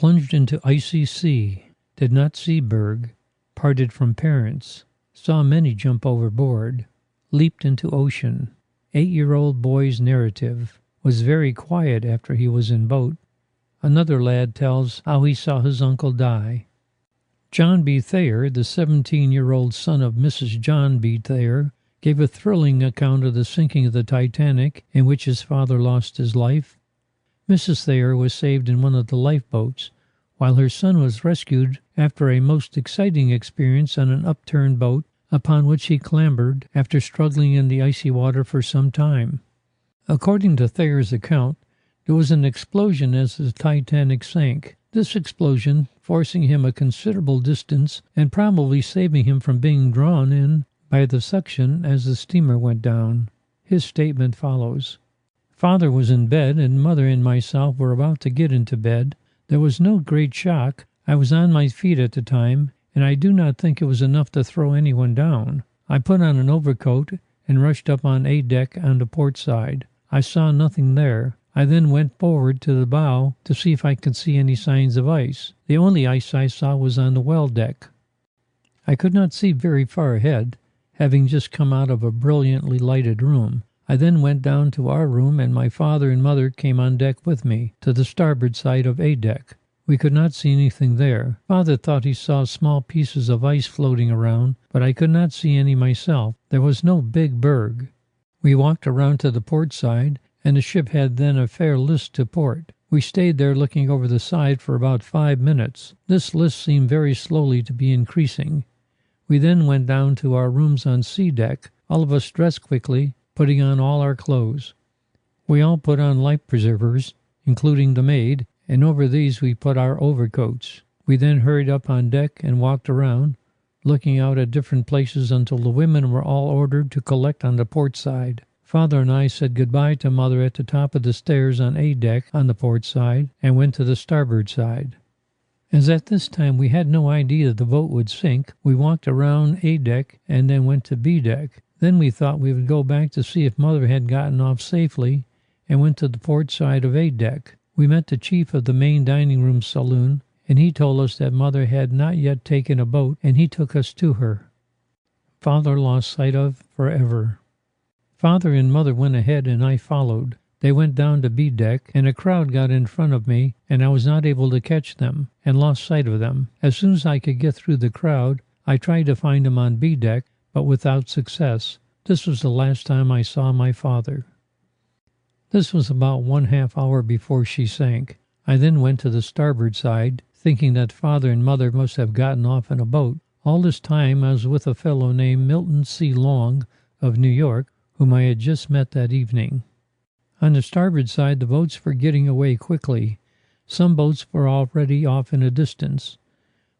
Plunged into icy sea, did not see berg, parted from parents, saw many jump overboard, leaped into ocean. 8-year-old boy's narrative, was very quiet after he was in boat. Another lad tells how he saw his uncle die. John B. Thayer, the 17-year-old son of Mrs. John B. Thayer, gave a thrilling account of the sinking of the Titanic, in which his father lost his life. Mrs. Thayer was saved in one of the lifeboats, while her son was rescued after a most exciting experience on an upturned boat, upon which he clambered after struggling in the icy water for some time. According to Thayer's account, there was an explosion as the Titanic sank, this explosion forcing him a considerable distance and probably saving him from being drawn in by the suction as the steamer went down. His statement follows. Father was in bed and Mother and myself were about to get into bed. There was no great shock. I was on my feet at the time, and I do not think it was enough to throw anyone down. I put on an overcoat and rushed up on A deck on the port side. I saw nothing there. I then went forward to the bow to see if I could see any signs of ice. The only ice I saw was on the well deck. I could not see very far ahead, having just come out of a brilliantly lighted room. I then went down to our room, and my father and mother came on deck with me, to the starboard side of A deck. We could not see anything there. Father thought he saw small pieces of ice floating around, but I could not see any myself. There was no big berg. We walked around to the port side, and the ship had then a fair list to port. We stayed there looking over the side for about 5 minutes. This list seemed very slowly to be increasing. We then went down to our rooms on C deck, all of us dressed quickly, putting on all our clothes. We all put on life preservers, including the maid, and over these we put our overcoats. We then hurried up on deck and walked around, looking out at different places until the women were all ordered to collect on the port side. Father and I said goodbye to Mother at the top of the stairs on A deck on the port side and went to the starboard side. As at this time we had no idea the boat would sink, we walked around A deck and then went to B deck. Then we thought we would go back to see if Mother had gotten off safely and went to the port side of A deck. We met the chief of the main dining room saloon, and he told us that Mother had not yet taken a boat, and he took us to her. Father lost sight of forever. Father and Mother went ahead and I followed. They went down to B deck, and a crowd got in front of me, and I was not able to catch them, and lost sight of them. As soon as I could get through the crowd, I tried to find them on B deck, but without success. This was the last time I saw my father. This was about 1/2 hour before she sank. I then went to the starboard side, thinking that Father and Mother must have gotten off in a boat. All this time I was with a fellow named Milton C. Long of New York, whom I had just met that evening. On the starboard side the boats were getting away quickly. Some boats were already off in a distance.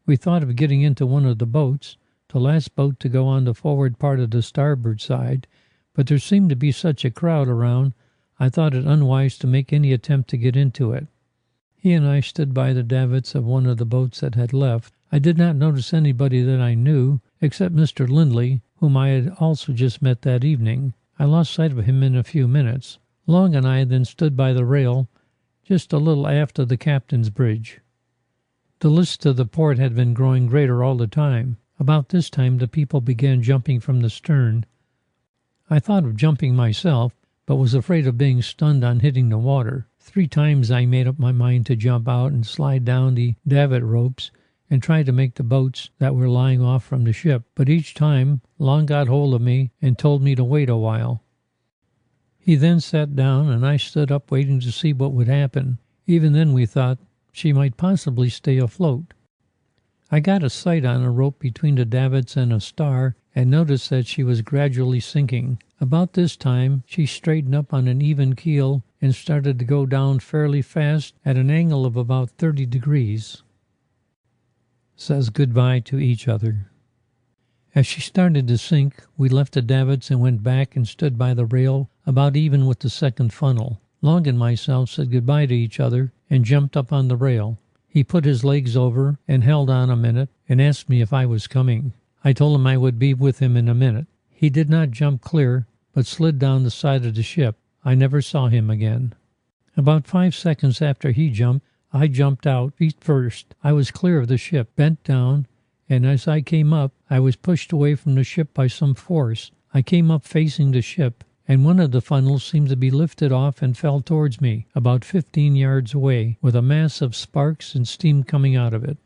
We thought of getting into one of the boats, the last boat to go on the forward part of the starboard side, but there seemed to be such a crowd around I thought it unwise to make any attempt to get into it. He and I stood by the davits of one of the boats that had left. I did not notice anybody that I knew, except Mr. Lindley, whom I had also just met that evening. I lost sight of him in a few minutes. Long and I then stood by the rail, just a little aft of the captain's bridge. The list to the port had been growing greater all the time. About this time the people began jumping from the stern. I thought of jumping myself, but was afraid of being stunned on hitting the water. 3 times I made up my mind to jump out and slide down the davit ropes and try to make the boats that were lying off from the ship, but each time Long got hold of me and told me to wait a while. He then sat down and I stood up waiting to see what would happen. Even then we thought she might possibly stay afloat. I got a sight on a rope between the davits and a star and noticed that she was gradually sinking. About this time she straightened up on an even keel and started to go down fairly fast at an angle of about 30 degrees. Says goodbye to each other. As she started to sink, we left the davits and went back and stood by the rail about even with the second funnel. Long and myself said goodbye to each other and jumped up on the rail. He put his legs over and held on a minute and asked me if I was coming. I told him I would be with him in a minute. He did not jump clear, but slid down the side of the ship. I never saw him again. About 5 seconds after he jumped, I jumped out, feet first. I was clear of the ship, bent down, and as I came up, I was pushed away from the ship by some force. I came up facing the ship, and one of the funnels seemed to be lifted off and fell towards me, about 15 yards away, with a mass of sparks and steam coming out of it.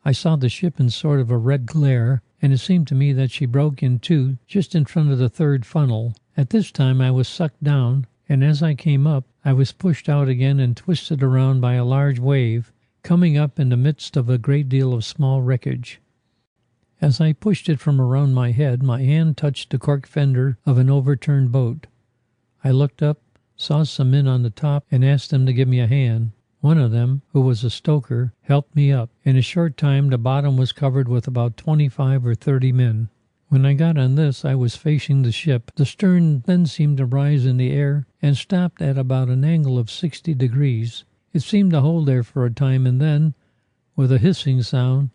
I saw the ship in sort of a red glare, and it seemed to me that she broke in two just in front of the third funnel. At this time I was sucked down, and as I came up, I was pushed out again and twisted around by a large wave, coming up in the midst of a great deal of small wreckage. As I pushed it from around my head, my hand touched the cork fender of an overturned boat. I looked up, saw some men on the top, and asked them to give me a hand. One of them, who was a stoker, helped me up. In a short time, the bottom was covered with about 25 or 30 men. When I got on this, I was facing the ship. The stern then seemed to rise in the air and stopped at about an angle of 60 degrees. It seemed to hold there for a time, and then, with a hissing sound,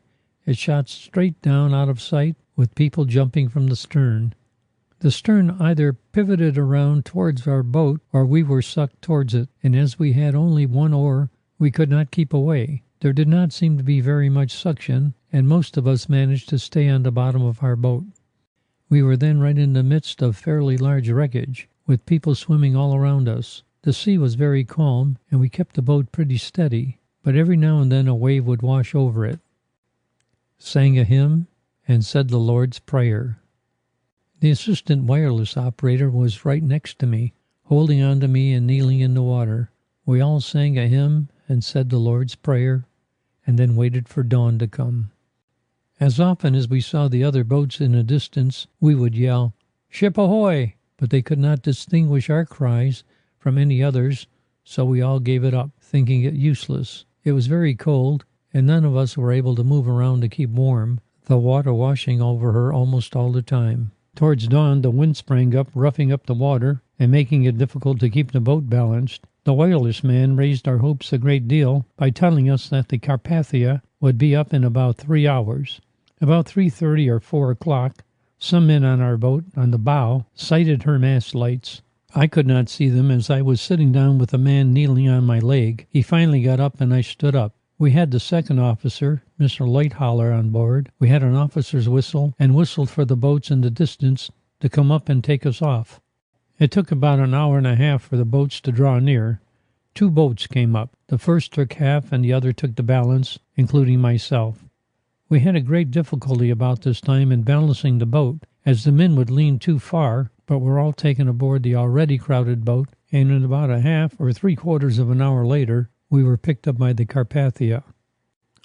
it shot straight down out of sight, with people jumping from the stern. The stern either pivoted around towards our boat, or we were sucked towards it, and as we had only one oar, we could not keep away. There did not seem to be very much suction, and most of us managed to stay on the bottom of our boat. We were then right in the midst of fairly large wreckage, with people swimming all around us. The sea was very calm, and we kept the boat pretty steady, but every now and then a wave would wash over it. Sang a hymn, and said the Lord's Prayer. The assistant wireless operator was right next to me, holding on to me and kneeling in the water. We all sang a hymn and said the Lord's Prayer, and then waited for dawn to come. As often as we saw the other boats in the distance, we would yell, "Ship ahoy!" But they could not distinguish our cries from any others, so we all gave it up, thinking it useless. It was very cold, and none of us were able to move around to keep warm, the water washing over her almost all the time. Towards dawn, the wind sprang up, roughing up the water and making it difficult to keep the boat balanced. The wireless man raised our hopes a great deal by telling us that the Carpathia would be up in about 3 hours. About 3:30 or 4 o'clock, some men on our boat, on the bow, sighted her mast lights. I could not see them as I was sitting down with a man kneeling on my leg. He finally got up and I stood up. We had the second officer, Mr. Lightholler, on board. We had an officer's whistle and whistled for the boats in the distance to come up and take us off. It took about an hour and a half for the boats to draw near. 2 boats came up. The first took half and the other took the balance, including myself. We had a great difficulty about this time in balancing the boat, as the men would lean too far, but were all taken aboard the already crowded boat, and in about a half or 3/4 of an hour later, we were picked up by the Carpathia.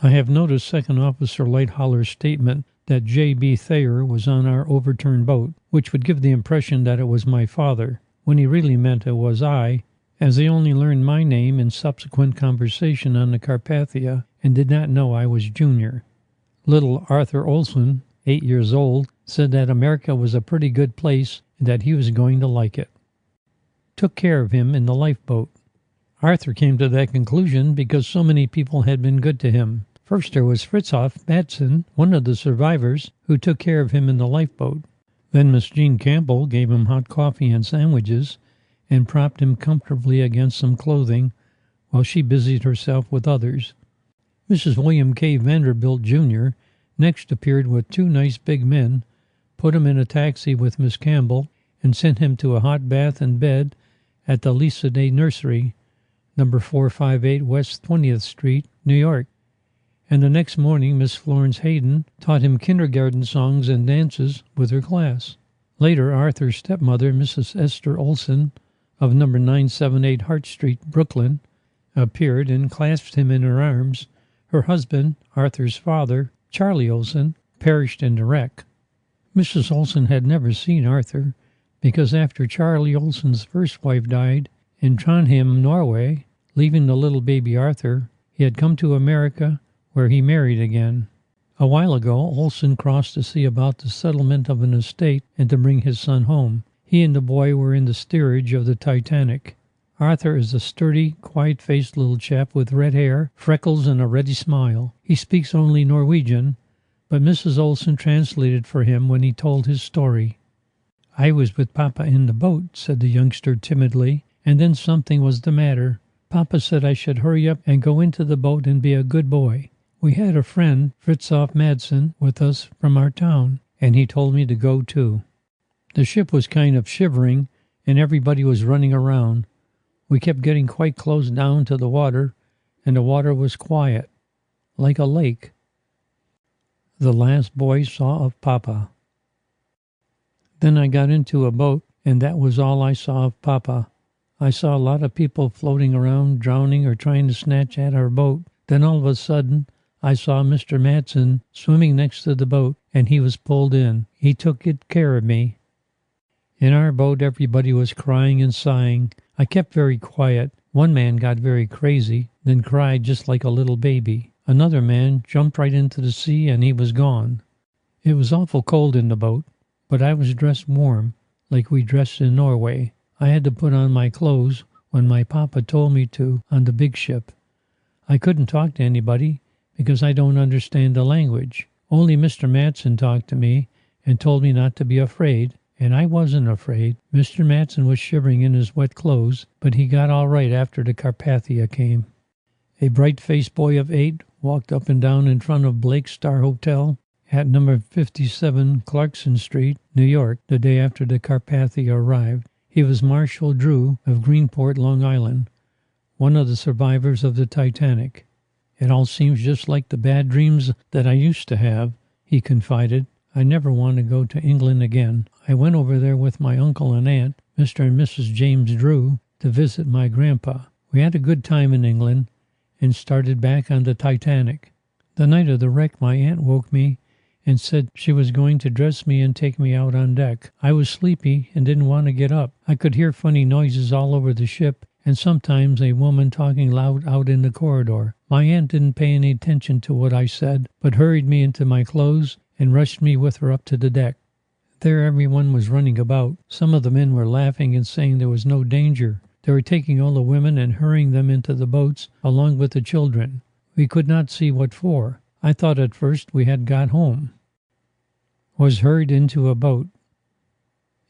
I have noticed Second Officer Lightholler's statement that J.B. Thayer was on our overturned boat, which would give the impression that it was my father, when he really meant it was I, as he only learned my name in subsequent conversation on the Carpathia and did not know I was Junior. Little Arthur Olson, 8 years old, said that America was a pretty good place and that he was going to like it. Took care of him in the lifeboat. Arthur came to that conclusion because so many people had been good to him. First there was Fritzhoff Batson, one of the survivors, who took care of him in the lifeboat. Then Miss Jean Campbell gave him hot coffee and sandwiches and propped him comfortably against some clothing while she busied herself with others. Mrs. William K. Vanderbilt, Jr. next appeared with 2 nice big men, put him in a taxi with Miss Campbell, and sent him to a hot bath and bed at the Lisa Day Nursery, number 458 West 20th Street, New York. And the next morning Miss Florence Hayden taught him kindergarten songs and dances with her class. Later, Arthur's stepmother, Mrs. Esther Olson, of number 978 Hart Street, Brooklyn, appeared and clasped him in her arms. Her husband, Arthur's father, Charlie Olson, perished in the wreck. Mrs. Olson had never seen Arthur, because after Charlie Olson's first wife died in Trondheim, Norway, leaving the little baby Arthur, he had come to America, where he married again. A while ago, Olson crossed to see about the settlement of an estate and to bring his son home. He and the boy were in the steerage of the Titanic. Arthur is a sturdy, quiet-faced little chap with red hair, freckles, and a ready smile. He speaks only Norwegian, but Mrs. Olson translated for him when he told his story. "I was with Papa in the boat," said the youngster timidly, "and then something was the matter. Papa said I should hurry up and go into the boat and be a good boy. We had a friend, Fritzof Madsen, with us from our town, and he told me to go too. The ship was kind of shivering, and everybody was running around. We kept getting quite close down to the water, and the water was quiet, like a lake. The last boy saw of Papa. Then I got into a boat, and that was all I saw of Papa. I saw a lot of people floating around, drowning or trying to snatch at our boat. Then all of a sudden, I saw Mr. Madsen swimming next to the boat, and he was pulled in. He took good care of me. In our boat, everybody was crying and sighing. I kept very quiet. One man got very crazy, then cried just like a little baby. Another man jumped right into the sea, and he was gone. It was awful cold in the boat, but I was dressed warm, like we dressed in Norway. I had to put on my clothes when my papa told me to on the big ship. I couldn't talk to anybody because I don't understand the language. Only Mr. Madsen talked to me and told me not to be afraid, and I wasn't afraid. Mr. Madsen was shivering in his wet clothes, but he got all right after the Carpathia came. A bright-faced boy of 8 walked up and down in front of Blake's Star Hotel at number 57 Clarkson Street, New York, the day after the Carpathia arrived. He was Marshall Drew of Greenport, Long Island, one of the survivors of the Titanic. It all seems just like the bad dreams that I used to have, he confided. I never want to go to England again. I went over there with my uncle and aunt, Mr. and Mrs. James Drew, to visit my grandpa. We had a good time in England and started back on the Titanic. The night of the wreck, my aunt woke me and said she was going to dress me and take me out on deck. I was sleepy and didn't want to get up. I could hear funny noises all over the ship and sometimes a woman talking loud out in the corridor. My aunt didn't pay any attention to what I said, but hurried me into my clothes and rushed me with her up to the deck. There everyone was running about. Some of the men were laughing and saying there was no danger. They were taking all the women and hurrying them into the boats along with the children. We could not see what for. I thought at first we had got home. Was hurried into a boat.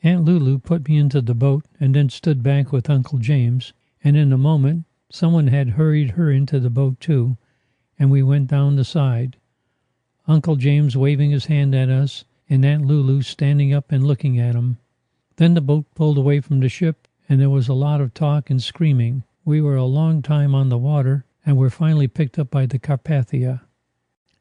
Aunt Lulu put me into the boat and then stood back with Uncle James, and in a moment someone had hurried her into the boat too, and we went down the side. Uncle James waving his hand at us, and Aunt Lulu standing up and looking at him. Then the boat pulled away from the ship, and there was a lot of talk and screaming. We were a long time on the water, and were finally picked up by the Carpathia.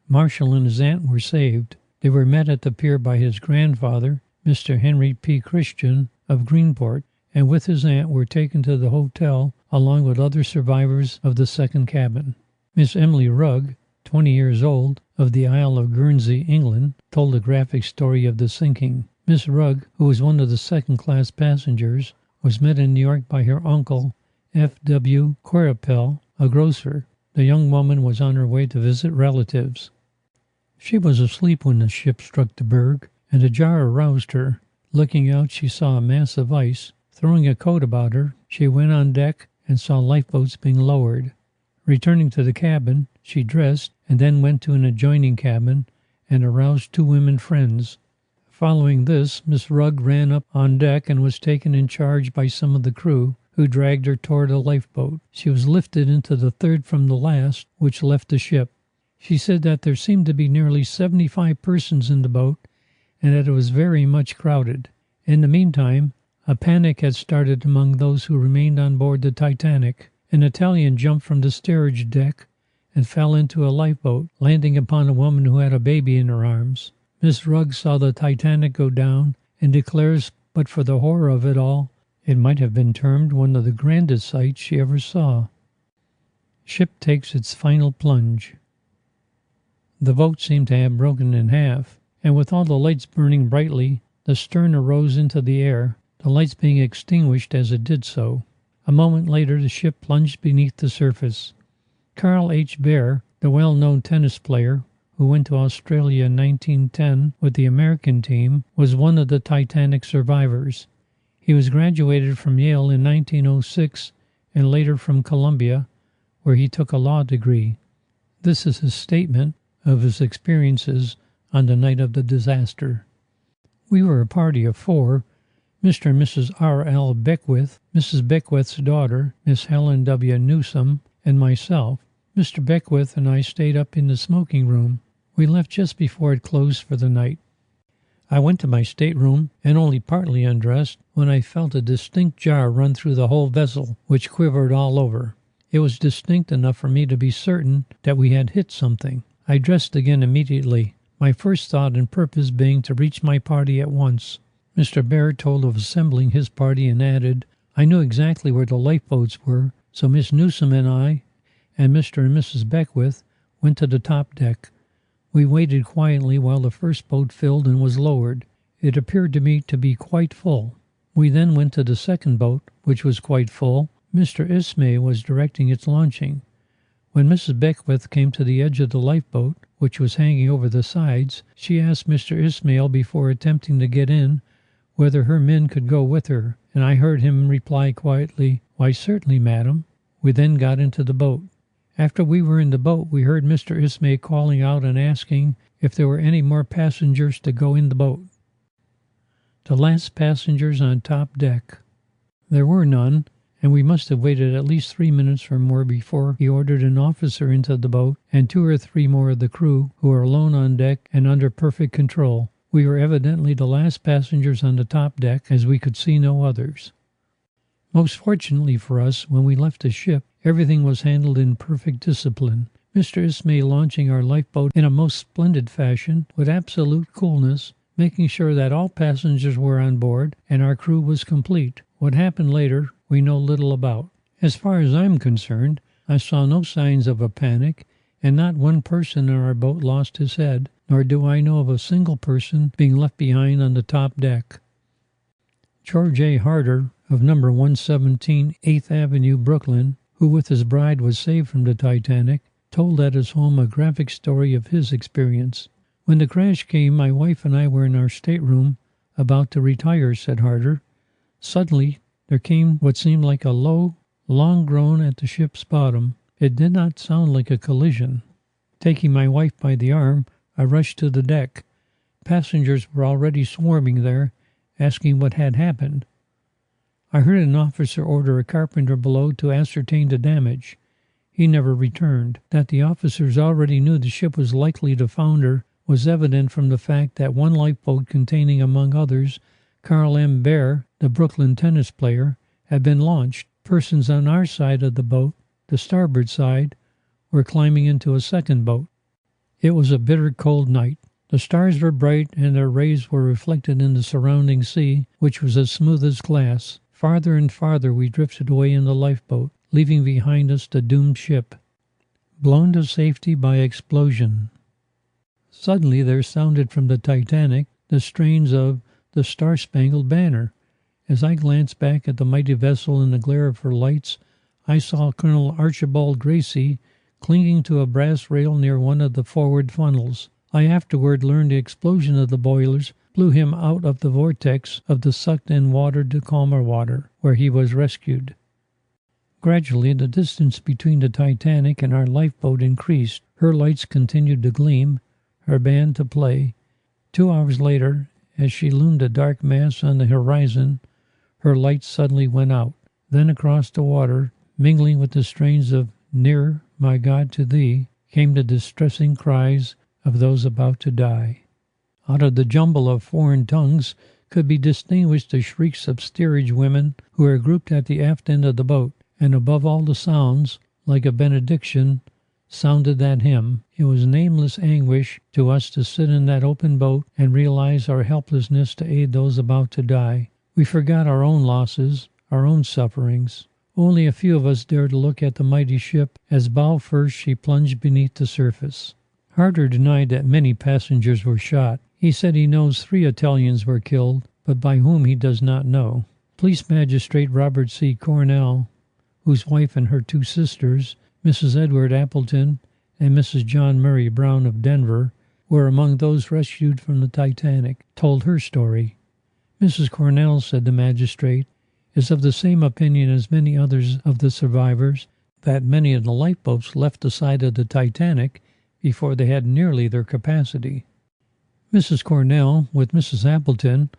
Marshall and his aunt were saved. They were met at the pier by his grandfather, Mr. Henry P. Christian of Greenport, and with his aunt were taken to the hotel along with other survivors of the second cabin. Miss Emily Rugg, 20 years old, of the Isle of Guernsey, England, told a graphic story of the sinking. Miss Rugg, who was one of the second-class passengers, was met in New York by her uncle, F.W. Quirrapell, a grocer. The young woman was on her way to visit relatives. She was asleep when the ship struck the berg, and a jar aroused her. Looking out, she saw a mass of ice. Throwing a coat about her, she went on deck and saw lifeboats being lowered. Returning to the cabin, she dressed and then went to an adjoining cabin and aroused 2 women friends. Following this, Miss Rugg ran up on deck and was taken in charge by some of the crew, who dragged her toward a lifeboat. She was lifted into the third from the last, which left the ship. She said that there seemed to be nearly 75 persons in the boat, and that it was very much crowded. In the meantime, a panic had started among those who remained on board the Titanic. An Italian jumped from the steerage deck and fell into a lifeboat, landing upon a woman who had a baby in her arms. Miss Rugg saw the Titanic go down and declares, but for the horror of it all, it might have been termed one of the grandest sights she ever saw. Ship takes its final plunge. The boat seemed to have broken in half, and with all the lights burning brightly, the stern arose into the air, the lights being extinguished as it did so. A moment later, the ship plunged beneath the surface. Carl H. Baer, the well-known tennis player who went to Australia in 1910 with the American team, was one of the Titanic survivors. He was graduated from Yale in 1906 and later from Columbia, where he took a law degree. This is his statement of his experiences on the night of the disaster. We were a party of 4, Mr. and Mrs. R. L. Beckwith, Mrs. Beckwith's daughter, Miss Helen W. Newsom, and myself. Mr. Beckwith and I stayed up in the smoking room. We left just before it closed for the night. I went to my stateroom and only partly undressed when I felt a distinct jar run through the whole vessel, which quivered all over. It was distinct enough for me to be certain that we had hit something. I dressed again immediately, my first thought and purpose being to reach my party at once. Mr. Bear told of assembling his party and added, I knew exactly where the lifeboats were, so Miss Newsom and I and Mr. and Mrs. Beckwith went to the top deck. We waited quietly while the first boat filled and was lowered. It appeared to me to be quite full. We then went to the second boat, which was quite full. Mr. Ismay was directing its launching. When Mrs. Beckwith came to the edge of the lifeboat, which was hanging over the sides, she asked Mr. Ismail before attempting to get in whether her men could go with her, and I heard him reply quietly, Why, certainly, madam. We then got into the boat. After we were in the boat, we heard Mr. Ismay calling out and asking if there were any more passengers to go in the boat. The last passengers on top deck. There were none, and we must have waited at least 3 minutes or more before he ordered an officer into the boat and 2 or 3 more of the crew, who were alone on deck and under perfect control. We were evidently the last passengers on the top deck, as we could see no others. Most fortunately for us, when we left the ship, everything was handled in perfect discipline. Mr. Ismay launching our lifeboat in a most splendid fashion, with absolute coolness, making sure that all passengers were on board and our crew was complete. What happened later, we know little about. As far as I'm concerned, I saw no signs of a panic, and not one person in our boat lost his head, nor do I know of a single person being left behind on the top deck. George A. Harder, of number 117 8th Avenue, Brooklyn, who with his bride was saved from the Titanic, told at his home a graphic story of his experience. When the crash came, my wife and I were in our stateroom, about to retire, said Harder. Suddenly, there came what seemed like a low, long groan at the ship's bottom. It did not sound like a collision. Taking my wife by the arm, I rushed to the deck. Passengers were already swarming there, asking what had happened. I heard an officer order a carpenter below to ascertain the damage. He never returned. That the officers already knew the ship was likely to founder was evident from the fact that one lifeboat containing, among others, Carl M. Bear, the Brooklyn tennis player, had been launched. Persons on our side of the boat, the starboard side, were climbing into a second boat. It was a bitter cold night. The stars were bright, and their rays were reflected in the surrounding sea, which was as smooth as glass. Farther and farther we drifted away in the lifeboat, leaving behind us the doomed ship, blown to safety by explosion. Suddenly there sounded from the Titanic the strains of the Star-Spangled Banner. As I glanced back at the mighty vessel in the glare of her lights, I saw Colonel Archibald Gracie clinging to a brass rail near one of the forward funnels. I afterward learned the explosion of the boilers blew him out of the vortex of the sucked-in water to calmer water, where he was rescued. Gradually, the distance between the Titanic and our lifeboat increased. Her lights continued to gleam, her band to play. 2 hours later, as she loomed a dark mass on the horizon, her lights suddenly went out. Then across the water, mingling with the strains of Nearer, My God, to Thee, came the distressing cries of those about to die. Out of the jumble of foreign tongues could be distinguished the shrieks of steerage women who were grouped at the aft end of the boat, and above all the sounds, like a benediction, sounded that hymn. It was nameless anguish to us to sit in that open boat and realize our helplessness to aid those about to die. We forgot our own losses, our own sufferings. Only a few of us dared to look at the mighty ship as bow first she plunged beneath the surface. Harder denied that many passengers were shot. He said he knows 3 Italians were killed, but by whom he does not know. Police Magistrate Robert C. Cornell, whose wife and her 2 sisters, Mrs. Edward Appleton and Mrs. John Murray Brown of Denver, were among those rescued from the Titanic, told her story. Mrs. Cornell, said the magistrate, is of the same opinion as many others of the survivors, that many of the lifeboats left the side of the Titanic before they had nearly their capacity. Mrs. Cornell, with Mrs. Appleton,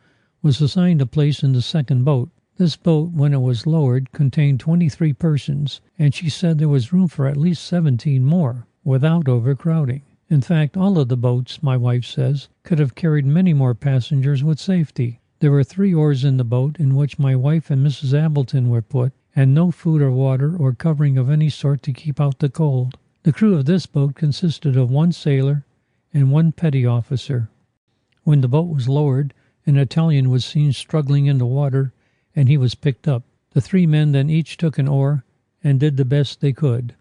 was assigned a place in the second boat. This boat, when it was lowered, contained 23 persons, and she said there was room for at least 17 more, without overcrowding. In fact, all of the boats, my wife says, could have carried many more passengers with safety. There were 3 oars in the boat in which my wife and Mrs. Appleton were put, and no food or water or covering of any sort to keep out the cold. The crew of this boat consisted of 1 sailor and 1 petty officer. When the boat was lowered, an Italian was seen struggling in the water, and he was picked up. The 3 men then each took an oar and did the best they could.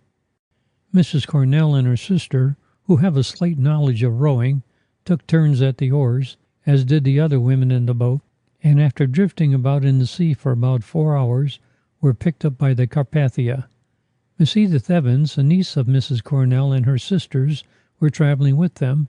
Mrs. Cornell and her sister, who have a slight knowledge of rowing, took turns at the oars, as did the other women in the boat, and after drifting about in the sea for about 4 hours, were picked up by the Carpathia. Miss Edith Evans, a niece of Mrs. Cornell, and her sisters were traveling with them,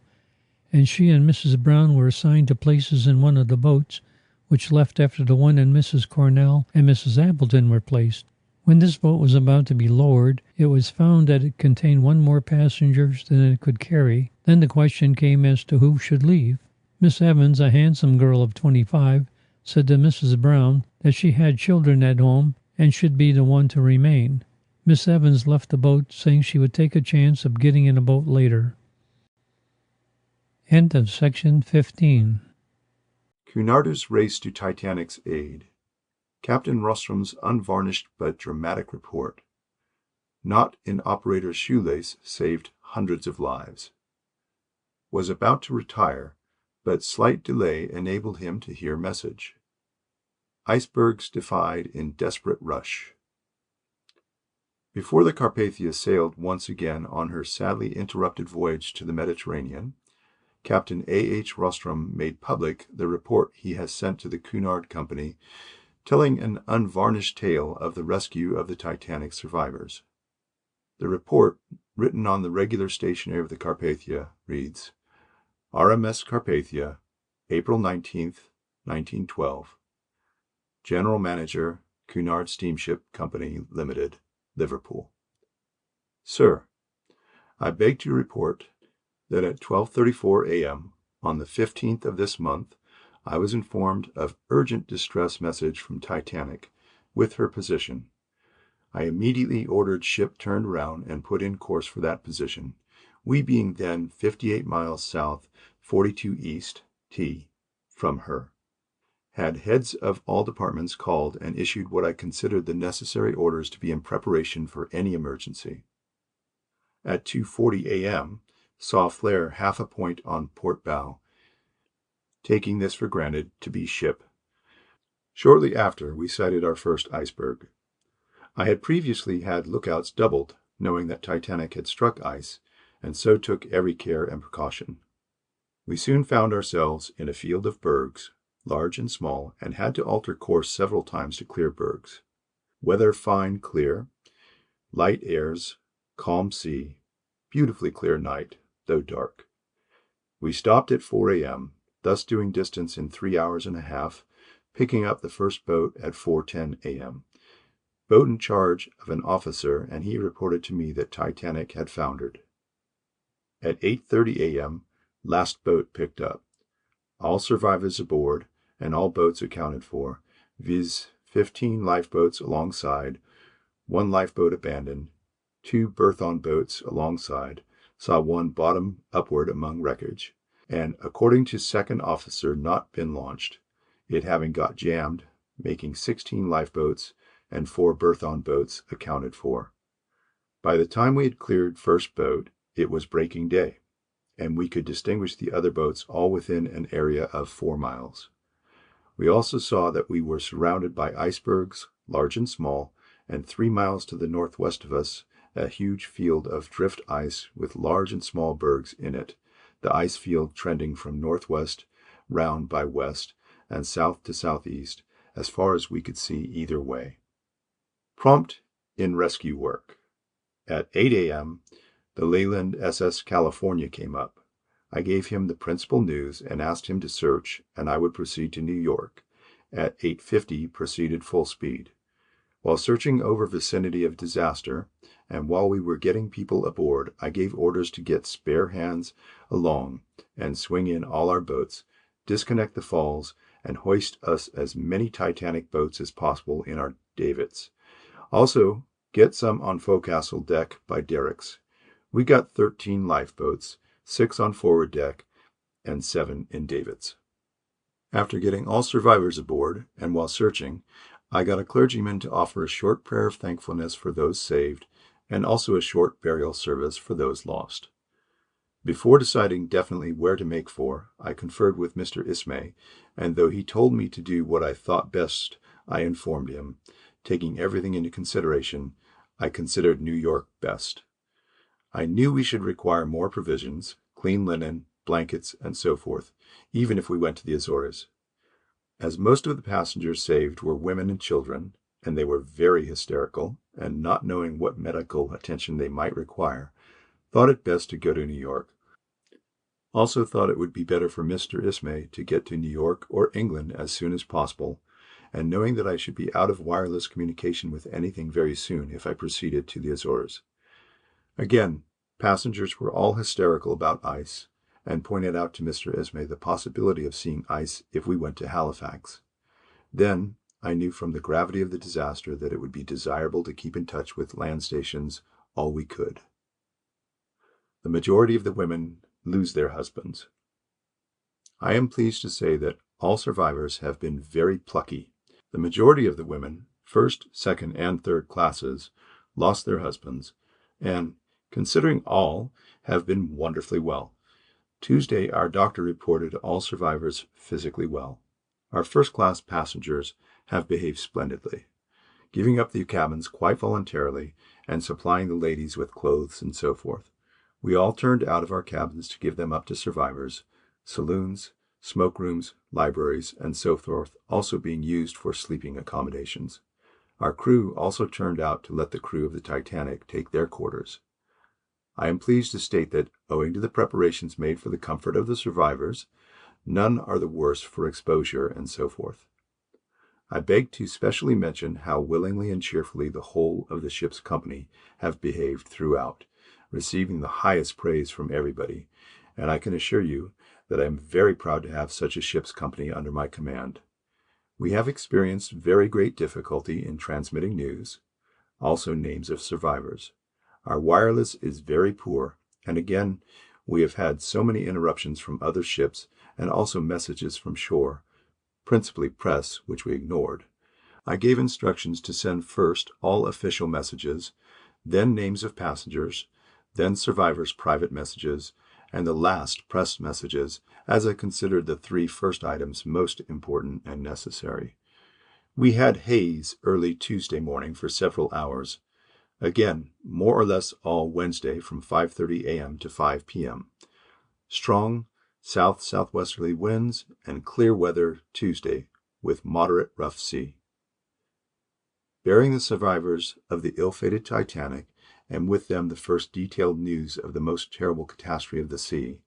and she and Mrs. Brown were assigned to places in one of the boats, which left after the one in Mrs. Cornell and Mrs. Appleton were placed. When this boat was about to be lowered, it was found that it contained 1 more passenger than it could carry. Then the question came as to who should leave. Miss Evans, a handsome girl of 25, said to Mrs. Brown that she had children at home and should be the one to remain. Miss Evans left the boat, saying she would take a chance of getting in a boat later. End of section 15. Cunarder's race to Titanic's aid. Captain Rostrom's unvarnished but dramatic report. Knot in operator's shoelace saved hundreds of lives. Was about to retire, but slight delay enabled him to hear message. Icebergs defied in desperate rush. Before the Carpathia sailed once again on her sadly interrupted voyage to the Mediterranean, Captain A.H. Rostrom made public the report he has sent to the Cunard Company, telling an unvarnished tale of the rescue of the Titanic survivors. The report, written on the regular stationery of the Carpathia, reads, RMS Carpathia, April 19th, 1912. General Manager, Cunard Steamship Company, Limited, Liverpool. Sir, I beg to report that at 12:34 a.m. on the 15th of this month, I was informed of urgent distress message from Titanic with her position. I immediately ordered ship turned around and put in course for that position, we being then 58 miles south, 42 east, T, from her. Had heads of all departments called and issued what I considered the necessary orders to be in preparation for any emergency. At 2:40 a.m., saw flare half a point on port bow, taking this for granted to be ship. Shortly after, we sighted our first iceberg. I had previously had lookouts doubled, knowing that Titanic had struck ice, and so took every care and precaution. We soon found ourselves in a field of bergs, large and small, and had to alter course several times to clear bergs. Weather fine, clear, light airs, calm sea, beautifully clear night, though dark. We stopped at 4 a.m., thus doing distance in 3 hours and a half, picking up the first boat at 4:10 a.m. Boat in charge of an officer, and he reported to me that Titanic had foundered. At 8:30 a.m., last boat picked up. All survivors aboard, and all boats accounted for, viz. 15 lifeboats alongside, 1 lifeboat abandoned, 2 berth-on boats alongside, saw 1 bottom upward among wreckage, and, according to second officer, not been launched, it having got jammed, making 16 lifeboats and 4 berth-on boats accounted for. By the time we had cleared first boat, it was breaking day, and we could distinguish the other boats all within an area of 4 miles. We also saw that we were surrounded by icebergs, large and small, and 3 miles to the northwest of us, a huge field of drift ice with large and small bergs in it, the ice field trending from northwest round by west and south to southeast, as far as we could see either way. Prompt in rescue work. At 8 a.m., the Leyland SS California came up. I gave him the principal news and asked him to search, and I would proceed to New York. At 8:50, proceeded full speed. While searching over vicinity of disaster, and while we were getting people aboard, I gave orders to get spare hands along and swing in all our boats, disconnect the falls, and hoist us as many Titanic boats as possible in our davits. Also, get some on forecastle deck by derricks. We got 13 lifeboats, 6 on forward deck, and 7 in davits. After getting all survivors aboard, and while searching, I got a clergyman to offer a short prayer of thankfulness for those saved, and also a short burial service for those lost. Before deciding definitely where to make for, I conferred with Mr. Ismay, and though he told me to do what I thought best, I informed him. Taking everything into consideration, I considered New York best. I knew we should require more provisions, clean linen, blankets, and so forth, even if we went to the Azores. As most of the passengers saved were women and children, and they were very hysterical, and not knowing what medical attention they might require, thought it best to go to New York. Also thought it would be better for Mr. Ismay to get to New York or England as soon as possible, and knowing that I should be out of wireless communication with anything very soon if I proceeded to the Azores. Again, passengers were all hysterical about ice, and pointed out to Mr. Ismay the possibility of seeing ice if we went to Halifax. Then I knew from the gravity of the disaster that it would be desirable to keep in touch with land stations all we could. The majority of the women lose their husbands. I am pleased to say that all survivors have been very plucky. The majority of the women, first, second, and third classes, lost their husbands, and, considering all, have been wonderfully well. Tuesday, our doctor reported all survivors physically well. Our first-class passengers have behaved splendidly, giving up the cabins quite voluntarily and supplying the ladies with clothes and so forth. We all turned out of our cabins to give them up to survivors, saloons, smoke rooms, libraries, and so forth also being used for sleeping accommodations. Our crew also turned out to let the crew of the Titanic take their quarters. I am pleased to state that, owing to the preparations made for the comfort of the survivors, none are the worse for exposure and so forth. I beg to specially mention how willingly and cheerfully the whole of the ship's company have behaved throughout, receiving the highest praise from everybody, and I can assure you that I am very proud to have such a ship's company under my command. We have experienced very great difficulty in transmitting news, also names of survivors. Our wireless is very poor, and again, we have had so many interruptions from other ships and also messages from shore, principally press, which we ignored. I gave instructions to send first all official messages, then names of passengers, then survivors' private messages, and the last press messages, as I considered the 3 first items most important and necessary. We had haze early Tuesday morning for several hours. Again, more or less all Wednesday from 5:30 a.m. to 5 p.m. Strong south-southwesterly winds and clear weather Tuesday with moderate rough sea. Bearing the survivors of the ill-fated Titanic, and with them the first detailed news of the most terrible catastrophe of the sea,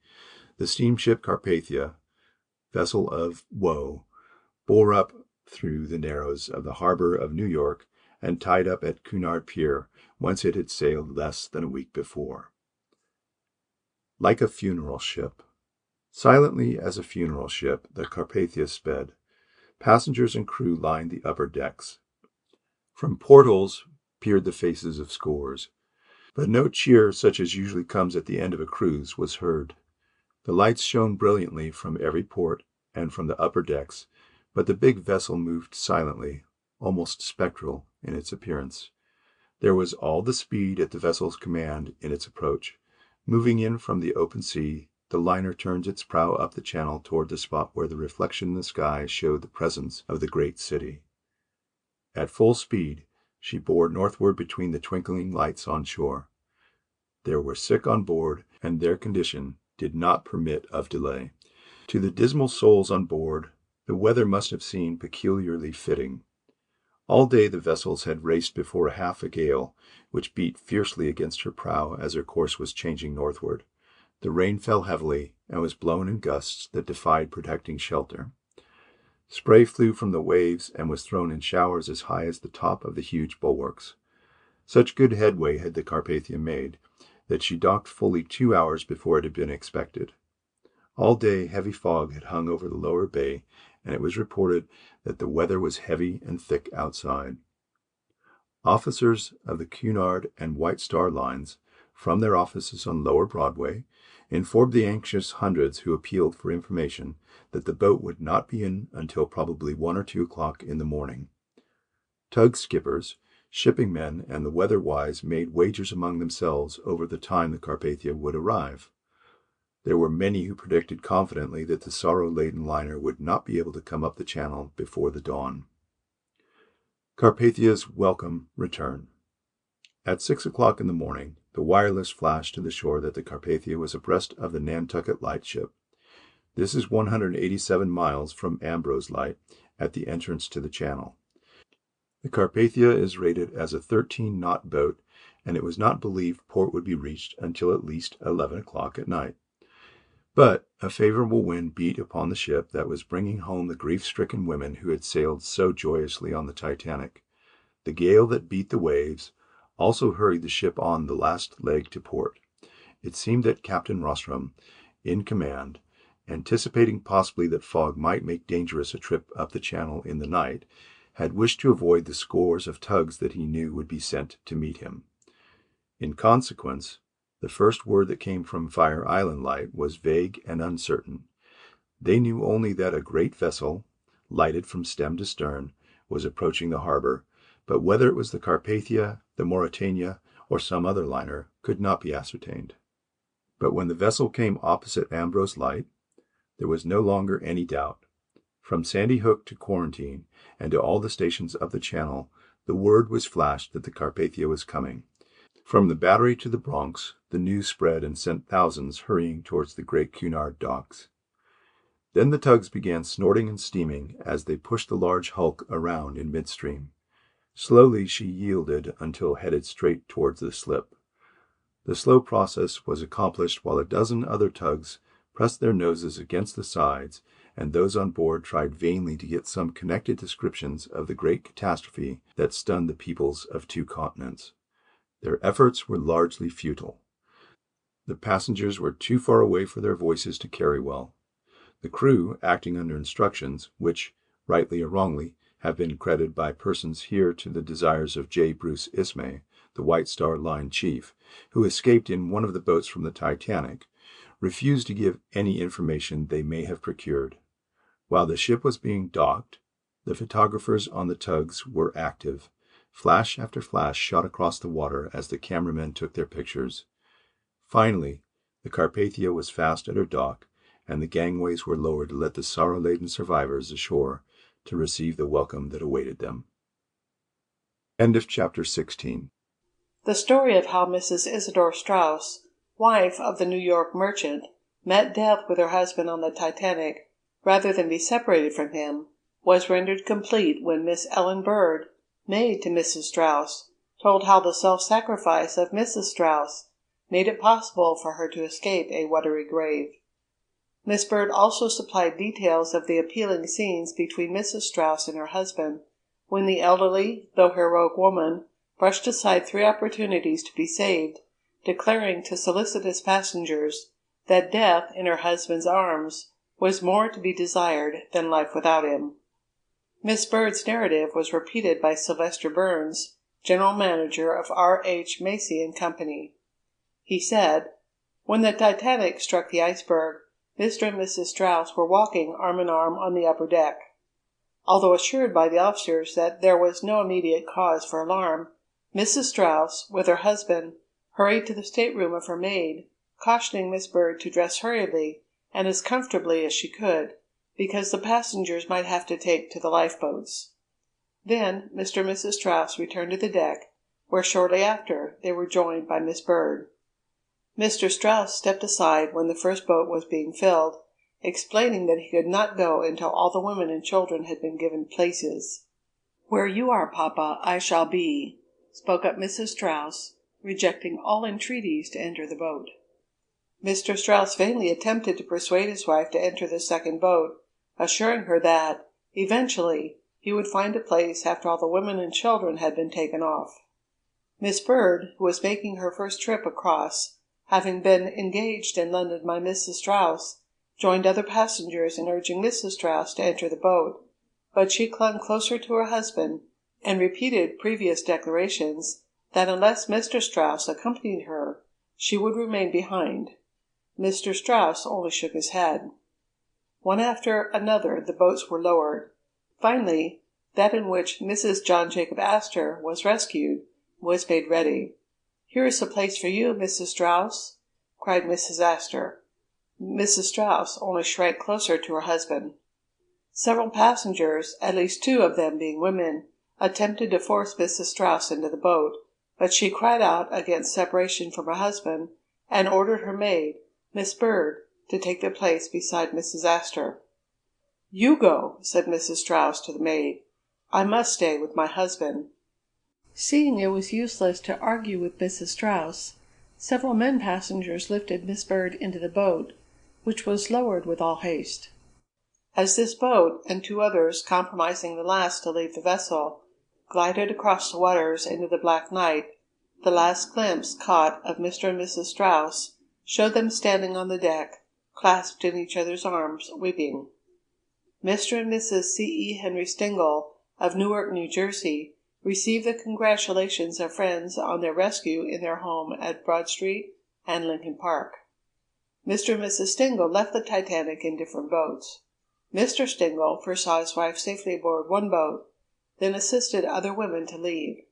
the steamship Carpathia, vessel of woe, bore up through the narrows of the harbor of New York and tied up at Cunard Pier, whence it had sailed less than a week before. Like a funeral ship. Silently as a funeral ship, the Carpathia sped. Passengers and crew lined the upper decks. From portholes peered the faces of scores, but no cheer such as usually comes at the end of a cruise was heard. The lights shone brilliantly from every port and from the upper decks, but the big vessel moved silently, almost spectral in its appearance. There was all the speed at the vessel's command in its approach. Moving in from the open sea, the liner turns its prow up the channel toward the spot where the reflection in the sky showed the presence of the great city. At full speed, she bore northward between the twinkling lights on shore. There were sick on board, and their condition did not permit of delay. To the dismal souls on board, the weather must have seemed peculiarly fitting. All day the vessels had raced before half a gale, which beat fiercely against her prow as her course was changing northward. The rain fell heavily, and was blown in gusts that defied protecting shelter. Spray flew from the waves and was thrown in showers as high as the top of the huge bulwarks. Such good headway had the Carpathia made, that she docked fully 2 hours before it had been expected. All day heavy fog had hung over the lower bay, and it was reported that the weather was heavy and thick outside. Officers of the Cunard and White Star lines, from their offices on Lower Broadway, informed the anxious hundreds who appealed for information that the boat would not be in until probably 1 or 2 o'clock in the morning. Tug skippers, shipping men, and the weather-wise made wagers among themselves over the time the Carpathia would arrive. There were many who predicted confidently that the sorrow-laden liner would not be able to come up the channel before the dawn. Carpathia's welcome return. At 6 o'clock in the morning, the wireless flashed to the shore that the Carpathia was abreast of the Nantucket Lightship. This is 187 miles from Ambrose Light at the entrance to the channel. The Carpathia is rated as a 13-knot boat, and it was not believed port would be reached until at least 11 o'clock at night. But a favorable wind beat upon the ship that was bringing home the grief-stricken women who had sailed so joyously on the Titanic. The gale that beat the waves also hurried the ship on the last leg to port. It seemed that Captain Rostrum, in command, anticipating possibly that fog might make dangerous a trip up the channel in the night, had wished to avoid the scores of tugs that he knew would be sent to meet him. In consequence, the first word that came from Fire Island Light was vague and uncertain. They knew only that a great vessel, lighted from stem to stern, was approaching the harbor, but whether it was the Carpathia, the Mauretania, or some other liner could not be ascertained. But when the vessel came opposite Ambrose Light, there was no longer any doubt. From Sandy Hook to Quarantine, and to all the stations up the channel, the word was flashed that the Carpathia was coming. From the Battery to the Bronx, the news spread and sent thousands hurrying towards the great Cunard docks. Then the tugs began snorting and steaming as they pushed the large hulk around in midstream. Slowly she yielded until headed straight towards the slip. The slow process was accomplished while a dozen other tugs pressed their noses against the sides, and those on board tried vainly to get some connected descriptions of the great catastrophe that stunned the peoples of 2 continents. Their efforts were largely futile. The passengers were too far away for their voices to carry well. The crew, acting under instructions, which, rightly or wrongly, have been credited by persons here to the desires of J. Bruce Ismay, the White Star Line chief, who escaped in one of the boats from the Titanic, refused to give any information they may have procured. While the ship was being docked, the photographers on the tugs were active. Flash after flash shot across the water as the cameramen took their pictures. Finally, the Carpathia was fast at her dock, and the gangways were lowered to let the sorrow-laden survivors ashore to receive the welcome that awaited them. End of chapter 16. The story of how Mrs. Isidore Straus, wife of the New York merchant, met death with her husband on the Titanic, rather than be separated from him, was rendered complete when Miss Ellen Bird, maid to Mrs. Straus, told how the self-sacrifice of Mrs. Straus made it possible for her to escape a watery grave. Miss Bird also supplied details of the appealing scenes between Mrs. Straus and her husband, when the elderly, though heroic woman brushed aside 3 opportunities to be saved, declaring to solicitous passengers that death in her husband's arms was more to be desired than life without him. Miss Bird's narrative was repeated by Sylvester Burns, general manager of R.H. Macy & Company. He said, "When the Titanic struck the iceberg, Mr. and Mrs. Straus were walking arm in arm on the upper deck. Although assured by the officers that there was no immediate cause for alarm, Mrs. Straus, with her husband, hurried to the stateroom of her maid, cautioning Miss Bird to dress hurriedly and as comfortably as she could, because the passengers might have to take to the lifeboats. Then Mr. and Mrs. Straus returned to the deck, where shortly after they were joined by Miss Bird. Mr. Straus stepped aside when the first boat was being filled, explaining that he could not go until all the women and children had been given places. 'Where you are, Papa, I shall be,' spoke up Mrs. Straus, rejecting all entreaties to enter the boat. Mr. Straus vainly attempted to persuade his wife to enter the second boat, assuring her that, eventually, he would find a place after all the women and children had been taken off. Miss Bird, who was making her first trip across, having been engaged in London by Mrs. Straus, joined other passengers in urging Mrs. Strauss to enter the boat, but she clung closer to her husband and repeated previous declarations that unless Mr. Strauss accompanied her, she would remain behind. Mr. Strauss only shook his head. One after another the boats were lowered. Finally, that in which Mrs. John Jacob Astor was rescued was made ready. "Here is a place for you, Mrs. Strauss," cried Mrs. Astor. Mrs. Strauss only shrank closer to her husband. Several passengers, at least 2 of them being women, attempted to force Mrs. Strauss into the boat, but she cried out against separation from her husband and ordered her maid, Miss Bird, to take their place beside Mrs. Astor. "You go," said Mrs. Strauss to the maid. "I must stay with my husband." Seeing it was useless to argue with Mrs. Strauss, several men passengers lifted Miss Bird into the boat, which was lowered with all haste. As this boat, and 2 others, compromising the last to leave the vessel, glided across the waters into the black night, the last glimpse caught of Mr. and Mrs. Strauss showed them standing on the deck, clasped in each other's arms, weeping. Mr. and Mrs. C. E. Henry Stengel, of Newark, New Jersey, received the congratulations of friends on their rescue in their home at Broad Street and Lincoln Park. Mr. and Mrs. Stengel left the Titanic in different boats. Mr. Stengel first saw his wife safely aboard one boat, then assisted other women to leave.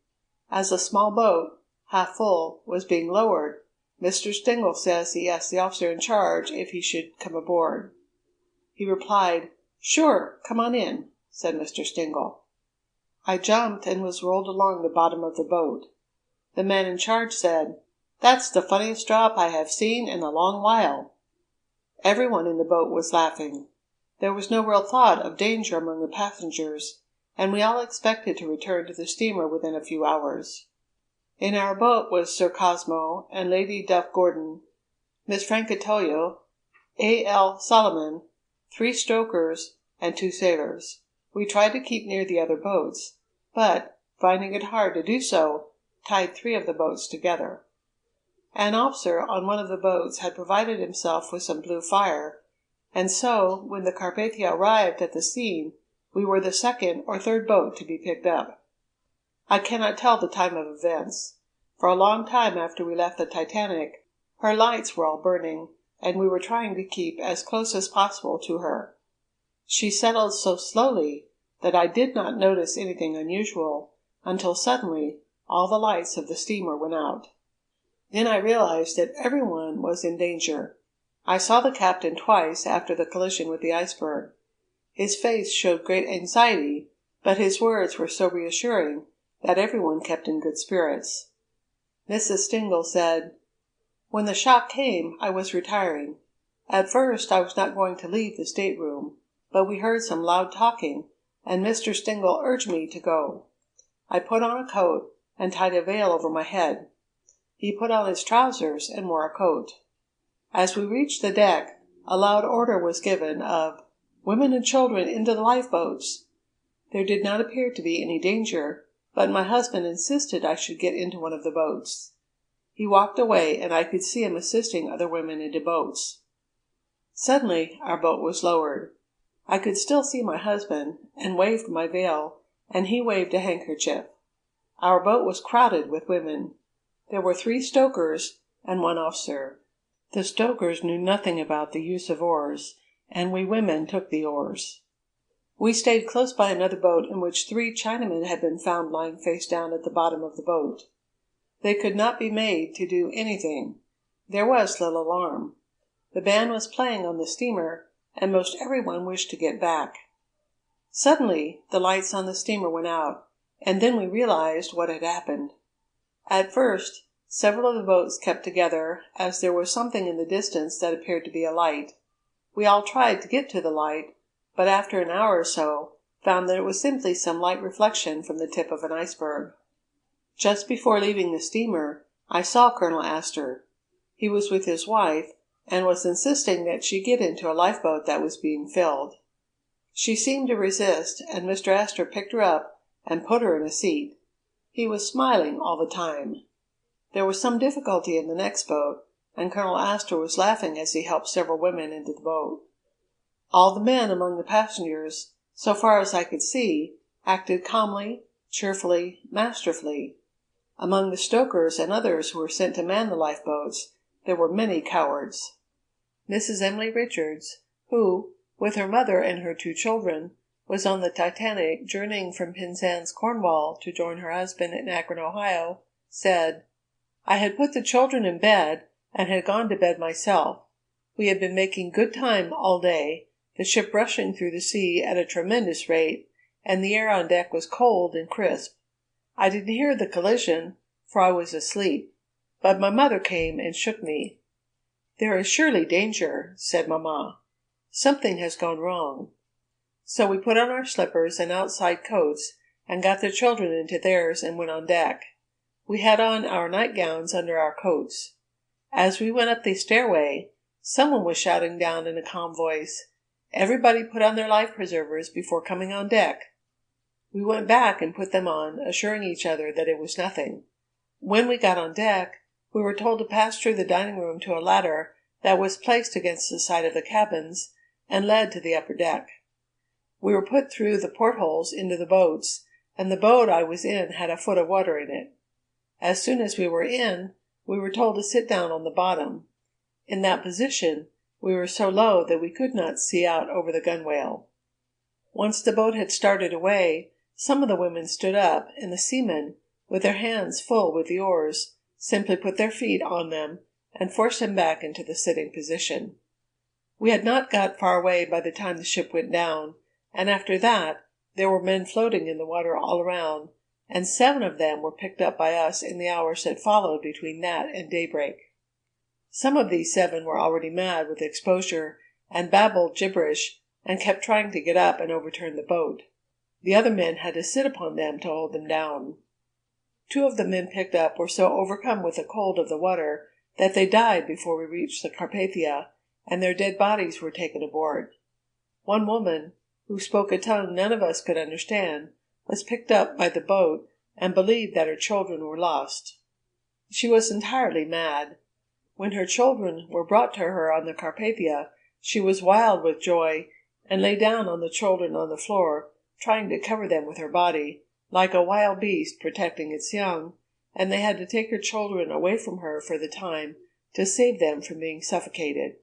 As a small boat, half full, was being lowered, Mr. Stengel says he asked the officer in charge if he should come aboard. He replied, "Sure, come on in," said Mr. Stengel. I jumped and was rolled along the bottom of the boat. The man in charge said, "That's the funniest drop I have seen in a long while." Everyone in the boat was laughing. There was no real thought of danger among the passengers, and we all expected to return to the steamer within a few hours. In our boat was Sir Cosmo and Lady Duff Gordon, Miss Francatoio, A. L. Solomon, 3 stokers, and 2 sailors. We tried to keep near the other boats, but, finding it hard to do so, tied 3 of the boats together. An officer on one of the boats had provided himself with some blue fire, and so, when the Carpathia arrived at the scene, we were the 2nd or 3rd boat to be picked up. I cannot tell the time of events. For a long time after we left the Titanic, her lights were all burning, and we were trying to keep as close as possible to her. She settled so slowly that I did not notice anything unusual until suddenly all the lights of the steamer went out. Then I realized that everyone was in danger. I saw the captain twice after the collision with the iceberg. His face showed great anxiety, but his words were so reassuring that everyone kept in good spirits. Mrs. Stengel said, "When the shock came, I was retiring. At first I was not going to leave the stateroom, but we heard some loud talking, and Mr. Stengel urged me to go. I put on a coat and tied a veil over my head. He put on his trousers and wore a coat. As we reached the deck, a loud order was given of 'Women and children into the lifeboats.' There did not appear to be any danger, but my husband insisted I should get into one of the boats. He walked away, and I could see him assisting other women into boats. Suddenly our boat was lowered. I could still see my husband, and waved my veil, and he waved a handkerchief. Our boat was crowded with women. There were 3 stokers and 1 officer. The stokers knew nothing about the use of oars, and we women took the oars. We stayed close by another boat in which 3 Chinamen had been found lying face down at the bottom of the boat. They could not be made to do anything. There was little alarm. The band was playing on the steamer, and most everyone wished to get back. Suddenly the lights on the steamer went out, and then we realized what had happened. At first, several of the boats kept together, as there was something in the distance that appeared to be a light. We all tried to get to the light, but after an hour or so found that it was simply some light reflection from the tip of an iceberg. Just before leaving the steamer, I saw Colonel Astor. He was with his wife, and was insisting that she get into a lifeboat that was being filled. She seemed to resist, and Mr. Astor picked her up and put her in a seat. He was smiling all the time. There was some difficulty in the next boat, and Colonel Astor was laughing as he helped several women into the boat. All the men among the passengers, so far as I could see, acted calmly, cheerfully, masterfully. Among the stokers and others who were sent to man the lifeboats, there were many cowards. Mrs. Emily Richards, who, with her mother and her 2 children, was on the Titanic journeying from Penzance, Cornwall, to join her husband in Akron, Ohio, said, "I had put the children in bed and had gone to bed myself. We had been making good time all day, the ship rushing through the sea at a tremendous rate, and the air on deck was cold and crisp. I didn't hear the collision, for I was asleep, but my mother came and shook me. 'There is surely danger,' said Mamma. 'Something has gone wrong.' So we put on our slippers and outside coats, and got the children into theirs and went on deck. We had on our nightgowns under our coats. As we went up the stairway, someone was shouting down in a calm voice, 'Everybody put on their life preservers before coming on deck.' We went back and put them on, assuring each other that it was nothing. When we got on deck, we were told to pass through the dining room to a ladder that was placed against the side of the cabins and led to the upper deck. We were put through the portholes into the boats, and the boat I was in had a foot of water in it. As soon as we were in, we were told to sit down on the bottom. In that position, we were so low that we could not see out over the gunwale. Once the boat had started away, some of the women stood up, and the seamen, with their hands full with the oars, simply put their feet on them and forced them back into the sitting position. We had not got far away by the time the ship went down, and after that there were men floating in the water all around, and 7 of them were picked up by us in the hours that followed between that and daybreak. Some of these 7 were already mad with exposure, and babbled gibberish, and kept trying to get up and overturn the boat. The other men had to sit upon them to hold them down. 2 of the men picked up were so overcome with the cold of the water that they died before we reached the Carpathia, and their dead bodies were taken aboard. One woman, who spoke a tongue none of us could understand, was picked up by the boat and believed that her children were lost. She was entirely mad. When her children were brought to her on the Carpathia, she was wild with joy and lay down on the children on the floor, trying to cover them with her body, like a wild beast protecting its young, and they had to take her children away from her for the time to save them from being suffocated.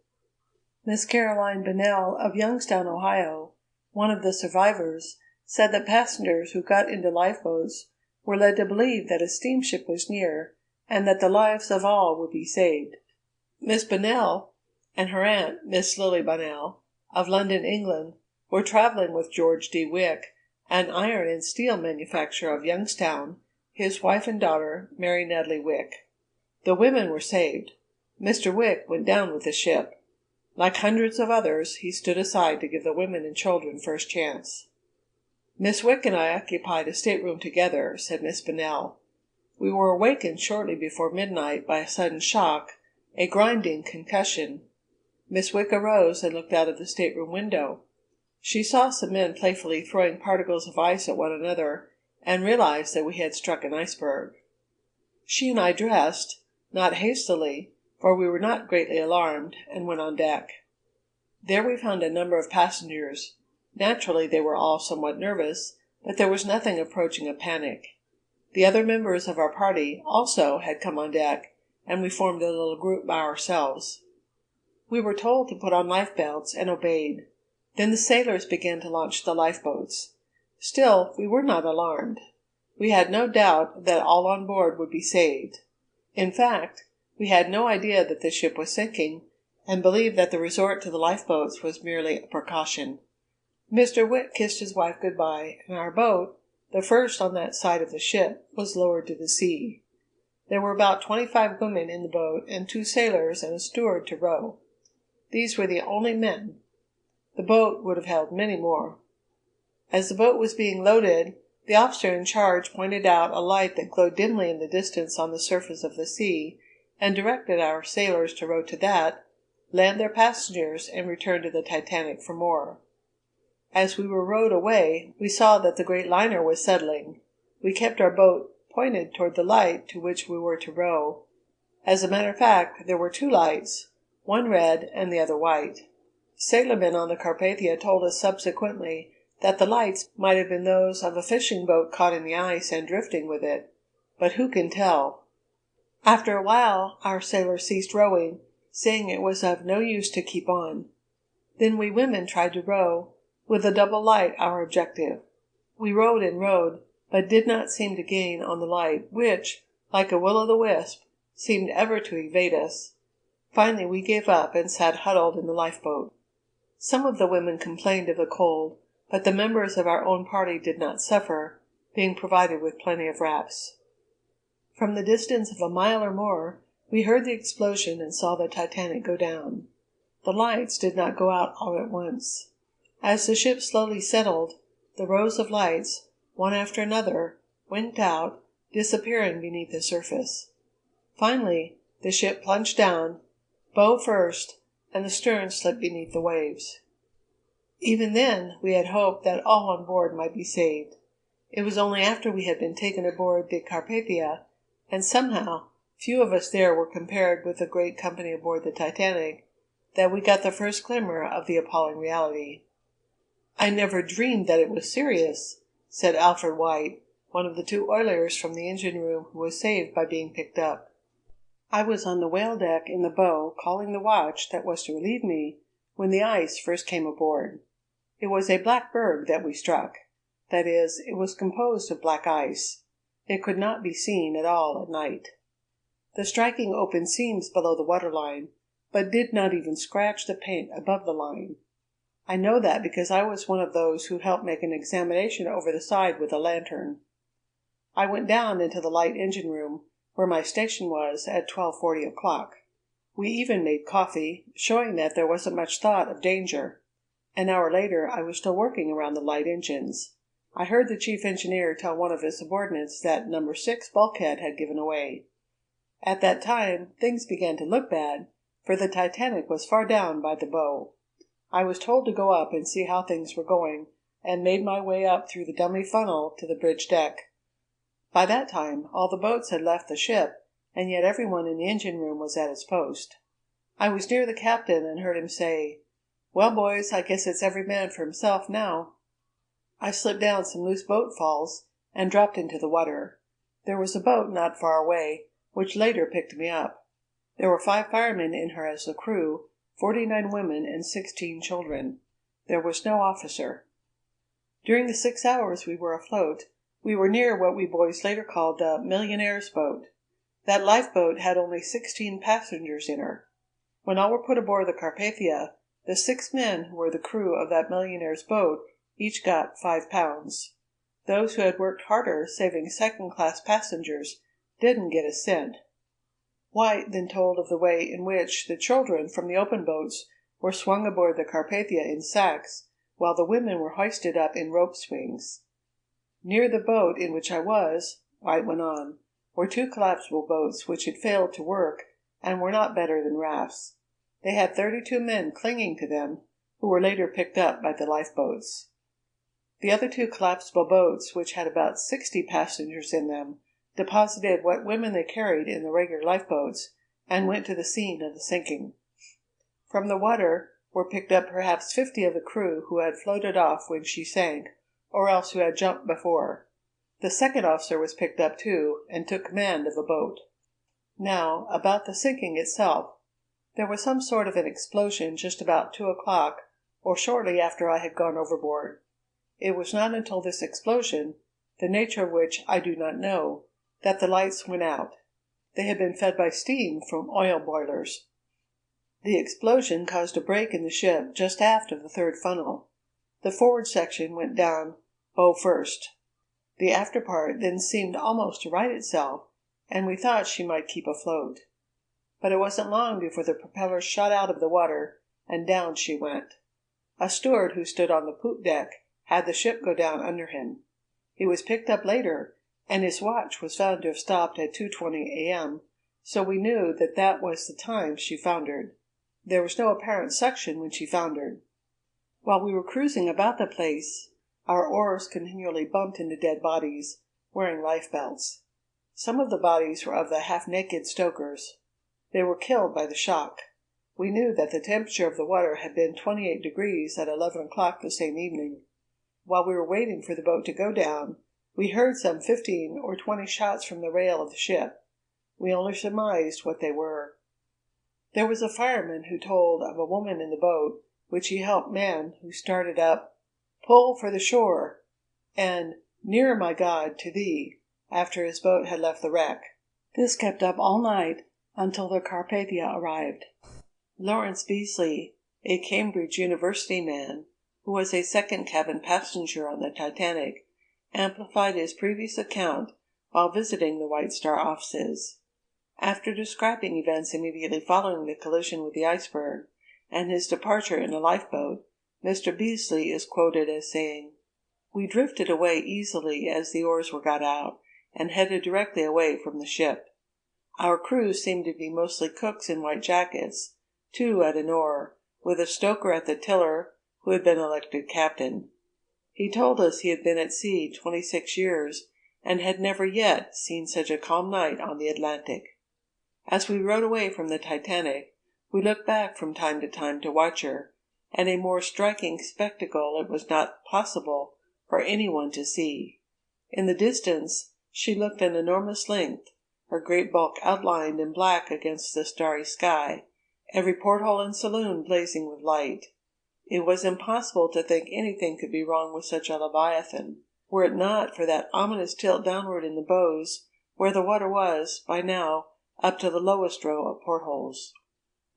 Miss Caroline Bunnell of Youngstown, Ohio, one of the survivors, said that passengers who got into lifeboats were led to believe that a steamship was near and that the lives of all would be saved. Miss Bunnell and her aunt, Miss Lily Bunnell, of London, England, were traveling with George D. Wick, an iron and steel manufacturer of Youngstown, his wife and daughter, Mary Nedley Wick. The women were saved. Mr. Wick went down with the ship. Like hundreds of others, he stood aside to give the women and children first chance. "Miss Wick and I occupied a stateroom together," said Miss Bunnell. "We were awakened shortly before midnight by a sudden shock, a grinding concussion. Miss Wick arose and looked out of the stateroom window. She saw some men playfully throwing particles of ice at one another, and realized that we had struck an iceberg. She and I dressed, not hastily, for we were not greatly alarmed, and went on deck. There we found a number of passengers. Naturally they were all somewhat nervous, but there was nothing approaching a panic. The other members of our party also had come on deck, and we formed a little group by ourselves. We were told to put on life belts, and obeyed. Then the sailors began to launch the lifeboats. Still, we were not alarmed. We had no doubt that all on board would be saved. In fact, we had no idea that the ship was sinking, and believed that the resort to the lifeboats was merely a precaution. Mr. Wick kissed his wife good-bye, and our boat, the first on that side of the ship, was lowered to the sea. There were about 25 women in the boat, and 2 sailors and a steward to row. These were the only men. The boat would have held many more. As the boat was being loaded, the officer in charge pointed out a light that glowed dimly in the distance on the surface of the sea, and directed our sailors to row to that, land their passengers, and return to the Titanic for more. As we were rowed away, we saw that the great liner was settling. We kept our boat pointed toward the light to which we were to row. As a matter of fact, there were 2 lights, one red and the other white. Sailormen on the Carpathia told us subsequently that the lights might have been those of a fishing boat caught in the ice and drifting with it, but who can tell? After a while our sailors ceased rowing, saying it was of no use to keep on. Then we women tried to row, with the double light our objective. We rowed and rowed, but did not seem to gain on the light, which, like a will-o'-the-wisp, seemed ever to evade us. Finally we gave up and sat huddled in the lifeboat. Some of the women complained of the cold, but the members of our own party did not suffer, being provided with plenty of wraps. From the distance of a mile or more, we heard the explosion and saw the Titanic go down. The lights did not go out all at once. As the ship slowly settled, the rows of lights, one after another, winked out, disappearing beneath the surface. Finally, the ship plunged down, bow first, and the stern slipped beneath the waves. Even then, we had hoped that all on board might be saved. It was only after we had been taken aboard the Carpathia, and somehow few of us there were compared with the great company aboard the Titanic, that we got the first glimmer of the appalling reality. "I never dreamed that it was serious," said Alfred White, one of the two oilers from the engine room who was saved by being picked up. "I was on the whale deck in the bow calling the watch that was to relieve me when the ice first came aboard. It was a black berg that we struck. That is, it was composed of black ice. It could not be seen at all at night. The striking opened seams below the waterline, but did not even scratch the paint above the line. I know that because I was one of those who helped make an examination over the side with a lantern. I went down into the light engine room, where my station was, at 12:40 o'clock. We even made coffee, showing that there wasn't much thought of danger. An hour later I was still working around the light engines. I heard the chief engineer tell one of his subordinates that No. 6 bulkhead had given away. At that time things began to look bad, for the Titanic was far down by the bow. I was told to go up and see how things were going, and made my way up through the dummy funnel to the bridge deck. By that time all the boats had left the ship, and yet everyone in the engine room was at his post. I was near the captain and heard him say, "Well, boys, I guess it's every man for himself now." I slipped down some loose boat falls and dropped into the water. There was a boat not far away, which later picked me up. There were 5 firemen in her as the crew, 49 women and 16 children. There was no officer. During the 6 hours we were afloat, we were near what we boys later called the Millionaire's Boat. That lifeboat had only 16 passengers in her. When all were put aboard the Carpathia, the 6 men who were the crew of that Millionaire's Boat each got £5. Those who had worked harder, saving second-class passengers, didn't get a cent. White then told of the way in which the children from the open boats were swung aboard the Carpathia in sacks, while the women were hoisted up in rope swings. Near the boat in which I was, White went on, were 2 collapsible boats which had failed to work and were not better than rafts. They had 32 men clinging to them, who were later picked up by the lifeboats. The other 2 collapsible boats, which had about 60 passengers in them, deposited what women they carried in the regular lifeboats, and went to the scene of the sinking. From the water were picked up perhaps 50 of the crew who had floated off when she sank, or else who had jumped before. The second officer was picked up too, and took command of a boat. Now, about the sinking itself. There was some sort of an explosion just about 2 o'clock, or shortly after I had gone overboard. It was not until this explosion, the nature of which I do not know, that the lights went out. They had been fed by steam from oil boilers. The explosion caused a break in the ship just aft of the 3rd funnel. The forward section went down bow first. The after part then seemed almost to right itself, and we thought she might keep afloat. But it wasn't long before the propellers shot out of the water, and down she went. A steward who stood on the poop deck had the ship go down under him. He was picked up later, and his watch was found to have stopped at 2:20 a.m., so we knew that that was the time she foundered. There was no apparent suction when she foundered. While we were cruising about the place, our oars continually bumped into dead bodies, wearing life belts. Some of the bodies were of the half-naked stokers. They were killed by the shock. We knew that the temperature of the water had been 28 degrees at 11 o'clock the same evening. While we were waiting for the boat to go down, we heard some 15 or 20 shots from the rail of the ship. We only surmised what they were. There was a fireman who told of a woman in the boat, which he helped man, who started up, "Pull for the shore," and "Nearer, my God, to thee," after his boat had left the wreck. This kept up all night until the Carpathia arrived. Lawrence Beasley, a Cambridge University man, who was a second cabin passenger on the Titanic, amplified his previous account while visiting the White Star offices. After describing events immediately following the collision with the iceberg and his departure in a lifeboat, Mr. Beasley is quoted as saying, "We drifted away easily as the oars were got out, and headed directly away from the ship. Our crew seemed to be mostly cooks in white jackets, 2 at an oar, with a stoker at the tiller who had been elected captain. He told us he had been at sea 26 years and had never yet seen such a calm night on the Atlantic. As we rowed away from the Titanic, we looked back from time to time to watch her, and a more striking spectacle it was not possible for anyone to see. In the distance she looked an enormous length, her great bulk outlined in black against the starry sky, every porthole and saloon blazing with light. It was impossible to think anything could be wrong with such a leviathan, were it not for that ominous tilt downward in the bows, where the water was, by now, up to the lowest row of portholes.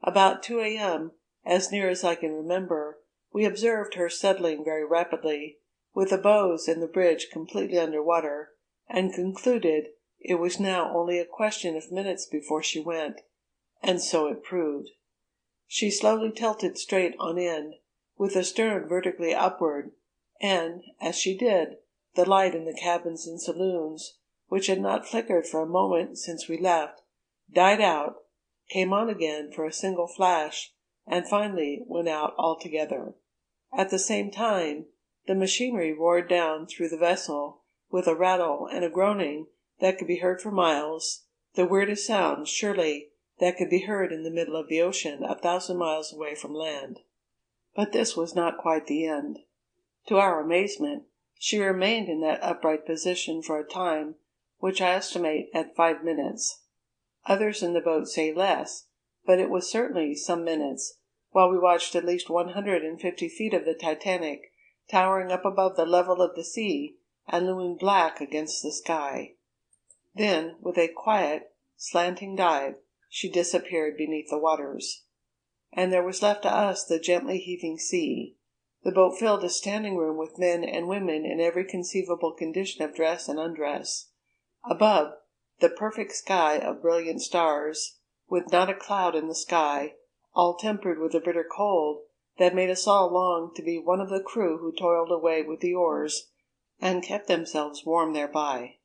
About 2 a.m., as near as I can remember, we observed her settling very rapidly, with the bows and the bridge completely under water, and concluded it was now only a question of minutes before she went, and so it proved. She slowly tilted straight on end, with the stern vertically upward, and, as she did, the light in the cabins and saloons, which had not flickered for a moment since we left, died out, came on again for a single flash, and finally went out altogether. At the same time, the machinery roared down through the vessel with a rattle and a groaning that could be heard for miles, the weirdest sound, surely, that could be heard in the middle of the ocean 1,000 miles away from land. But this was not quite the end. To our amazement, she remained in that upright position for a time which I estimate at 5 minutes. Others in the boat say less, but it was certainly some minutes, while we watched at least 150 feet of the Titanic towering up above the level of the sea and looming black against the sky. Then, with a quiet, slanting dive, she disappeared beneath the waters. And there was left to us the gently heaving sea. The boat filled a standing room with men and women in every conceivable condition of dress and undress. Above, the perfect sky of brilliant stars, with not a cloud in the sky, all tempered with a bitter cold that made us all long to be one of the crew who toiled away with the oars and kept themselves warm thereby.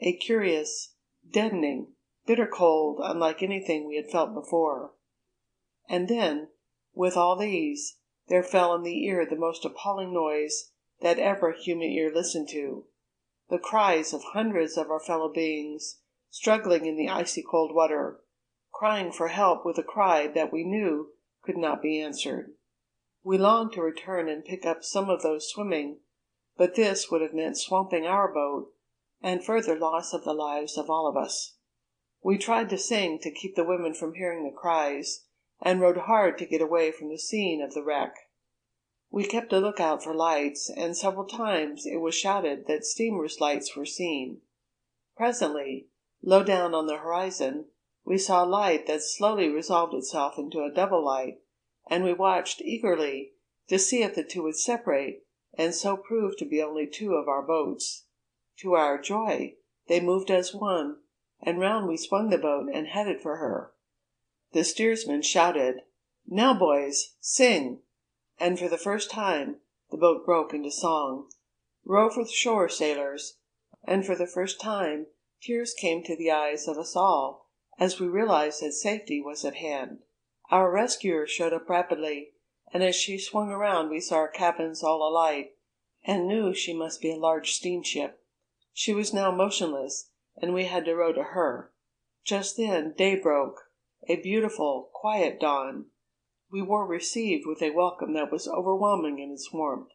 A curious, deadening, bitter cold unlike anything we had felt before. And then, with all these, there fell on the ear the most appalling noise that ever human ear listened to. The cries of hundreds of our fellow beings, struggling in the icy cold water, crying for help with a cry that we knew could not be answered. We longed to return and pick up some of those swimming, but this would have meant swamping our boat and further loss of the lives of all of us. We tried to sing to keep the women from hearing the cries, and rowed hard to get away from the scene of the wreck. We kept a lookout for lights, and several times it was shouted that steamers' lights were seen. Presently, low down on the horizon, we saw a light that slowly resolved itself into a double light, and we watched eagerly to see if the two would separate, and so prove to be only 2 of our boats. To our joy, they moved as one, and round we swung the boat and headed for her. The steersman shouted, "Now, boys, sing!" and for the first time the boat broke into song. "Row for the shore, sailors!" And for the first time tears came to the eyes of us all as we realized that safety was at hand. Our rescuer showed up rapidly, and as she swung around we saw our cabins all alight, and knew she must be a large steamship. She was now motionless, and we had to row to her. Just then day broke, a beautiful, quiet dawn. We were received with a welcome that was overwhelming in its warmth.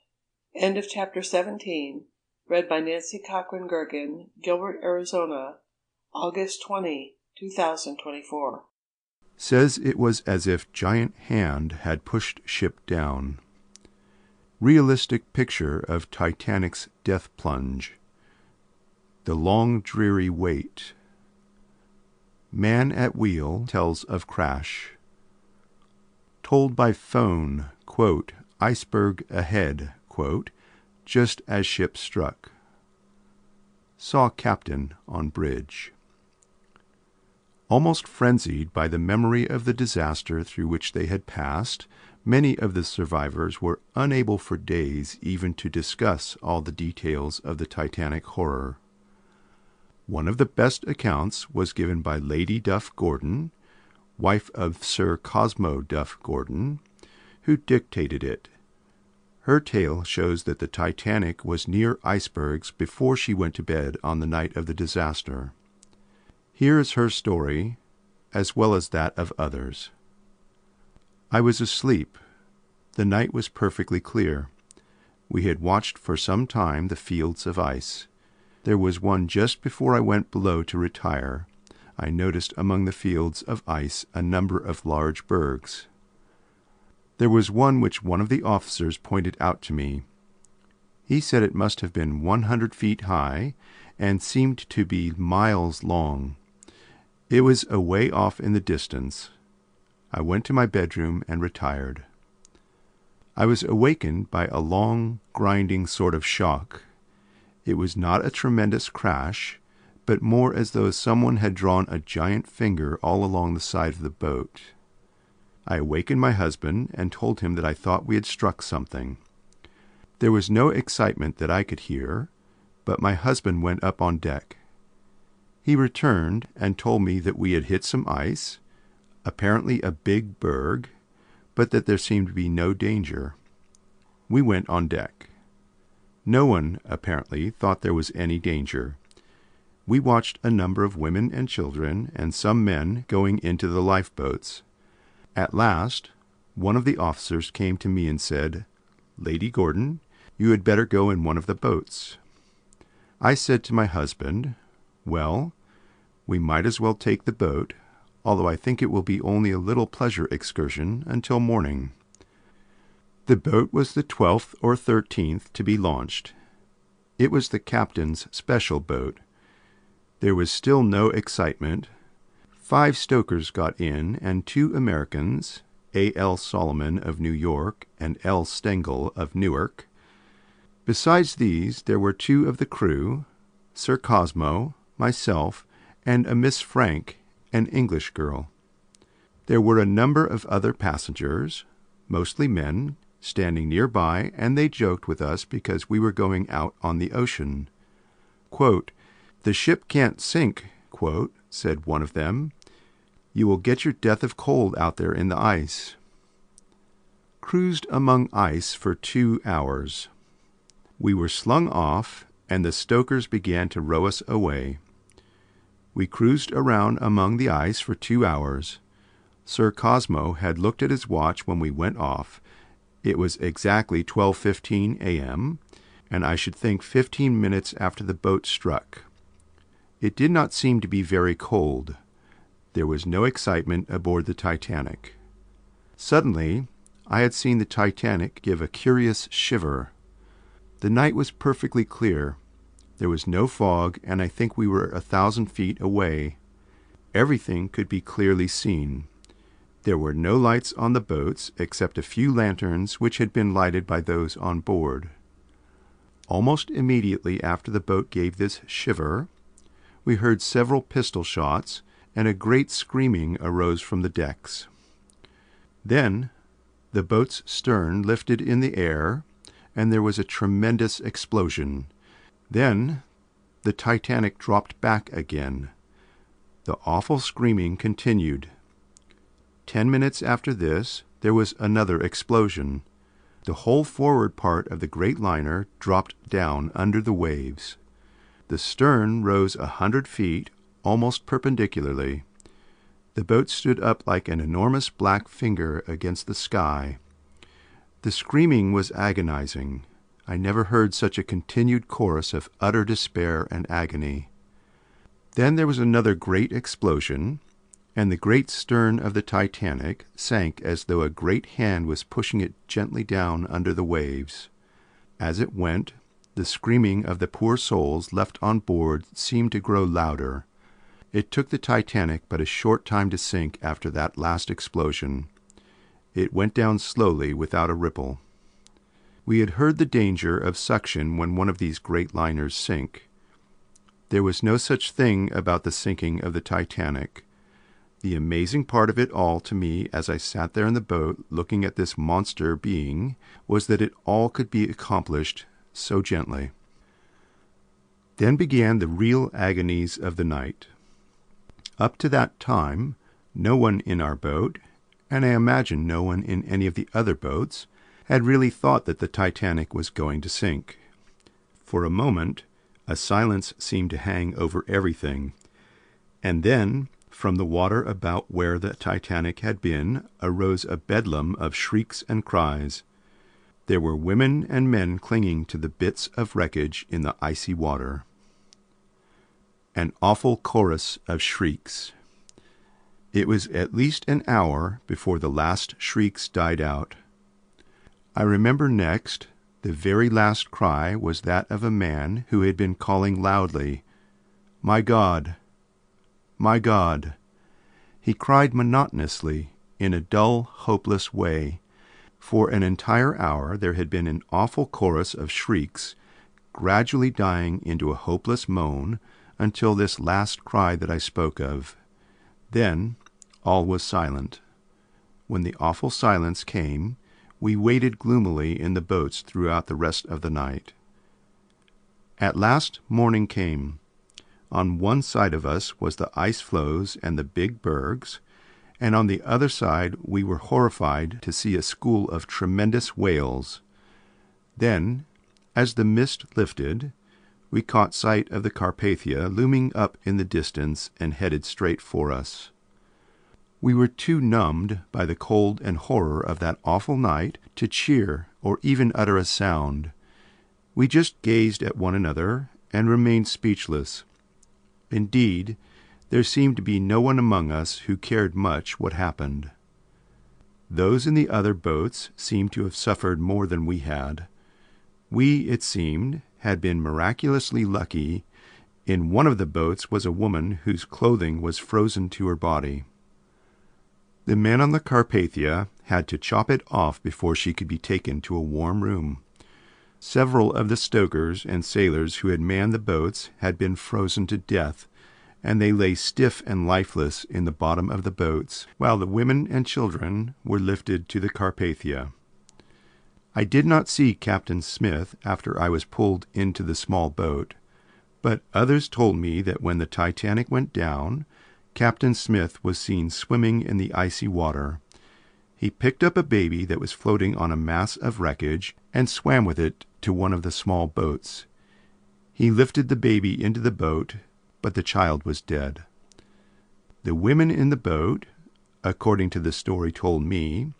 End of chapter 17. Read by Nancy Cochran Gergen, Gilbert, Arizona, August 20, 2024. Says it was as if giant hand had pushed ship down. Realistic picture of Titanic's death plunge. The long dreary wait. Man at wheel tells of crash. Told by phone, quote, iceberg ahead, quote, just as ship struck. Saw captain on bridge. Almost frenzied by the memory of the disaster through which they had passed, many of the survivors were unable for days even to discuss all the details of the Titanic horror. One of the best accounts was given by Lady Duff Gordon, wife of Sir Cosmo Duff Gordon, who dictated it. Her tale shows that the Titanic was near icebergs before she went to bed on the night of the disaster. Here is her story, as well as that of others. I was asleep. The night was perfectly clear. We had watched for some time the fields of ice. There was one just before I went below to retire. I noticed among the fields of ice a number of large bergs. There was one which one of the officers pointed out to me. He said it must have been 100 feet high and seemed to be miles long. It was away off in the distance. I went to my bedroom and retired. I was awakened by a long, grinding sort of shock. It was not a tremendous crash, but more as though someone had drawn a giant finger all along the side of the boat. I awakened my husband and told him that I thought we had struck something. There was no excitement that I could hear, but my husband went up on deck. He returned and told me that we had hit some ice, apparently a big berg, but that there seemed to be no danger. We went on deck. No one, apparently, thought there was any danger. We watched a number of women and children and some men going into the lifeboats. At last, one of the officers came to me and said, "Lady Gordon, you had better go in one of the boats." I said to my husband, "Well, we might as well take the boat, although I think it will be only a little pleasure excursion until morning." The boat was the 12th or 13th to be launched. It was the captain's special boat. There was still no excitement. 5 stokers got in, and 2 Americans, A.L. Solomon of New York and L. Stengel of Newark. Besides these, there were 2 of the crew, Sir Cosmo, myself, and a Miss Frank, an English girl. There were a number of other passengers, mostly men, standing nearby, and they joked with us because we were going out on the ocean. Quote, "The ship can't sink," quote, said one of them. "You will get your death of cold out there in the ice." Cruised among ice for 2 hours. We were slung off, and the stokers began to row us away. We cruised around among the ice for 2 hours. Sir Cosmo had looked at his watch when we went off. It was exactly 12:15 a.m., and I should think 15 minutes after the boat struck. It did not seem to be very cold. There was no excitement aboard the Titanic. Suddenly, I had seen the Titanic give a curious shiver. The night was perfectly clear. There was no fog, and I think we were 1,000 feet away. Everything could be clearly seen. There were no lights on the boats except a few lanterns which had been lighted by those on board. Almost immediately after the boat gave this shiver, we heard several pistol shots, and a great screaming arose from the decks. Then the boat's stern lifted in the air, and there was a tremendous explosion. Then the Titanic dropped back again. The awful screaming continued. 10 minutes after this, there was another explosion. The whole forward part of the great liner dropped down under the waves. The stern rose 100 feet, almost perpendicularly. The boat stood up like an enormous black finger against the sky. The screaming was agonizing. I never heard such a continued chorus of utter despair and agony. Then there was another great explosion, and the great stern of the Titanic sank as though a great hand was pushing it gently down under the waves. As it went, the screaming of the poor souls left on board seemed to grow louder. It took the Titanic but a short time to sink after that last explosion. It went down slowly without a ripple. We had heard the danger of suction when one of these great liners sink. There was no such thing about the sinking of the Titanic. The amazing part of it all to me as I sat there in the boat looking at this monster being was that it all could be accomplished so gently. Then began the real agonies of the night. Up to that time, no one in our boat, and I imagine no one in any of the other boats, had really thought that the Titanic was going to sink. For a moment, a silence seemed to hang over everything, and then, from the water about where the Titanic had been, arose a bedlam of shrieks and cries. There were women and men clinging to the bits of wreckage in the icy water. An awful chorus of shrieks. It was at least an hour before the last shrieks died out. I remember next, the very last cry was that of a man who had been calling loudly, "My God! My God!" He cried monotonously, in a dull, hopeless way. For an entire hour there had been an awful chorus of shrieks, gradually dying into a hopeless moan, until this last cry that I spoke of. Then all was silent. When the awful silence came, we waited gloomily in the boats throughout the rest of the night. At last morning came. On one side of us was the ice floes and the big bergs, and on the other side we were horrified to see a school of tremendous whales. Then, as the mist lifted, we caught sight of the Carpathia looming up in the distance and headed straight for us. We were too numbed by the cold and horror of that awful night to cheer or even utter a sound. We just gazed at one another and remained speechless. Indeed, there seemed to be no one among us who cared much what happened. Those in the other boats seemed to have suffered more than we had. We, it seemed, had been miraculously lucky. In one of the boats was a woman whose clothing was frozen to her body. The men on the Carpathia had to chop it off before she could be taken to a warm room. Several of the stokers and sailors who had manned the boats had been frozen to death, and they lay stiff and lifeless in the bottom of the boats, while the women and children were lifted to the Carpathia. I did not see Captain Smith after I was pulled into the small boat, but others told me that when the Titanic went down, Captain Smith was seen swimming in the icy water. He picked up a baby that was floating on a mass of wreckage and swam with it to one of the small boats. He lifted the baby into the boat, but the child was dead. The women in the boat, according to the story told me,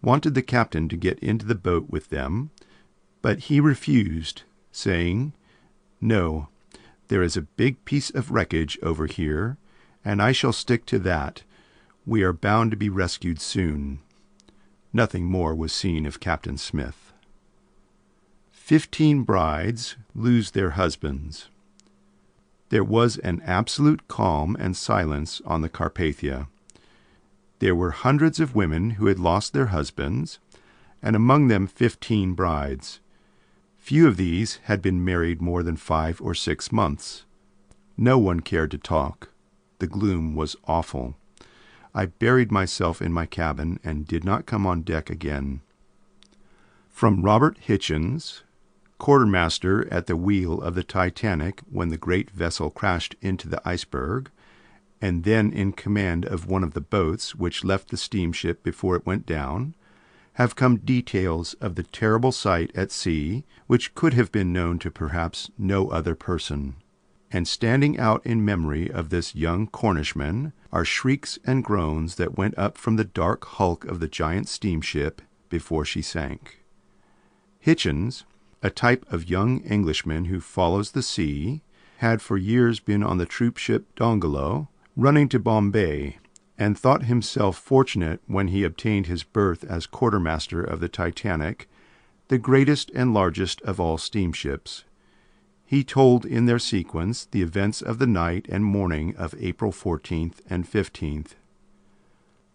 wanted the captain to get into the boat with them, but he refused, saying, "No, there is a big piece of wreckage over here, and I shall stick to that. We are bound to be rescued soon." Nothing more was seen of Captain Smith. 15 brides lose their husbands. There was an absolute calm and silence on the Carpathia. There were hundreds of women who had lost their husbands, and among them 15 brides. Few of these had been married more than 5 or 6 months. No one cared to talk. The gloom was awful. I buried myself in my cabin and did not come on deck again. From Robert Hitchens, quartermaster at the wheel of the Titanic when the great vessel crashed into the iceberg, and then in command of one of the boats which left the steamship before it went down, have come details of the terrible sight at sea which could have been known to perhaps no other person. and standing out in memory of this young Cornishman are shrieks and groans that went up from the dark hulk of the giant steamship before she sank. Hitchens, a type of young Englishman who follows the sea, had for years been on the troop ship Dongola, running to Bombay, and thought himself fortunate when he obtained his berth as quartermaster of the Titanic, the greatest and largest of all steamships. He told in their sequence the events of the night and morning of April 14th and 15th.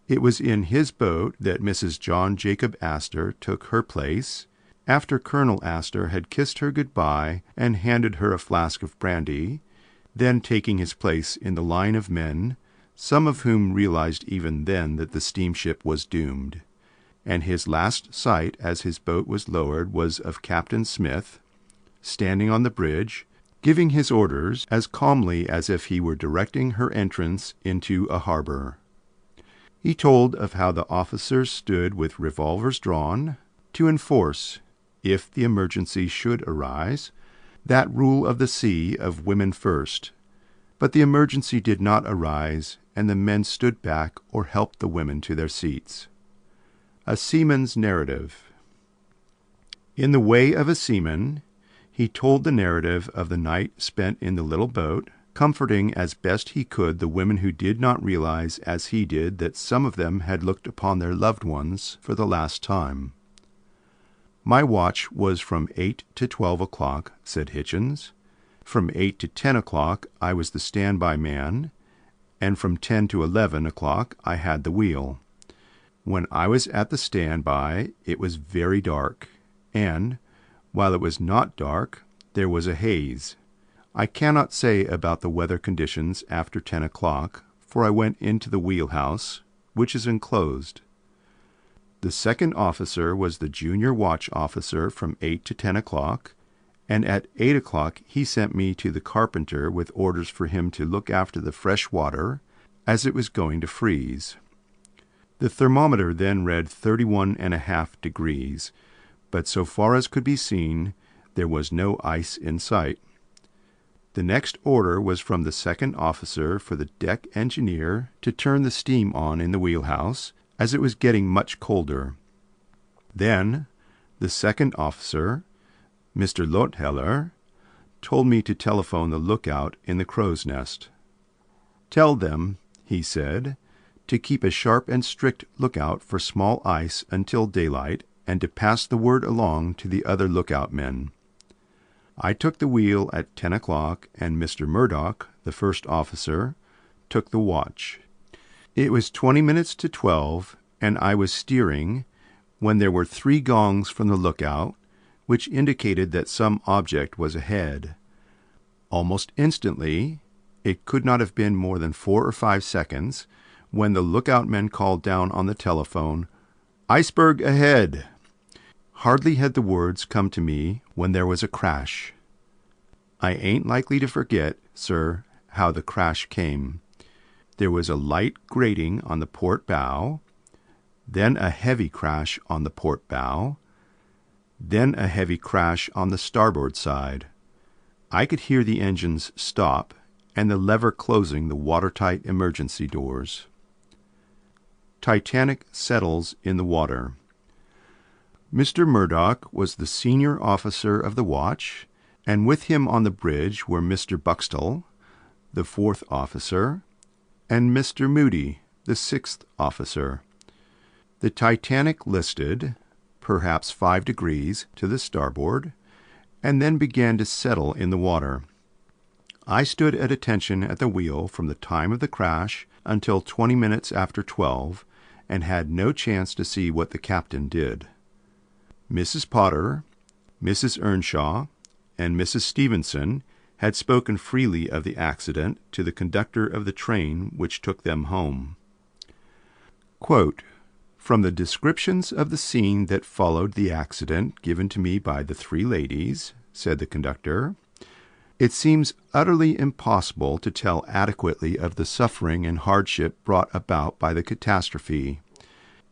It was in his boat that Mrs. John Jacob Astor took her place, after Colonel Astor had kissed her good-bye and handed her a flask of brandy, then taking his place in the line of men, some of whom realized even then that the steamship was doomed, and his last sight as his boat was lowered was of Captain Smith, standing on the bridge, giving his orders as calmly as if he were directing her entrance into a harbor. He told of how the officers stood with revolvers drawn to enforce, if the emergency should arise, that rule of the sea of women first. But the emergency did not arise, and the men stood back or helped the women to their seats. A seaman's narrative. In the way of a seaman, he told the narrative of the night spent in the little boat, comforting as best he could the women who did not realize as he did that some of them had looked upon their loved ones for the last time. My watch was from 8 to 12 o'clock, said Hitchens. From 8 to 10 o'clock I was the standby man, and from 10 to 11 o'clock I had the wheel. When I was at the standby, it was very dark, and, while it was not dark, there was a haze. I cannot say about the weather conditions after 10 o'clock, for I went into the wheelhouse, which is enclosed. The second officer was the junior watch officer from 8 to 10 o'clock, and at 8 o'clock he sent me to the carpenter with orders for him to look after the fresh water, as it was going to freeze. The thermometer then read 31.5 degrees, but so far as could be seen, there was no ice in sight. The next order was from the second officer for the deck engineer to turn the steam on in the wheelhouse, as it was getting much colder. Then the second officer, Mr. Lotheller, told me to telephone the lookout in the crow's nest. "Tell them," he said, "to keep a sharp and strict lookout for small ice until daylight, and to pass the word along to the other lookout men." I took the wheel at 10 o'clock, and Mr. Murdoch, the first officer, took the watch. It was 20 minutes to 12, and I was steering, when there were 3 gongs from the lookout, which indicated that some object was ahead. Almost instantly, it could not have been more than 4 or 5 seconds, when the lookout men called down on the telephone, "Iceberg ahead!" Hardly had the words come to me when there was a crash. I ain't likely to forget, sir, how the crash came. There was a light grating on the port bow, then a heavy crash on the port bow, then a heavy crash on the starboard side. I could hear the engines stop and the lever closing the watertight emergency doors. Titanic settles in the water. Mr. Murdoch was the senior officer of the watch, and with him on the bridge were Mr. Buxtall, the 4th officer, and Mr. Moody, the 6th officer. The Titanic listed, perhaps 5 degrees to the starboard, and then began to settle in the water. I stood at attention at the wheel from the time of the crash until 20 minutes after 12, and had no chance to see what the captain did. Mrs. Potter, Mrs. Earnshaw, and Mrs. Stevenson had spoken freely of the accident to the conductor of the train which took them home. Quote, "From the descriptions of the scene that followed the accident given to me by the 3 ladies," said the conductor, "it seems utterly impossible to tell adequately of the suffering and hardship brought about by the catastrophe.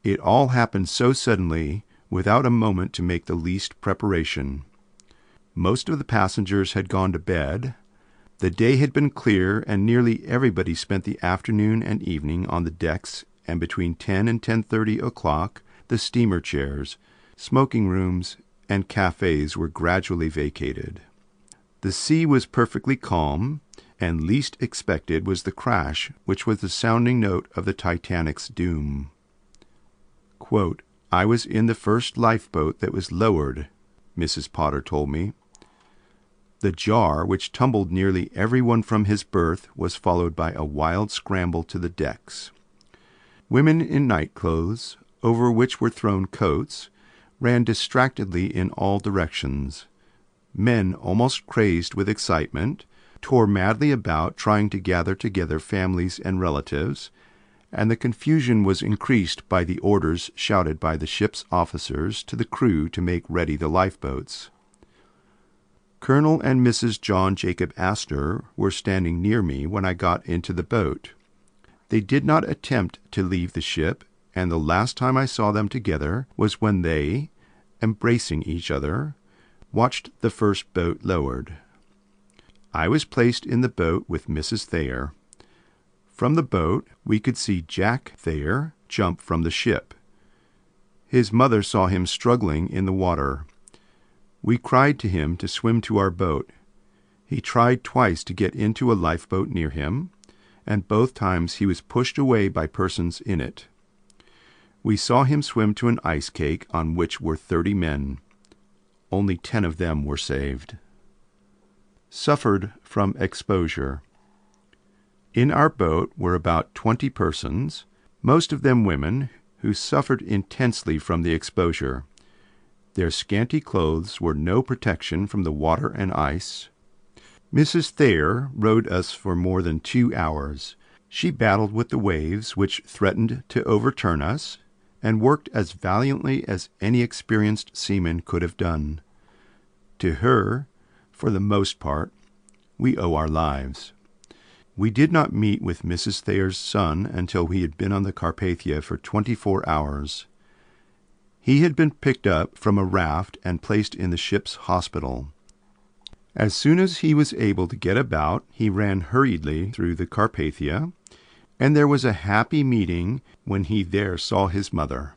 It all happened so suddenly, without a moment to make the least preparation. Most of the passengers had gone to bed. The day had been clear, and nearly everybody spent the afternoon and evening on the decks, and between 10 and 10:30 o'clock, the steamer chairs, smoking rooms, and cafes were gradually vacated. The sea was perfectly calm, and least expected was the crash, which was the sounding note of the Titanic's doom. Quote, "I was in the first lifeboat that was lowered," Mrs. Potter told me. The jar, which tumbled nearly everyone from his berth, was followed by a wild scramble to the decks. Women in night clothes, over which were thrown coats, ran distractedly in all directions. Men, almost crazed with excitement, tore madly about trying to gather together families and relatives, and the confusion was increased by the orders shouted by the ship's officers to the crew to make ready the lifeboats. Colonel and Mrs. John Jacob Astor were standing near me when I got into the boat. They did not attempt to leave the ship, and the last time I saw them together was when they, embracing each other, watched the first boat lowered. I was placed in the boat with Mrs. Thayer. From the boat, we could see Jack Thayer jump from the ship. His mother saw him struggling in the water. We cried to him to swim to our boat. He tried twice to get into a lifeboat near him, and both times he was pushed away by persons in it. We saw him swim to an ice cake on which were 30 men. Only 10 of them were saved. Suffered from exposure. In our boat were about 20 persons, most of them women, who suffered intensely from the exposure. Their scanty clothes were no protection from the water and ice. Mrs. Thayer rowed us for more than 2 hours. She battled with the waves which threatened to overturn us, and worked as valiantly as any experienced seaman could have done. To her, for the most part, we owe our lives. We did not meet with Mrs. Thayer's son until we had been on the Carpathia for 24 hours. He had been picked up from a raft and placed in the ship's hospital. As soon as he was able to get about, he ran hurriedly through the Carpathia, and there was a happy meeting when he there saw his mother.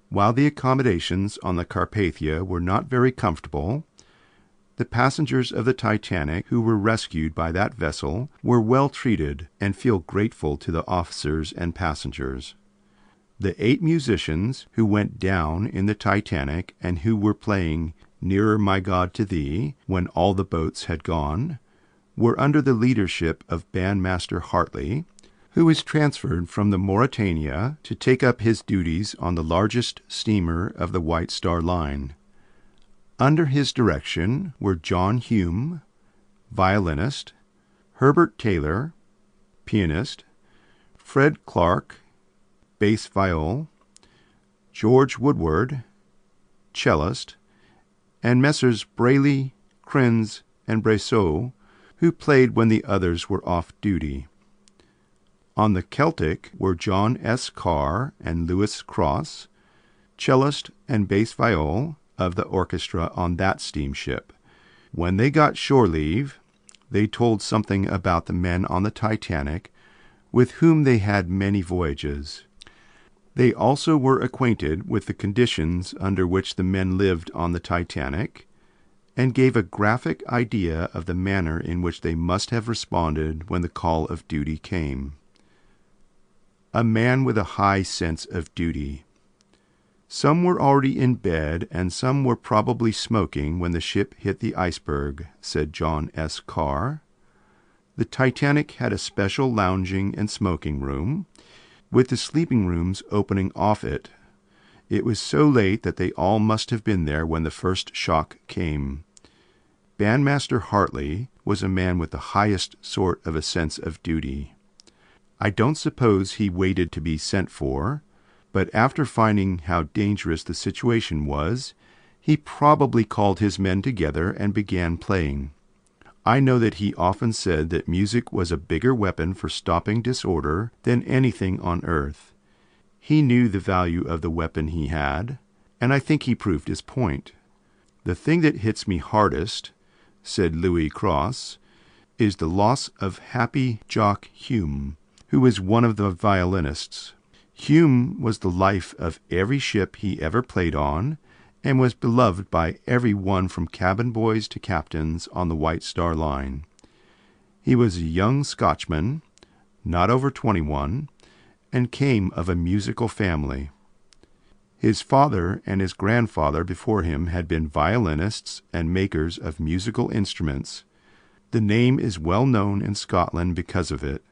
While the accommodations on the Carpathia were not very comfortable, the passengers of the Titanic who were rescued by that vessel were well treated and feel grateful to the officers and passengers. The 8 musicians who went down in the Titanic and who were playing "Nearer, My God, to Thee" when all the boats had gone, were under the leadership of Bandmaster Hartley, who was transferred from the Mauretania to take up his duties on the largest steamer of the White Star Line. Under his direction were John Hume, violinist, Herbert Taylor, pianist, Fred Clark, bass viol, George Woodward, cellist, and Messrs. Brayley, Krenz, and Bressot, who played when the others were off duty. On the Celtic were John S. Carr and Lewis Cross, cellist and bass viol of the orchestra on that steamship. When they got shore leave, they told something about the men on the Titanic, with whom they had many voyages. They also were acquainted with the conditions under which the men lived on the Titanic, and gave a graphic idea of the manner in which they must have responded when the call of duty came. A man with a high sense of duty. Some were already in bed, and some were probably smoking when the ship hit the iceberg, said John S. Carr. The Titanic had a special lounging and smoking room, with the sleeping rooms opening off it. It was so late that they all must have been there when the first shock came. Bandmaster Hartley was a man with the highest sort of a sense of duty. I don't suppose he waited to be sent for, but after finding how dangerous the situation was, he probably called his men together and began playing. I know that he often said that music was a bigger weapon for stopping disorder than anything on earth. He knew the value of the weapon he had, and I think he proved his point. The thing that hits me hardest, said Louis Cross, is the loss of Happy Jock Hume, who was one of the violinists. Hume was the life of every ship he ever played on, and was beloved by every one from cabin boys to captains on the White Star Line. He was a young Scotchman, not over 21, and came of a musical family. His father and his grandfather before him had been violinists and makers of musical instruments. The name is well known in Scotland because of it.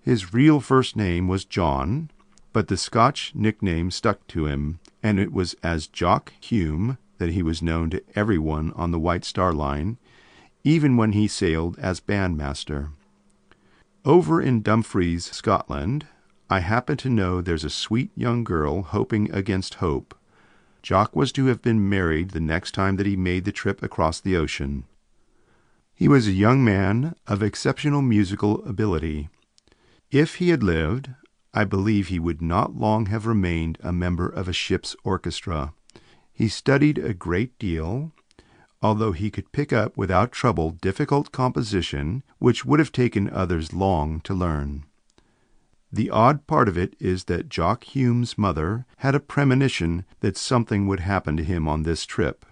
His real first name was John, but the Scotch nickname stuck to him, and it was as Jock Hume that he was known to everyone on the White Star Line, even when he sailed as bandmaster. Over in Dumfries, Scotland, I happen to know there's a sweet young girl hoping against hope. Jock was to have been married the next time that he made the trip across the ocean. He was a young man of exceptional musical ability. If he had lived, I believe he would not long have remained a member of a ship's orchestra. He studied a great deal, although he could pick up without trouble difficult composition which would have taken others long to learn. The odd part of it is that Jock Hume's mother had a premonition that something would happen to him on this trip.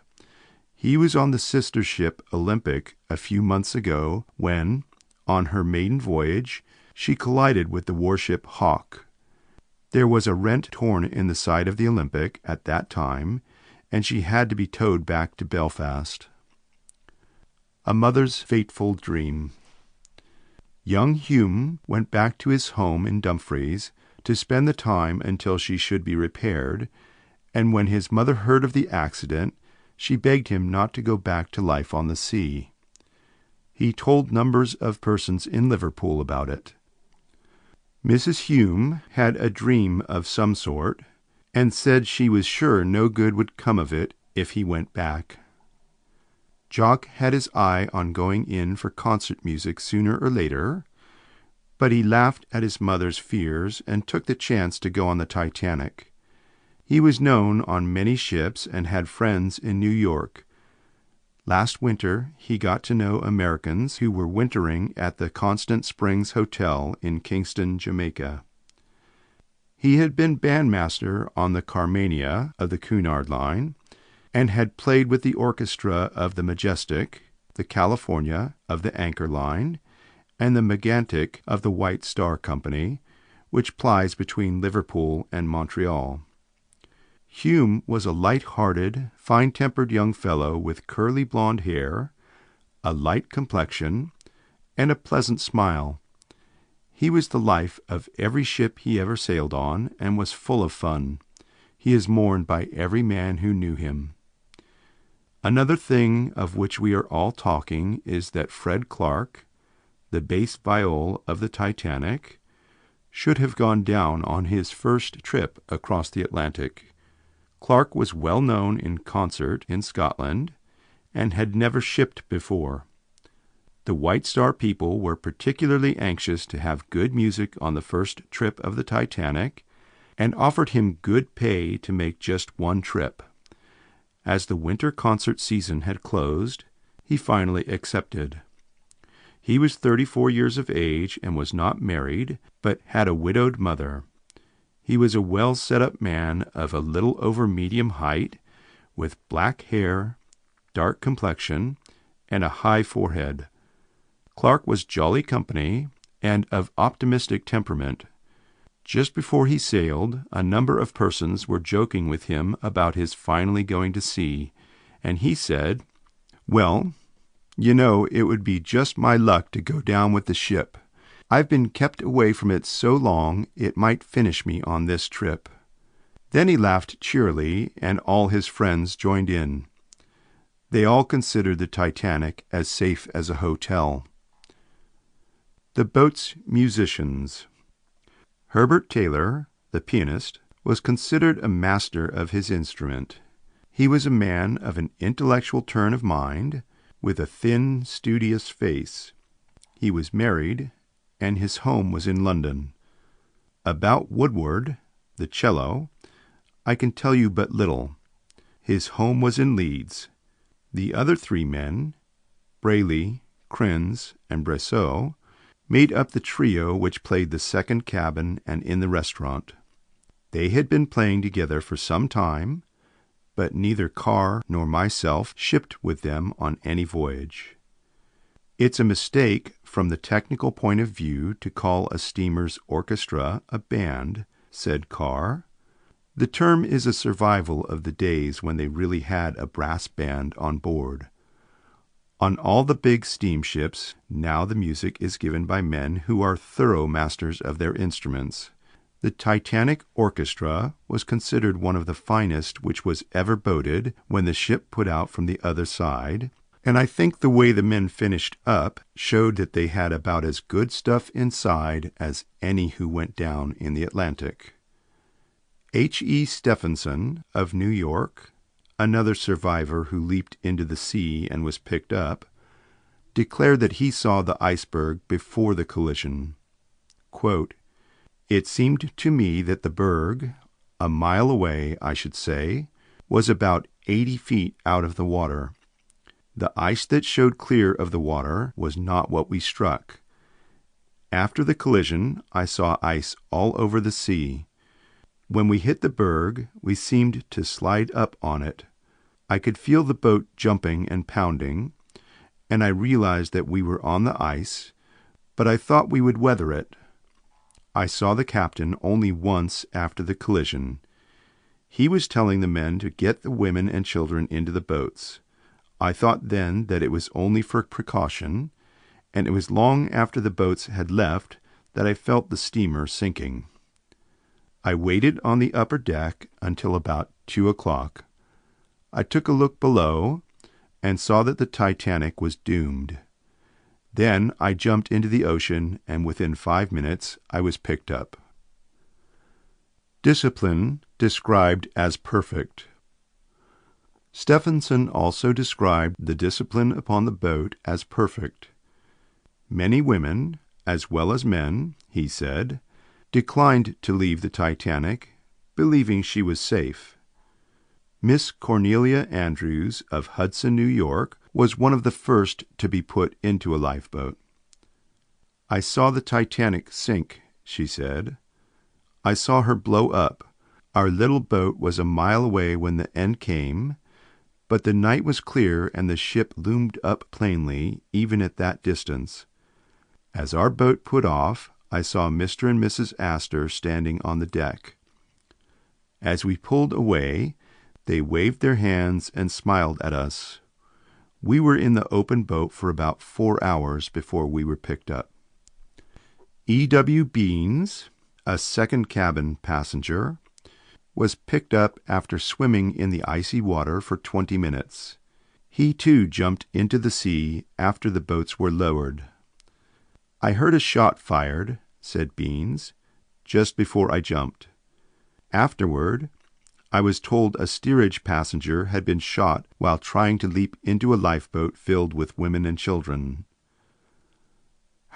He was on the sister ship Olympic a few months ago when, on her maiden voyage, she collided with the warship Hawke. There was a rent torn in the side of the Olympic at that time, and she had to be towed back to Belfast. A mother's fateful dream. Young Hume went back to his home in Dumfries to spend the time until she should be repaired, and when his mother heard of the accident, she begged him not to go back to life on the sea. He told numbers of persons in Liverpool about it. Mrs. Hume had a dream of some sort, and said she was sure no good would come of it if he went back. Jock had his eye on going in for concert music sooner or later, but he laughed at his mother's fears and took the chance to go on the Titanic. He was known on many ships and had friends in New York. Last winter he got to know Americans who were wintering at the Constant Springs Hotel in Kingston, Jamaica. He had been bandmaster on the Carmania of the Cunard Line, and had played with the orchestra of the Majestic, the California of the Anchor Line, and the Megantic of the White Star Company, which plies between Liverpool and Montreal. Hume was a light-hearted, fine-tempered young fellow with curly blonde hair, a light complexion, and a pleasant smile. He was the life of every ship he ever sailed on, and was full of fun. He is mourned by every man who knew him. Another thing of which we are all talking is that Fred Clark, the bass viol of the Titanic, should have gone down on his first trip across the Atlantic. Clark was well known in concert in Scotland, and had never shipped before. The White Star people were particularly anxious to have good music on the first trip of the Titanic, and offered him good pay to make just one trip. As the winter concert season had closed, he finally accepted. He was 34 years of age and was not married, but had a widowed mother. He was a well-set-up man of a little over medium height, with black hair, dark complexion, and a high forehead. Clark was jolly company and of optimistic temperament. Just before he sailed, a number of persons were joking with him about his finally going to sea, and he said, "Well, you know, it would be just my luck to go down with the ship. I've been kept away from it so long it might finish me on this trip." Then he laughed cheerily, and all his friends joined in. They all considered the Titanic as safe as a hotel. The boat's musicians. Herbert Taylor, the pianist, was considered a master of his instrument. He was a man of an intellectual turn of mind, with a thin, studious face. He was married, and his home was in London. About Woodward, the cello, I can tell you but little. His home was in Leeds. The other three men, Brayley, Crins and Bressot, made up the trio which played the second cabin and in the restaurant. They had been playing together for some time, but neither Carr nor myself shipped with them on any voyage. It's a mistake from the technical point of view to call a steamer's orchestra a band, said Carr. The term is a survival of the days when they really had a brass band on board. On all the big steamships, now the music is given by men who are thorough masters of their instruments. The Titanic orchestra was considered one of the finest which was ever boated when the ship put out from the other side, and I think the way the men finished up showed that they had about as good stuff inside as any who went down in the Atlantic. H.E. Stephenson of New York, another survivor who leaped into the sea and was picked up, declared that he saw the iceberg before the collision. Quote, "It seemed to me that the berg, a mile away, I should say, was about 80 feet out of the water. The ice that showed clear of the water was not what we struck. After the collision, I saw ice all over the sea. When we hit the berg, we seemed to slide up on it. I could feel the boat jumping and pounding, and I realized that we were on the ice, but I thought we would weather it. I saw the captain only once after the collision. He was telling the men to get the women and children into the boats. I thought then that it was only for precaution, and it was long after the boats had left that I felt the steamer sinking. I waited on the upper deck until about 2 o'clock. I took a look below and saw that the Titanic was doomed. Then I jumped into the ocean, and within 5 minutes I was picked up." Discipline described as perfect. Stephenson also described the discipline upon the boat as perfect. Many women, as well as men, he said, declined to leave the Titanic, believing she was safe. Miss Cornelia Andrews of Hudson, New York, was one of the first to be put into a lifeboat. "I saw the Titanic sink," she said. "I saw her blow up. Our little boat was a mile away when the end came, but the night was clear and the ship loomed up plainly, even at that distance. As our boat put off, I saw Mr. and Mrs. Astor standing on the deck. As we pulled away, they waved their hands and smiled at us. We were in the open boat for about 4 hours before we were picked up." E.W. Beans, a second cabin passenger, was picked up after swimming in the icy water for 20 minutes. He too jumped into the sea after the boats were lowered. "I heard a shot fired," said Beans, "just before I jumped. Afterward, I was told a steerage passenger had been shot while trying to leap into a lifeboat filled with women and children."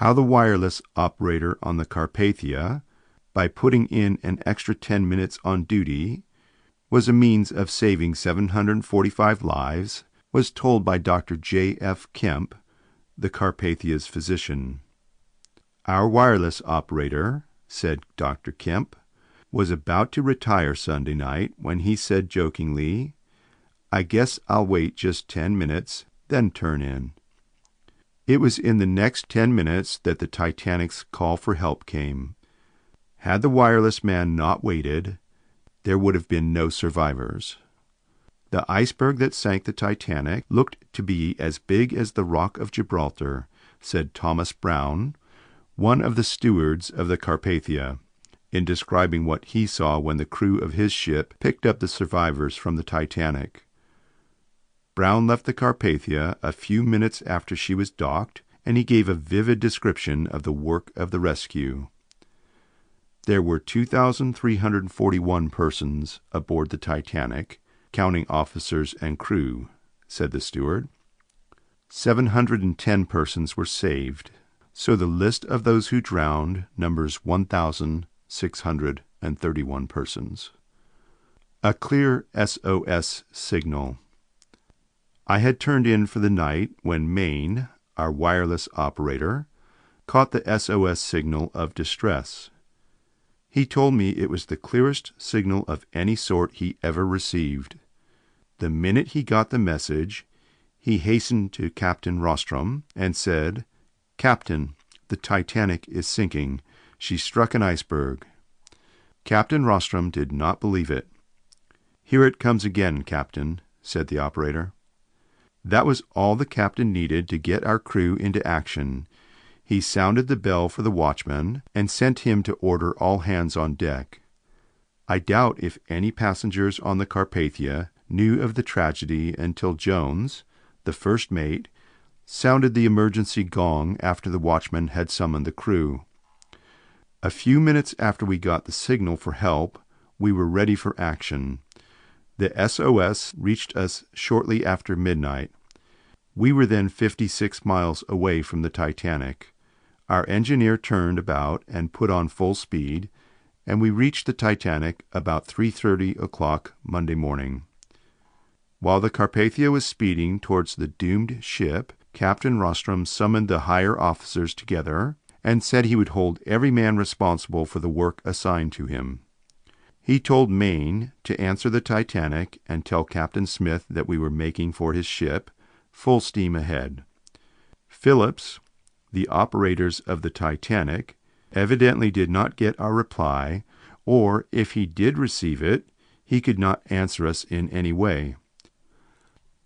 How the wireless operator on the Carpathia, by putting in an extra 10 minutes on duty, was a means of saving 745 lives, was told by Dr. J. F. Kemp, the Carpathia's physician. "Our wireless operator," said Dr. Kemp, "was about to retire Sunday night when he said jokingly, 'I guess I'll wait just 10 minutes, then turn in.' It was in the next 10 minutes that the Titanic's call for help came. Had the wireless man not waited, there would have been no survivors. The iceberg that sank the Titanic looked to be as big as the Rock of Gibraltar," said Thomas Brown, one of the stewards of the Carpathia, in describing what he saw when the crew of his ship picked up the survivors from the Titanic. Brown left the Carpathia a few minutes after she was docked, and he gave a vivid description of the work of the rescue. "There were 2,341 persons aboard the Titanic, counting officers and crew," said the steward. 710 persons were saved, so the list of those who drowned numbers 1,631 persons. A clear SOS signal. I had turned in for the night when Maine, our wireless operator, caught the SOS signal of distress. He told me it was the clearest signal of any sort he ever received. The minute he got the message, he hastened to Captain Rostrom and said, "Captain, the Titanic is sinking. She struck an iceberg." Captain Rostrom did not believe it. "Here it comes again, Captain," said the operator. That was all the captain needed to get our crew into action. He sounded the bell for the watchman and sent him to order all hands on deck. I doubt if any passengers on the Carpathia knew of the tragedy until Jones, the first mate, sounded the emergency gong after the watchman had summoned the crew. A few minutes after we got the signal for help, we were ready for action. The SOS reached us shortly after midnight. We were then 56 miles away from the Titanic. Our engineer turned about and put on full speed, and we reached the Titanic about 3:30 o'clock Monday morning. While the Carpathia was speeding towards the doomed ship, Captain Rostrom summoned the higher officers together and said he would hold every man responsible for the work assigned to him. He told Maine to answer the Titanic and tell Captain Smith that we were making for his ship, full steam ahead. Phillips, the operators of the Titanic, evidently did not get our reply, or if he did receive it, he could not answer us in any way.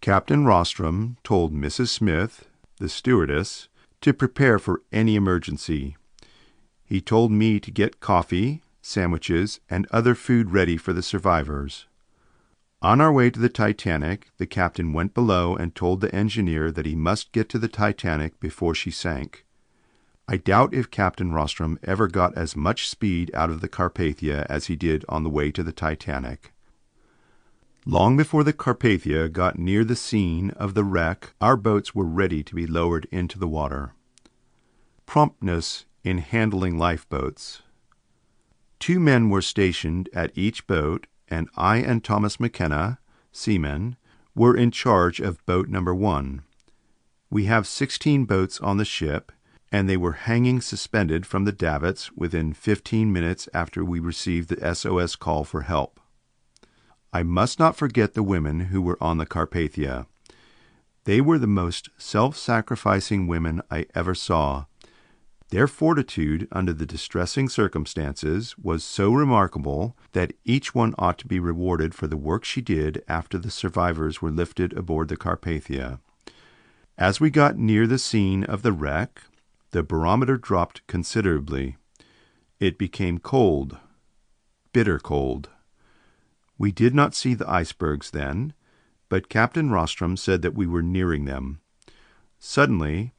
Captain Rostrom told Mrs. Smith, the stewardess, to prepare for any emergency. He told me to get coffee, sandwiches, and other food ready for the survivors. On our way to the Titanic, the captain went below and told the engineer that he must get to the Titanic before she sank. I doubt if Captain Rostrom ever got as much speed out of the Carpathia as he did on the way to the Titanic. Long before the Carpathia got near the scene of the wreck, our boats were ready to be lowered into the water. Promptness in handling lifeboats. 2 men were stationed at each boat, and I and Thomas McKenna, seamen, were in charge of boat number 1. We have 16 boats on the ship, and they were hanging suspended from the davits within 15 minutes after we received the SOS call for help. I must not forget the women who were on the Carpathia. They were the most self-sacrificing women I ever saw. Their fortitude under the distressing circumstances was so remarkable that each one ought to be rewarded for the work she did after the survivors were lifted aboard the Carpathia. As we got near the scene of the wreck, the barometer dropped considerably. It became cold, bitter cold. We did not see the icebergs then, but Captain Rostrom said that we were nearing them. Suddenly,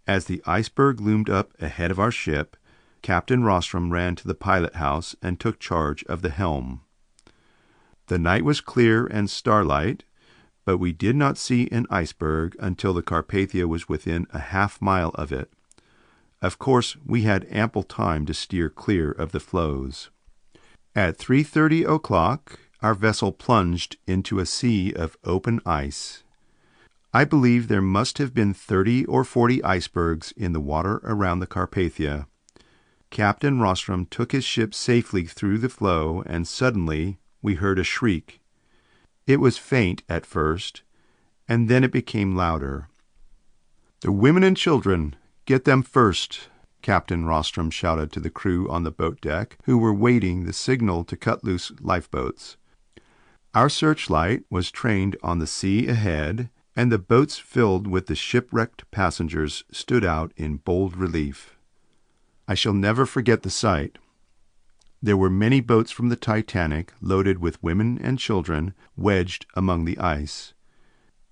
as the iceberg loomed up ahead of our ship, Captain Rostrom ran to the pilot-house and took charge of the helm. The night was clear and starlight, but we did not see an iceberg until the Carpathia was within a half-mile of it. Of course, we had ample time to steer clear of the floes. At 3:30 o'clock, our vessel plunged into a sea of open ice. I believe there must have been 30 or 40 icebergs in the water around the Carpathia. Captain Rostrom took his ship safely through the floe, and suddenly we heard a shriek. It was faint at first, and then it became louder. "The women and children, get them first," Captain Rostrom shouted to the crew on the boat deck, who were waiting the signal to cut loose lifeboats. Our searchlight was trained on the sea ahead, and the boats filled with the shipwrecked passengers stood out in bold relief. I shall never forget the sight. There were many boats from the Titanic loaded with women and children wedged among the ice.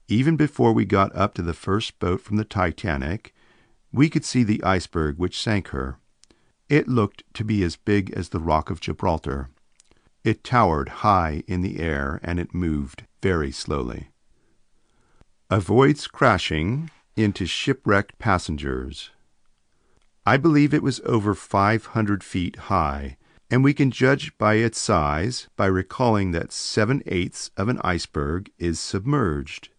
Even before we got up to the first boat from the Titanic, we could see the iceberg which sank her. It looked to be as big as the Rock of Gibraltar. It towered high in the air, and it moved very slowly. Avoids crashing into shipwrecked passengers. I believe it was over 500 feet high, and we can judge by its size by recalling that 7/8 of an iceberg is submerged.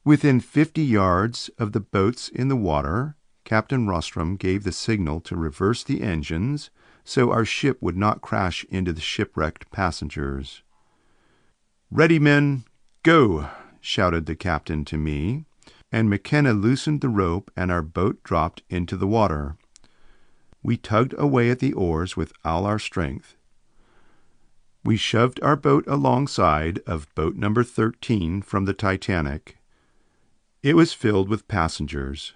Within 50 yards of the boats in the water, Captain Rostrum gave the signal to reverse the engines so our ship would not crash into the shipwrecked passengers. "Ready, men, go!" shouted the captain to me, and McKenna loosened the rope and our boat dropped into the water. We tugged away at the oars with all our strength. We shoved our boat alongside of boat number 13 from the Titanic. It was filled with passengers.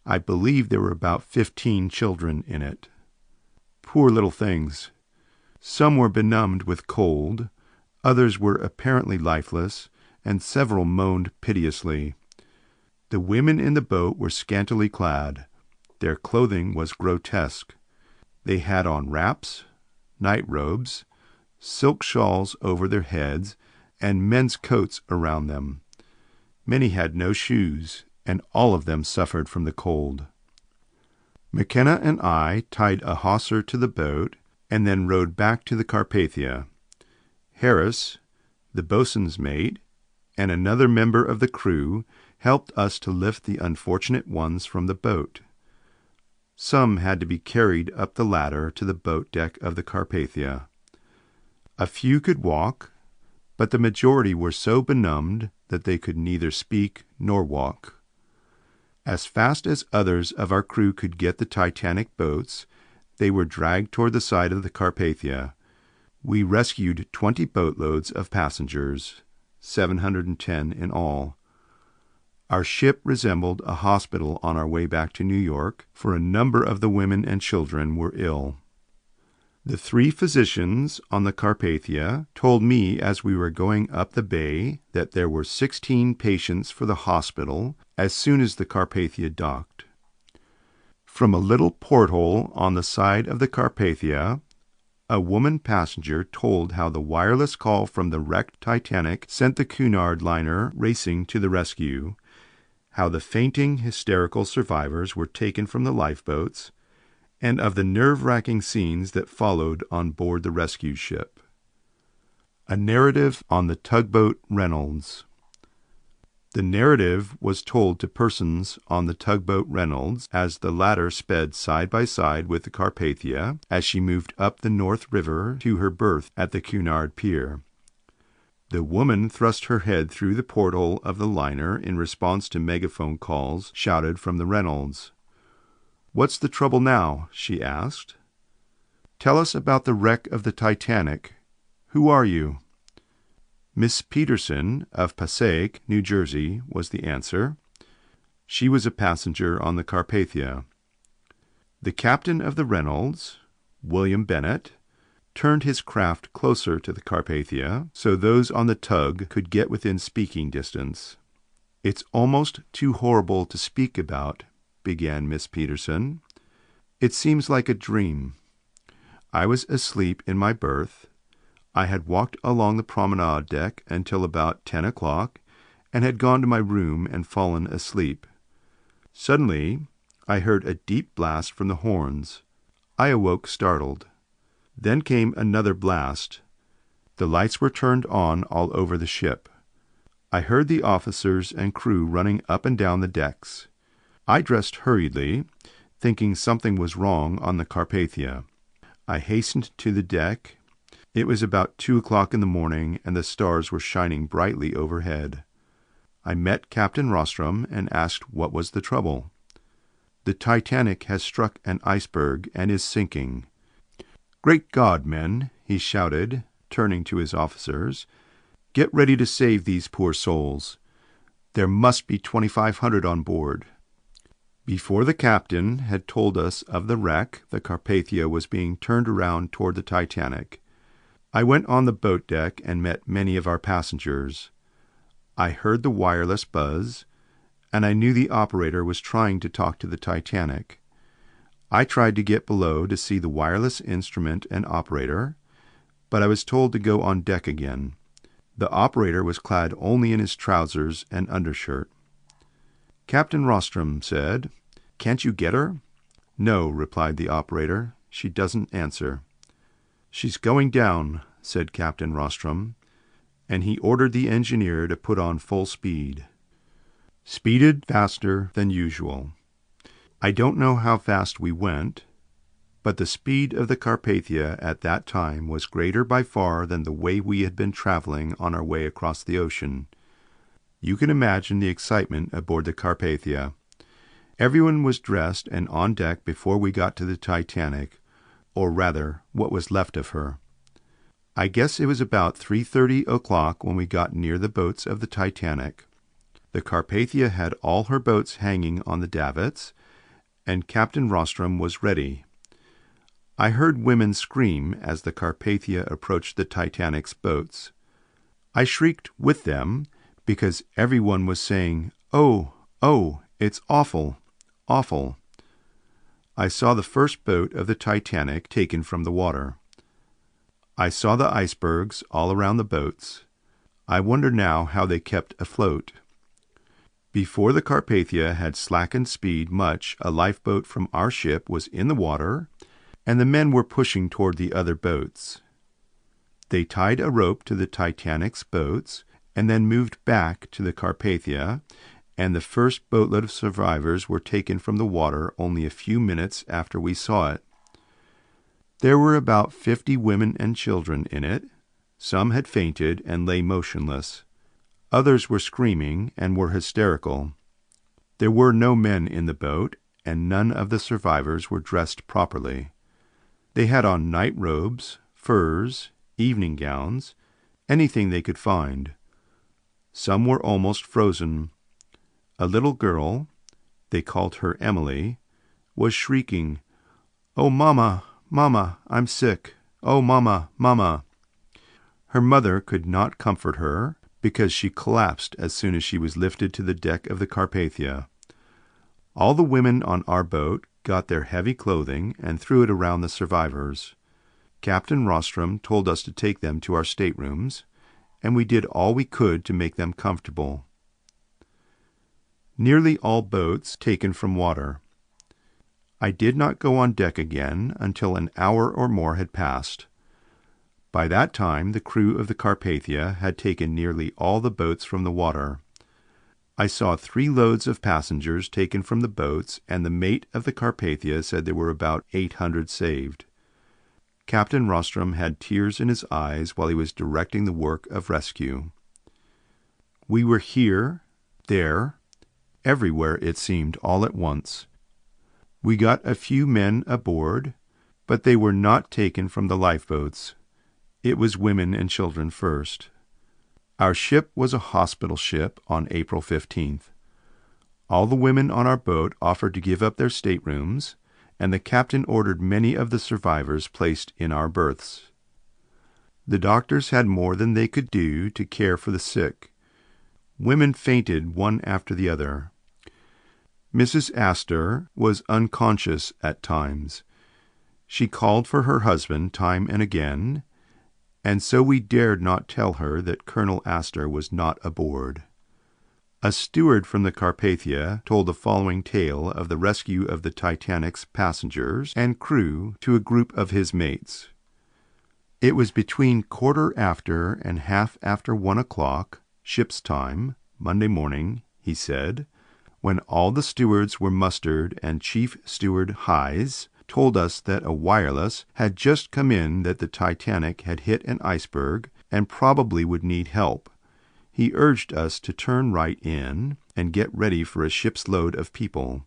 I believe there were about 15 children in it. Poor little things. Some were benumbed with cold, others were apparently lifeless, and several moaned piteously. The women in the boat were scantily clad. Their clothing was grotesque. They had on wraps, night robes, silk shawls over their heads, and men's coats around them. Many had no shoes, and all of them suffered from the cold. McKenna and I tied a hawser to the boat and then rowed back to the Carpathia. Harris, the boatswain's mate, and another member of the crew helped us to lift the unfortunate ones from the boat. Some had to be carried up the ladder to the boat deck of the Carpathia. A few could walk, but the majority were so benumbed that they could neither speak nor walk. As fast as others of our crew could get the Titanic boats, they were dragged toward the side of the Carpathia. We rescued 20 boatloads of passengers, 710 in all. Our ship resembled a hospital on our way back to New York, for a number of the women and children were ill. The 3 physicians on the Carpathia told me as we were going up the bay that there were 16 patients for the hospital as soon as the Carpathia docked. From a little porthole on the side of the Carpathia, a woman passenger told how the wireless call from the wrecked Titanic sent the Cunard liner racing to the rescue, how the fainting, hysterical survivors were taken from the lifeboats, and of the nerve-wracking scenes that followed on board the rescue ship. A narrative on the tugboat Reynolds. The narrative was told to persons on the tugboat Reynolds as the latter sped side by side with the Carpathia as she moved up the North River to her berth at the Cunard Pier. The woman thrust her head through the porthole of the liner in response to megaphone calls shouted from the Reynolds. "What's the trouble now?" she asked. "Tell us about the wreck of the Titanic. Who are you?" "Miss Peterson of Passaic, New Jersey," was the answer. She was a passenger on the Carpathia. The captain of the Reynolds, William Bennett, turned his craft closer to the Carpathia so those on the tug could get within speaking distance. "It's almost too horrible to speak about," began Miss Peterson. "It seems like a dream. I was asleep in my berth. I had walked along the promenade deck until about 10 o'clock and had gone to my room and fallen asleep. Suddenly, I heard a deep blast from the horns. I awoke startled. Then came another blast. The lights were turned on all over the ship. I heard the officers and crew running up and down the decks. I dressed hurriedly, thinking something was wrong on the Carpathia. I hastened to the deck. It was about 2 o'clock in the morning, and the stars were shining brightly overhead. I met Captain Rostrum and asked what was the trouble. "The Titanic has struck an iceberg and is sinking." "Great God, men!" he shouted, turning to his officers. "Get ready to save these poor souls. There must be 2,500 on board." Before the captain had told us of the wreck, the Carpathia was being turned around toward the Titanic. I went on the boat deck and met many of our passengers. I heard the wireless buzz, and I knew the operator was trying to talk to the Titanic. I tried to get below to see the wireless instrument and operator, but I was told to go on deck again. The operator was clad only in his trousers and undershirt. Captain Rostrum said, "Can't you get her?" "No," replied the operator. "She doesn't answer." "She's going down," said Captain Rostrum, and he ordered the engineer to put on full speed. speeded faster than usual. I don't know how fast we went, but the speed of the Carpathia at that time was greater by far than the way we had been traveling on our way across the ocean. You can imagine the excitement aboard the Carpathia. Everyone was dressed and on deck before we got to the Titanic, or rather, what was left of her. I guess it was about 3:30 o'clock when we got near the boats of the Titanic. The Carpathia had all her boats hanging on the davits, and Captain Rostrum was ready. I heard women scream as the Carpathia approached the Titanic's boats. I shrieked with them because everyone was saying, "Oh, oh, it's awful, awful." I saw the first boat of the Titanic taken from the water. I saw the icebergs all around the boats. I wonder now how they kept afloat. Before the Carpathia had slackened speed much, a lifeboat from our ship was in the water, and the men were pushing toward the other boats. They tied a rope to the Titanic's boats, and then moved back to the Carpathia, and the first boatload of survivors were taken from the water only a few minutes after we saw it. There were about 50 women and children in it. Some had fainted and lay motionless. Others were screaming and were hysterical. There were no men in the boat, and none of the survivors were dressed properly. They had on night robes, furs, evening gowns, anything they could find. Some were almost frozen. A little girl, they called her Emily, was shrieking, "Oh, Mama, Mama, I'm sick. Oh, Mama, Mama." Her mother could not comfort her, because she collapsed as soon as she was lifted to the deck of the Carpathia. All the women on our boat got their heavy clothing and threw it around the survivors. Captain Rostrum told us to take them to our staterooms, and we did all we could to make them comfortable. Nearly all boats taken from water. I did not go on deck again until an hour or more had passed. By that time, the crew of the Carpathia had taken nearly all the boats from the water. I saw 3 loads of passengers taken from the boats, and the mate of the Carpathia said there were about 800 saved. Captain Rostrum had tears in his eyes while he was directing the work of rescue. We were here, there, everywhere it seemed all at once. We got a few men aboard, but they were not taken from the lifeboats. It was women and children first. Our ship was a hospital ship on April 15th. All the women on our boat offered to give up their staterooms, and the captain ordered many of the survivors placed in our berths. The doctors had more than they could do to care for the sick. Women fainted one after the other. Mrs. Astor was unconscious at times. She called for her husband time and again, and so we dared not tell her that Colonel Astor was not aboard. A steward from the Carpathia told the following tale of the rescue of the Titanic's passengers and crew to a group of his mates. It was between 1:15 and 1:30 o'clock, ship's time, Monday morning, he said, when all the stewards were mustered and Chief Steward Hayes told us that a wireless had just come in that the Titanic had hit an iceberg and probably would need help. He urged us to turn right in and get ready for a ship's load of people.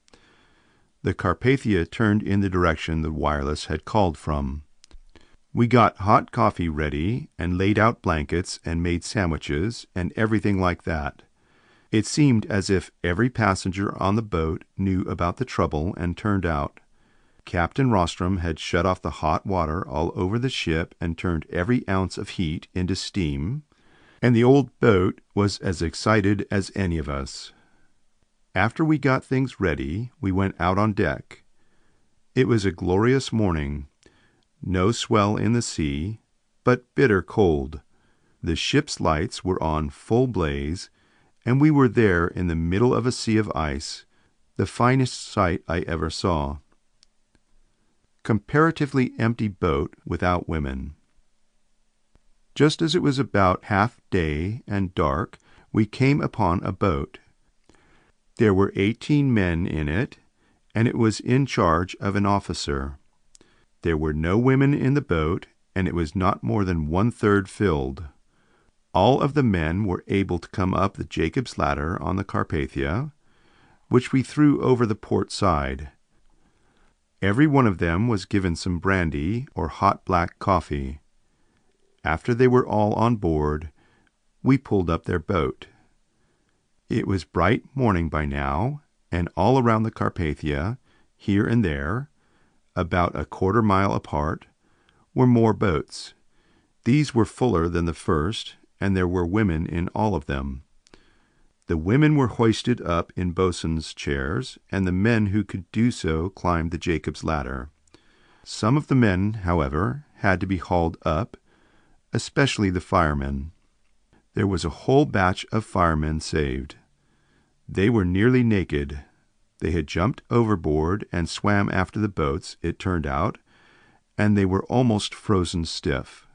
The Carpathia turned in the direction the wireless had called from. We got hot coffee ready and laid out blankets and made sandwiches and everything like that. It seemed as if every passenger on the boat knew about the trouble and turned out. Captain Rostrum had shut off the hot water all over the ship and turned every ounce of heat into steam, and the old boat was as excited as any of us. After we got things ready, we went out on deck. It was a glorious morning. No swell in the sea, but bitter cold. The ship's lights were on full blaze, and we were there in the middle of a sea of ice, the finest sight I ever saw. Comparatively empty boat without women. Just as it was about half day and dark, we came upon a boat. There were 18 men in it, and it was in charge of an officer. There were no women in the boat, and it was not more than 1/3 filled. All of the men were able to come up the Jacob's ladder on the Carpathia, which we threw over the port side. Every one of them was given some brandy or hot black coffee. After they were all on board, we pulled up their boat. It was bright morning by now, and all around the Carpathia, here and there, about a quarter-mile apart, were more boats. These were fuller than the first, and there were women in all of them. The women were hoisted up in bosun's chairs, and the men who could do so climbed the Jacob's ladder. Some of the men, however, had to be hauled up, especially the firemen. There was a whole batch of firemen saved. They were nearly naked. They had jumped overboard and swam after the boats, it turned out, and they were almost frozen stiff.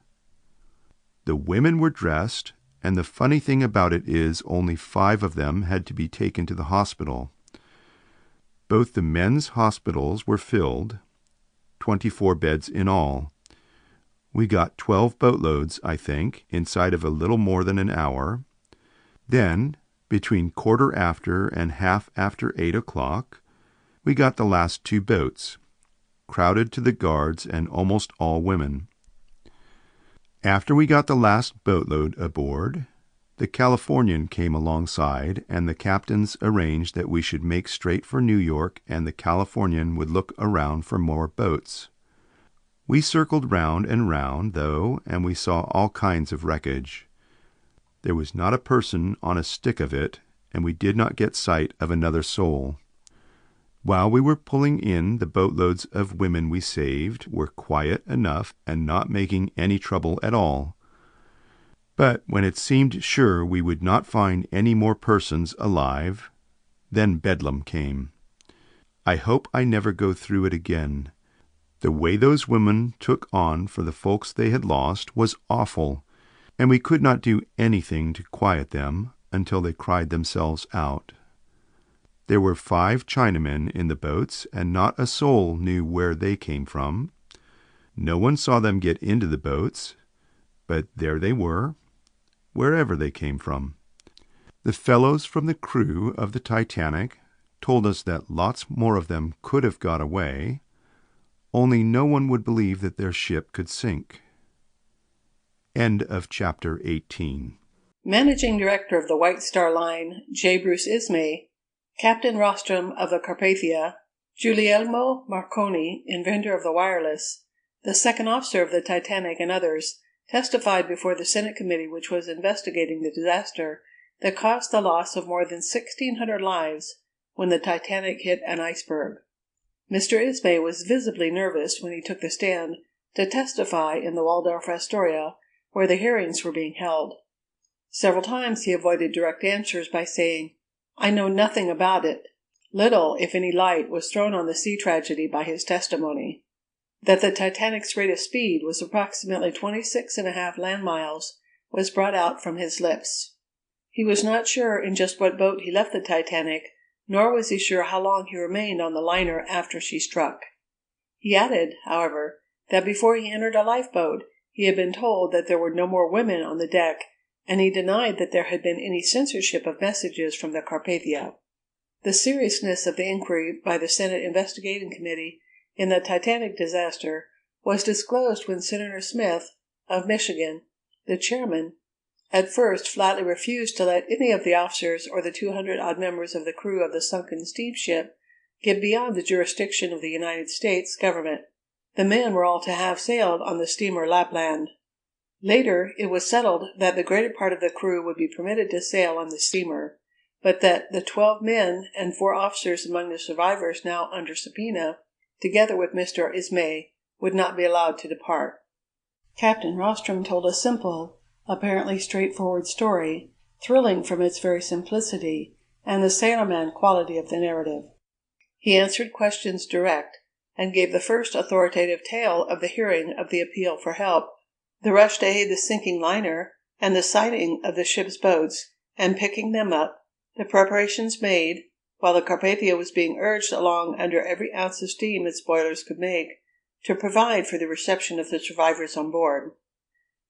The women were dressed, and the funny thing about it is only 5 of them had to be taken to the hospital. Both the men's hospitals were filled, 24 beds in all. We got 12 boatloads, I think, inside of a little more than an hour. Then, between 1/4 and 1/2 after 8 o'clock, we got the last 2 boats, crowded to the guards and almost all women. After we got the last boatload aboard, the Californian came alongside, and the captains arranged that we should make straight for New York, and the Californian would look around for more boats. We circled round and round, though, and we saw all kinds of wreckage. There was not a person on a stick of it, and we did not get sight of another soul. While we were pulling in, the boatloads of women we saved were quiet enough and not making any trouble at all. But when it seemed sure we would not find any more persons alive, then bedlam came. I hope I never go through it again. The way those women took on for the folks they had lost was awful, and we could not do anything to quiet them until they cried themselves out. There were 5 Chinamen in the boats, and not a soul knew where they came from. No one saw them get into the boats, but there they were, wherever they came from. The fellows from the crew of the Titanic told us that lots more of them could have got away, only no one would believe that their ship could sink. End of chapter 18. Managing Director of the White Star Line, J. Bruce Ismay, Captain Rostrom of the Carpathia, Guglielmo Marconi, inventor of the wireless, the second officer of the Titanic, and others, testified before the Senate committee which was investigating the disaster that caused the loss of more than 1,600 lives when the Titanic hit an iceberg. Mr. Ismay was visibly nervous when he took the stand to testify in the Waldorf Astoria, where the hearings were being held. Several times he avoided direct answers by saying, "I know nothing about it." Little, if any, light was thrown on the sea tragedy by his testimony. That the Titanic's rate of speed was approximately 26.5 land miles was brought out from his lips. He was not sure in just what boat he left the Titanic, nor was he sure how long he remained on the liner after she struck. He added, however, that before he entered a lifeboat, he had been told that there were no more women on the deck, and he denied that there had been any censorship of messages from the Carpathia. The seriousness of the inquiry by the Senate Investigating Committee in the Titanic disaster was disclosed when Senator Smith, of Michigan, the chairman, at first flatly refused to let any of the officers or the 200-odd members of the crew of the sunken steamship get beyond the jurisdiction of the United States government. The men were all to have sailed on the steamer Lapland. Later, it was settled that the greater part of the crew would be permitted to sail on the steamer, but that the 12 men and 4 officers among the survivors now under subpoena, together with Mr. Ismay, would not be allowed to depart. Captain Rostrom told a simple, apparently straightforward story, thrilling from its very simplicity and the sailorman quality of the narrative. He answered questions direct, and gave the first authoritative tale of the hearing of the appeal for help, the rush to aid the sinking liner, and the sighting of the ship's boats and picking them up, the preparations made, while the Carpathia was being urged along under every ounce of steam its boilers could make to provide for the reception of the survivors on board.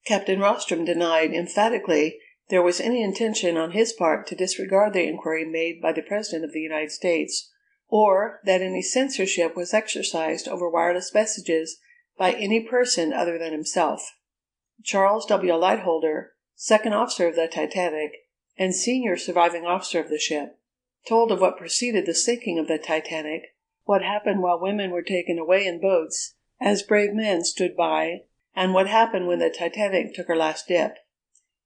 Captain Rostrom denied emphatically there was any intention on his part to disregard the inquiry made by the President of the United States, or that any censorship was exercised over wireless messages by any person other than himself. Charles W. Lightholder, second officer of the Titanic and senior surviving officer of the ship, told of what preceded the sinking of the Titanic, what happened while women were taken away in boats, as brave men stood by, and what happened when the Titanic took her last dip.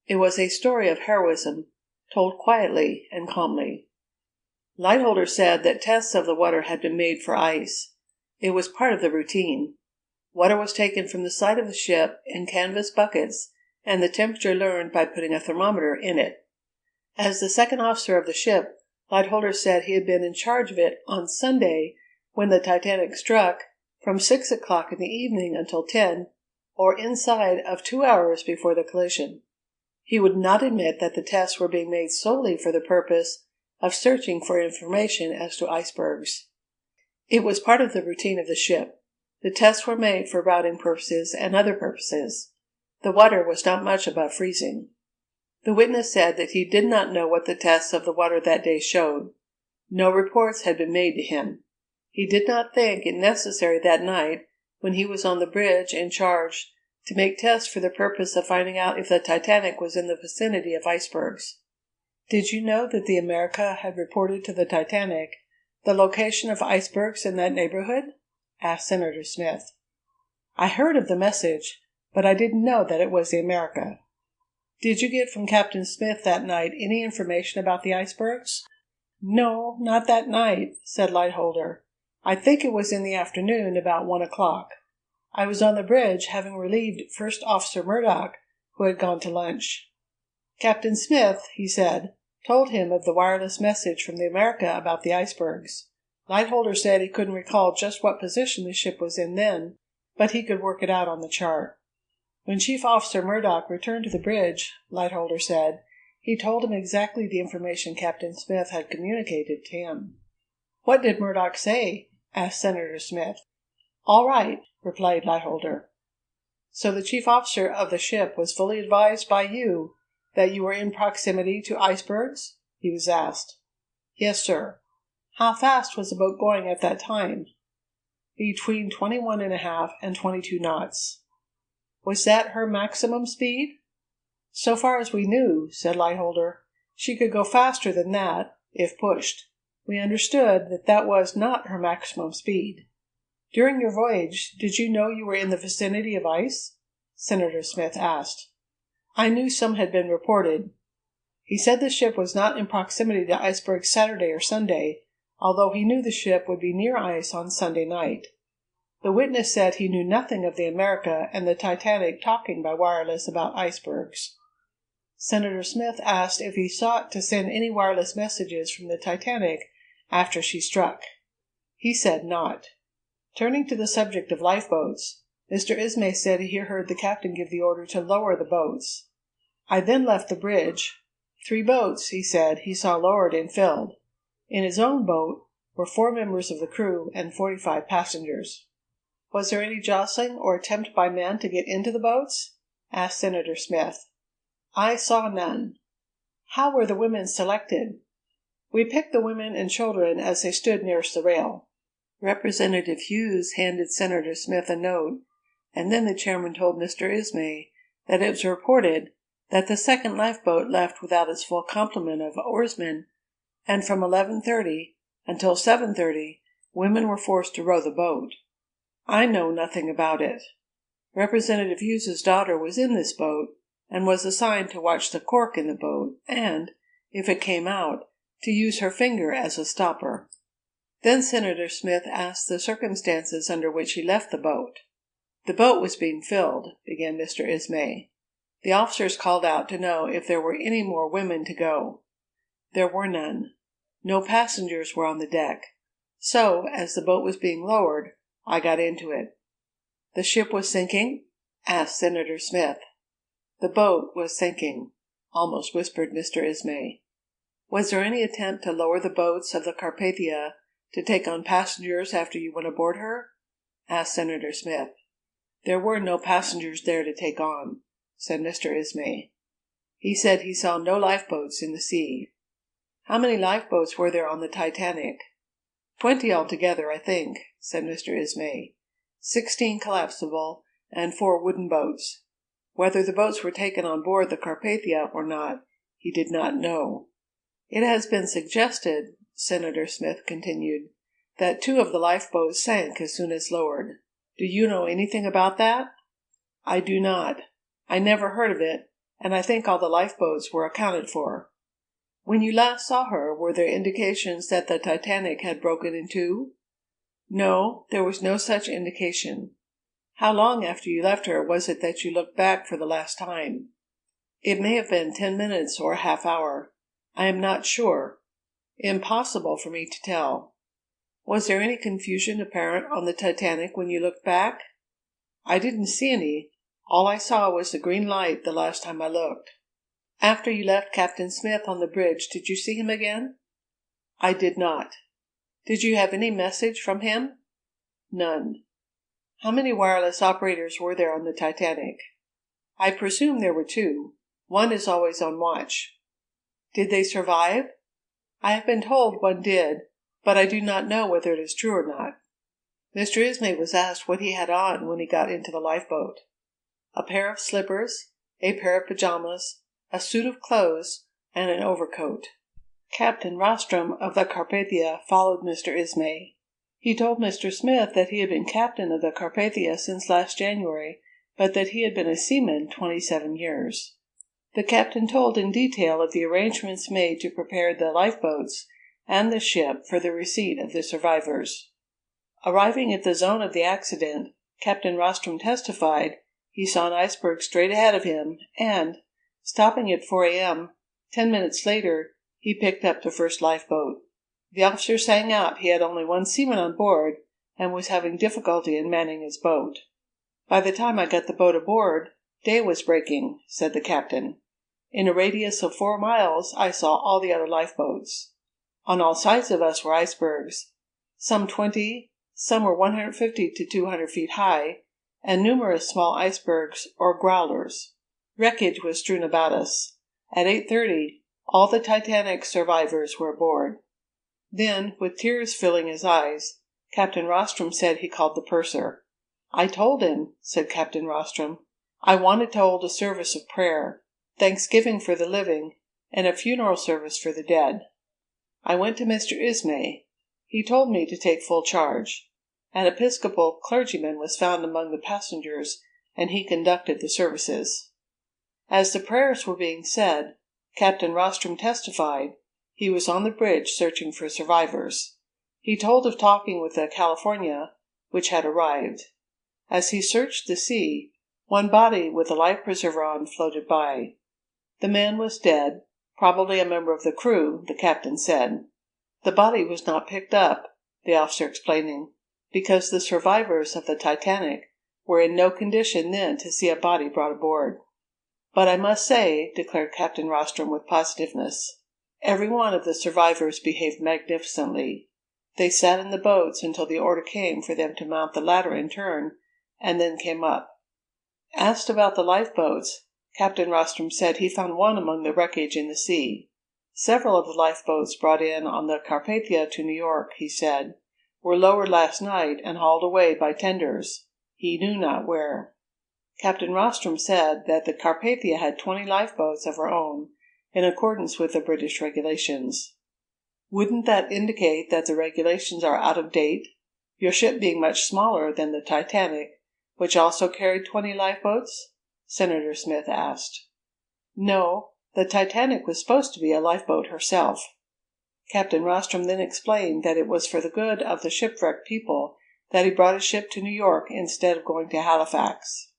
It was a story of heroism, told quietly and calmly. Lightholder said that tests of the water had been made for ice. It was part of the routine. Water was taken from the side of the ship in canvas buckets, and the temperature learned by putting a thermometer in it. As the second officer of the ship, Lightholder said he had been in charge of it on Sunday when the Titanic struck, from 6 o'clock in the evening until 10, or inside of 2 hours before the collision. He would not admit that the tests were being made solely for the purpose of searching for information as to icebergs. It was part of the routine of the ship. The tests were made for routing purposes and other purposes. The water was not much above freezing. The witness said that he did not know what the tests of the water that day showed. No reports had been made to him. He did not think it necessary that night, when he was on the bridge in charge, to make tests for the purpose of finding out if the Titanic was in the vicinity of icebergs. Did you know that the America had reported to the Titanic the location of icebergs in that neighborhood? Asked Senator Smith. I heard of the message, but I didn't know that it was the America. Did you get from Captain Smith that night any information about the icebergs? No, not that night, said Lightholder. I think it was in the afternoon, about 1 o'clock. I was on the bridge, having relieved First Officer Murdoch, who had gone to lunch. Captain Smith, he said, told him of the wireless message from the America about the icebergs. Lightholder said he couldn't recall just what position the ship was in then, but he could work it out on the chart. When Chief Officer Murdoch returned to the bridge, Lightholder said, he told him exactly the information Captain Smith had communicated to him. What did Murdoch say? Asked Senator Smith. All right, replied Lightholder. So the chief officer of the ship was fully advised by you that you were in proximity to icebergs? He was asked. Yes, sir. How fast was the boat going at that time? Between 21½ and 22 knots. Was that her maximum speed? So far as we knew, said Lightholder, she could go faster than that, if pushed. We understood that that was not her maximum speed. During your voyage, did you know you were in the vicinity of ice? Senator Smith asked. I knew some had been reported. He said the ship was not in proximity to icebergs Saturday or Sunday, although he knew the ship would be near ice on Sunday night. The witness said he knew nothing of the America and the Titanic talking by wireless about icebergs. Senator Smith asked if he sought to send any wireless messages from the Titanic after she struck. He said not. Turning to the subject of lifeboats, Mr. Ismay said he heard the captain give the order to lower the boats. I then left the bridge. 3 boats, he said, he saw lowered and filled. In his own boat were 4 members of the crew and 45 passengers. Was there any jostling or attempt by men to get into the boats? Asked Senator Smith. I saw none. How were the women selected? We picked the women and children as they stood nearest the rail. Representative Hughes handed Senator Smith a note, and then the chairman told Mr. Ismay that it was reported that the second lifeboat left without its full complement of oarsmen, and from 11:30 until 7:30 women were forced to row the boat. I know nothing about it. Representative Hughes's daughter was in this boat, and was assigned to watch the cork in the boat, and, if it came out, to use her finger as a stopper. Then Senator Smith asked the circumstances under which he left the boat. The boat was being filled, began Mr. Ismay. The officers called out to know if there were any more women to go. There were none. No passengers were on the deck. So, as the boat was being lowered, I got into it. The ship was sinking? Asked Senator Smith. The boat was sinking, almost whispered Mr. Ismay. Was there any attempt to lower the boats of the Carpathia to take on passengers after you went aboard her?" asked Senator Smith. "There were no passengers there to take on," said Mr. Ismay. He said he saw no lifeboats in the sea. "How many lifeboats were there on the Titanic?" "20 altogether, I think," said Mr. Ismay. 16 collapsible and 4 wooden boats. Whether the boats were taken on board the Carpathia or not, he did not know. "It has been suggested," Senator Smith continued, "that 2 of the lifeboats sank as soon as lowered. Do you know anything about that?" "I do not. I never heard of it, and I think all the lifeboats were accounted for." "When you last saw her, were there indications that the Titanic had broken in two?" "No, there was no such indication." "How long after you left her was it that you looked back for the last time?" "It may have been 10 minutes or a half hour. I am not sure. Impossible for me to tell." "Was there any confusion apparent on the Titanic when you looked back?" "I didn't see any. All I saw was the green light the last time I looked." "After you left Captain Smith on the bridge, did you see him again?" "I did not." "Did you have any message from him?" "None." "How many wireless operators were there on the Titanic?" "I presume there were 2. One is always on watch." "Did they survive?" "I have been told one did, but I do not know whether it is true or not." Mr. Ismay was asked what he had on when he got into the lifeboat. "A pair of slippers, a pair of pajamas, a suit of clothes, and an overcoat." Captain Rostrom of the Carpathia followed Mr. Ismay. He told Mr. Smith that he had been captain of the Carpathia since last January, but that he had been a seaman 27 years. The captain told in detail of the arrangements made to prepare the lifeboats and the ship for the receipt of the survivors. Arriving at the zone of the accident, Captain Rostrom testified he saw an iceberg straight ahead of him, and, stopping at 4 a.m., 10 minutes later, he picked up the first lifeboat. The officer sang out he had only one seaman on board and was having difficulty in manning his boat. "By the time I got the boat aboard, day was breaking," said the captain. "In a radius of 4 miles I saw all the other lifeboats. On all sides of us were icebergs, some 20, some were 150 to 200 feet high, and numerous small icebergs or growlers. Wreckage was strewn about us. At 8:30 all the Titanic survivors were aboard." Then, with tears filling his eyes, Captain Rostrom said he called the purser. "I told him," said Captain Rostrom, "I wanted to hold a service of prayer, thanksgiving for the living, and a funeral service for the dead. I went to Mr. Ismay. He told me to take full charge. An Episcopal clergyman was found among the passengers, and he conducted the services." As the prayers were being said, Captain Rostrom testified he was on the bridge searching for survivors. He told of talking with the California, which had arrived. As he searched the sea, one body with a life preserver on floated by. The man was dead, probably a member of the crew, the captain said. The body was not picked up, the officer explaining, because the survivors of the Titanic were in no condition then to see a body brought aboard. "But I must say," declared Captain Rostrom with positiveness, "every one of the survivors behaved magnificently. They sat in the boats until the order came for them to mount the ladder in turn, and then came up." Asked about the lifeboats, Captain Rostrom said he found one among the wreckage in the sea. Several of the lifeboats brought in on the Carpathia to New York, he said, were lowered last night and hauled away by tenders, he knew not where. Captain Rostrom said that the Carpathia had 20 lifeboats of her own, in accordance with the British regulations. "Wouldn't that indicate that the regulations are out of date, your ship being much smaller than the Titanic, which also carried 20 lifeboats?" Senator Smith asked. "No, the Titanic was supposed to be a lifeboat herself." Captain Rostrom then explained that it was for the good of the shipwrecked people that he brought his ship to New York instead of going to Halifax.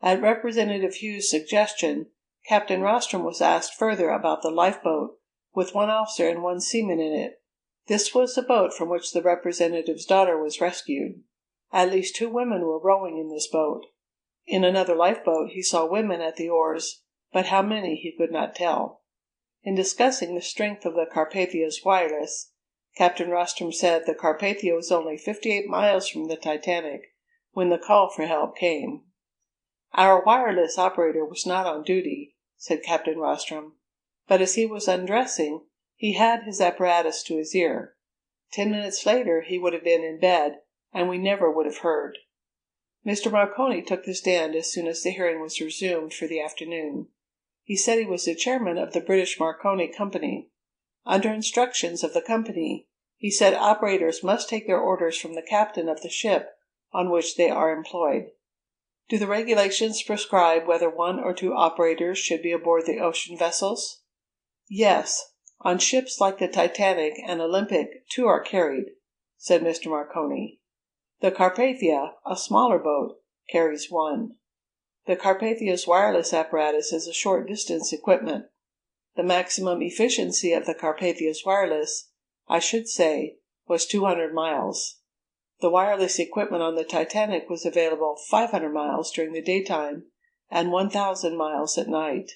At Representative Hughes' suggestion, Captain Rostrom was asked further about the lifeboat with one officer and one seaman in it. This was the boat from which the representative's daughter was rescued. At least 2 women were rowing in this boat. In another lifeboat he saw women at the oars, but how many he could not tell. In discussing the strength of the Carpathia's wireless, Captain Rostrom said the Carpathia was only 58 miles from the Titanic when the call for help came. "Our wireless operator was not on duty," said Captain Rostrom, "but as he was undressing, he had his apparatus to his ear. 10 minutes later he would have been in bed, and we never would have heard." Mr. Marconi took the stand as soon as the hearing was resumed for the afternoon. He said he was the chairman of the British Marconi Company. Under instructions of the company, he said operators must take their orders from the captain of the ship on which they are employed. "Do the regulations prescribe whether 1 or 2 operators should be aboard the ocean vessels?" "Yes. On ships like the Titanic and Olympic 2 are carried," said Mr. Marconi. "The Carpathia, a smaller boat, carries 1. The Carpathia's wireless apparatus is a short-distance equipment. The maximum efficiency of the Carpathia's wireless, I should say, was 200 miles. The wireless equipment on the Titanic was available 500 miles during the daytime and 1,000 miles at night.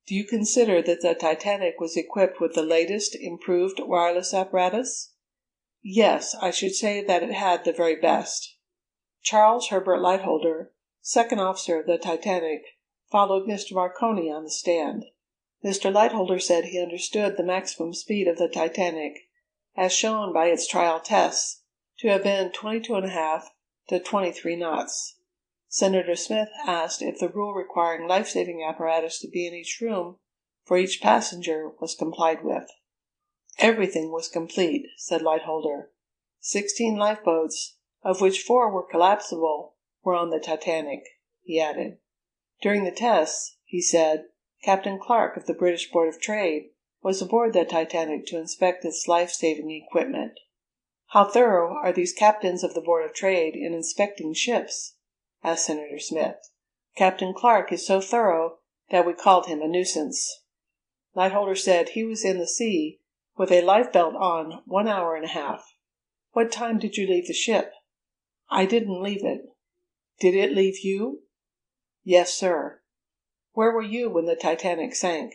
Do you consider that the Titanic was equipped with the latest, improved wireless apparatus?" "Yes, I should say that it had the very best." Charles Herbert Lightholder, second officer of the Titanic, followed Mr. Marconi on the stand. Mr. Lightholder said he understood the maximum speed of the Titanic, as shown by its trial tests, to have been 22½ to 23 knots. Senator Smith asked if the rule requiring life-saving apparatus to be in each room for each passenger was complied with. "Everything was complete," said Lightholder. 16 lifeboats, of which 4 were collapsible, were on the Titanic, he added. During the tests, he said, Captain Clark of the British Board of Trade was aboard the Titanic to inspect its life-saving equipment. "How thorough are these captains of the Board of Trade in inspecting ships?" asked Senator Smith. "Captain Clark is so thorough that we called him a nuisance." Lightholder said he was in the sea with a life belt on 1 hour and a half. "What time did you leave the ship?" "I didn't leave it." "Did it leave you?" "Yes, sir." "Where were you when the Titanic sank?"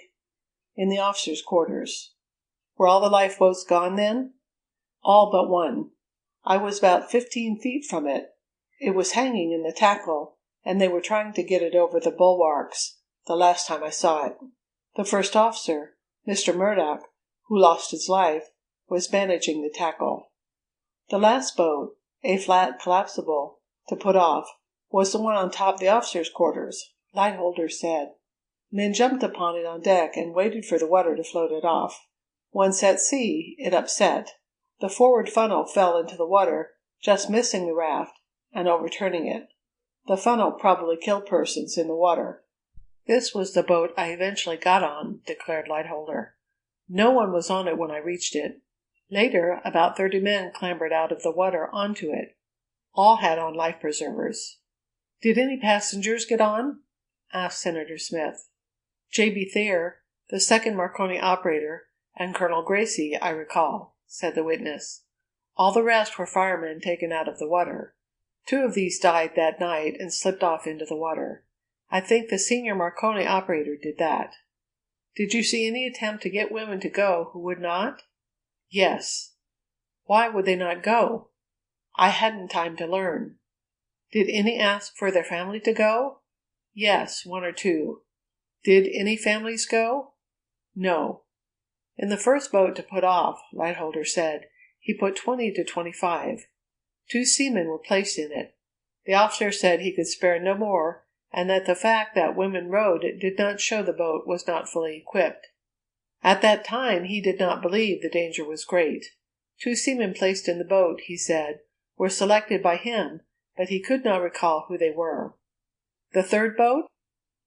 "In the officers' quarters." "Were all the lifeboats gone then?" "All but 1. I was about 15 feet from it. It was hanging in the tackle, and they were trying to get it over the bulwarks the last time I saw it. The first officer, Mr. Murdoch, who lost his life, was managing the tackle." "The last boat, a flat collapsible, to put off, was the one on top the officers' quarters," Lightholder said. "Men jumped upon it on deck and waited for the water to float it off. Once at sea, it upset. The forward funnel fell into the water, just missing the raft and overturning it. The funnel probably killed persons in the water." "This was the boat I eventually got on," declared Lightholder. "No one was on it when I reached it. Later, about 30 men clambered out of the water onto it. All had on life preservers." "Did any passengers get on?" asked Senator Smith. "J.B. Thayer, the second Marconi operator, and Colonel Gracie, I recall," said the witness. "All the rest were firemen taken out of the water. 2 of these died that night and slipped off into the water. I think the senior Marconi operator did that." "Did you see any attempt to get women to go who would not?" "Yes." "Why would they not go?" "I hadn't time to learn." "Did any ask for their family to go?" "Yes, 1 or 2. "Did any families go?" "No." "In the first boat to put off," Lightholder said, "he put 20 to 25. 2 seamen were placed in it. The officer said he could spare no more, and that the fact that women rowed did not show the boat was not fully equipped. At that time he did not believe the danger was great. 2 seamen placed in the boat, he said, were selected by him, but he could not recall who they were." "The third boat?"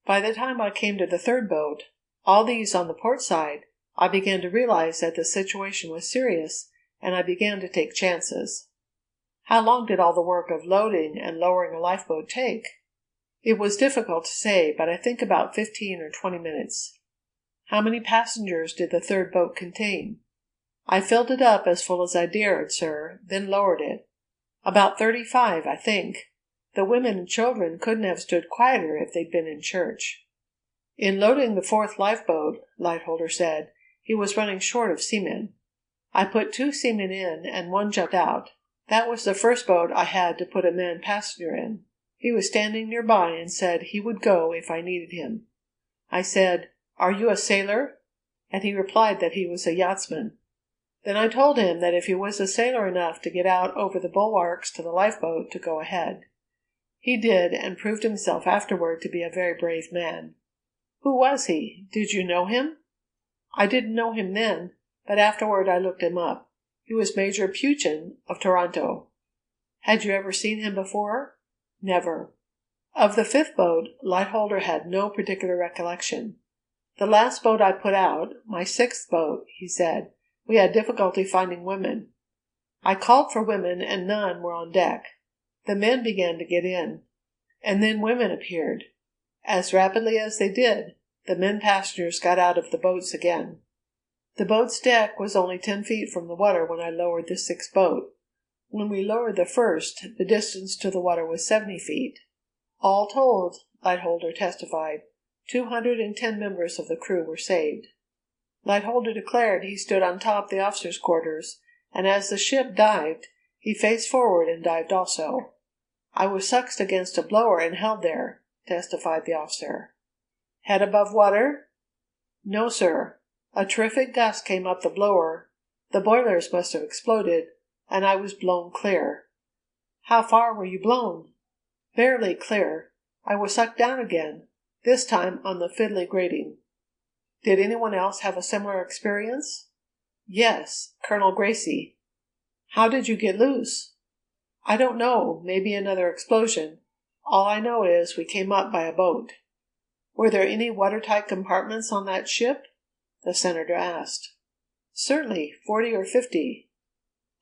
"By the time I came to the third boat, all these on the port side, I began to realize that the situation was serious, and I began to take chances." "How long did all the work of loading and lowering a lifeboat take?" "It was difficult to say, but I think about 15 or 20 minutes." "How many passengers did the third boat contain?" "I filled it up as full as I dared, sir, then lowered it. About 35, I think. The women and children couldn't have stood quieter if they'd been in church." In loading the fourth lifeboat, Lightholder said, he was running short of seamen. I put 2 seamen in, and 1 jumped out. That was the first boat I had to put a man passenger in. He was standing nearby and said he would go if I needed him. I said, "Are you a sailor?" And he replied that he was a yachtsman. Then I told him that if he was a sailor enough to get out over the bulwarks to the lifeboat to go ahead. He did, and proved himself afterward to be a very brave man. Who was he? Did you know him? I didn't know him then, but afterward I looked him up. He was Major Peuchen of Toronto. Had you ever seen him before? Never. Of the 5th boat, Lightholder had no particular recollection. The last boat I put out, my 6th boat, he said, we had difficulty finding women. I called for women, and none were on deck. The men began to get in, and then women appeared. As rapidly as they did, the men passengers got out of the boats again. The boat's deck was only 10 feet from the water when I lowered the 6th boat. When we lowered the first, the distance to the water was 70 feet. All told, Lightholder testified, 210 members of the crew were saved. Lightholder declared he stood on top the officers' quarters, and as the ship dived, he faced forward and dived also. I was sucked against a blower and held there, testified the officer. Head above water? No, sir. A terrific gust came up the blower. The boilers must have exploded, and I was blown clear. How far were you blown? Barely clear. I was sucked down again, this time on the fiddly grating. Did anyone else have a similar experience? Yes, Colonel Gracie. How did you get loose? I don't know, maybe another explosion. All I know is we came up by a boat. Were there any watertight compartments on that ship? The senator asked. Certainly, 40 or 50.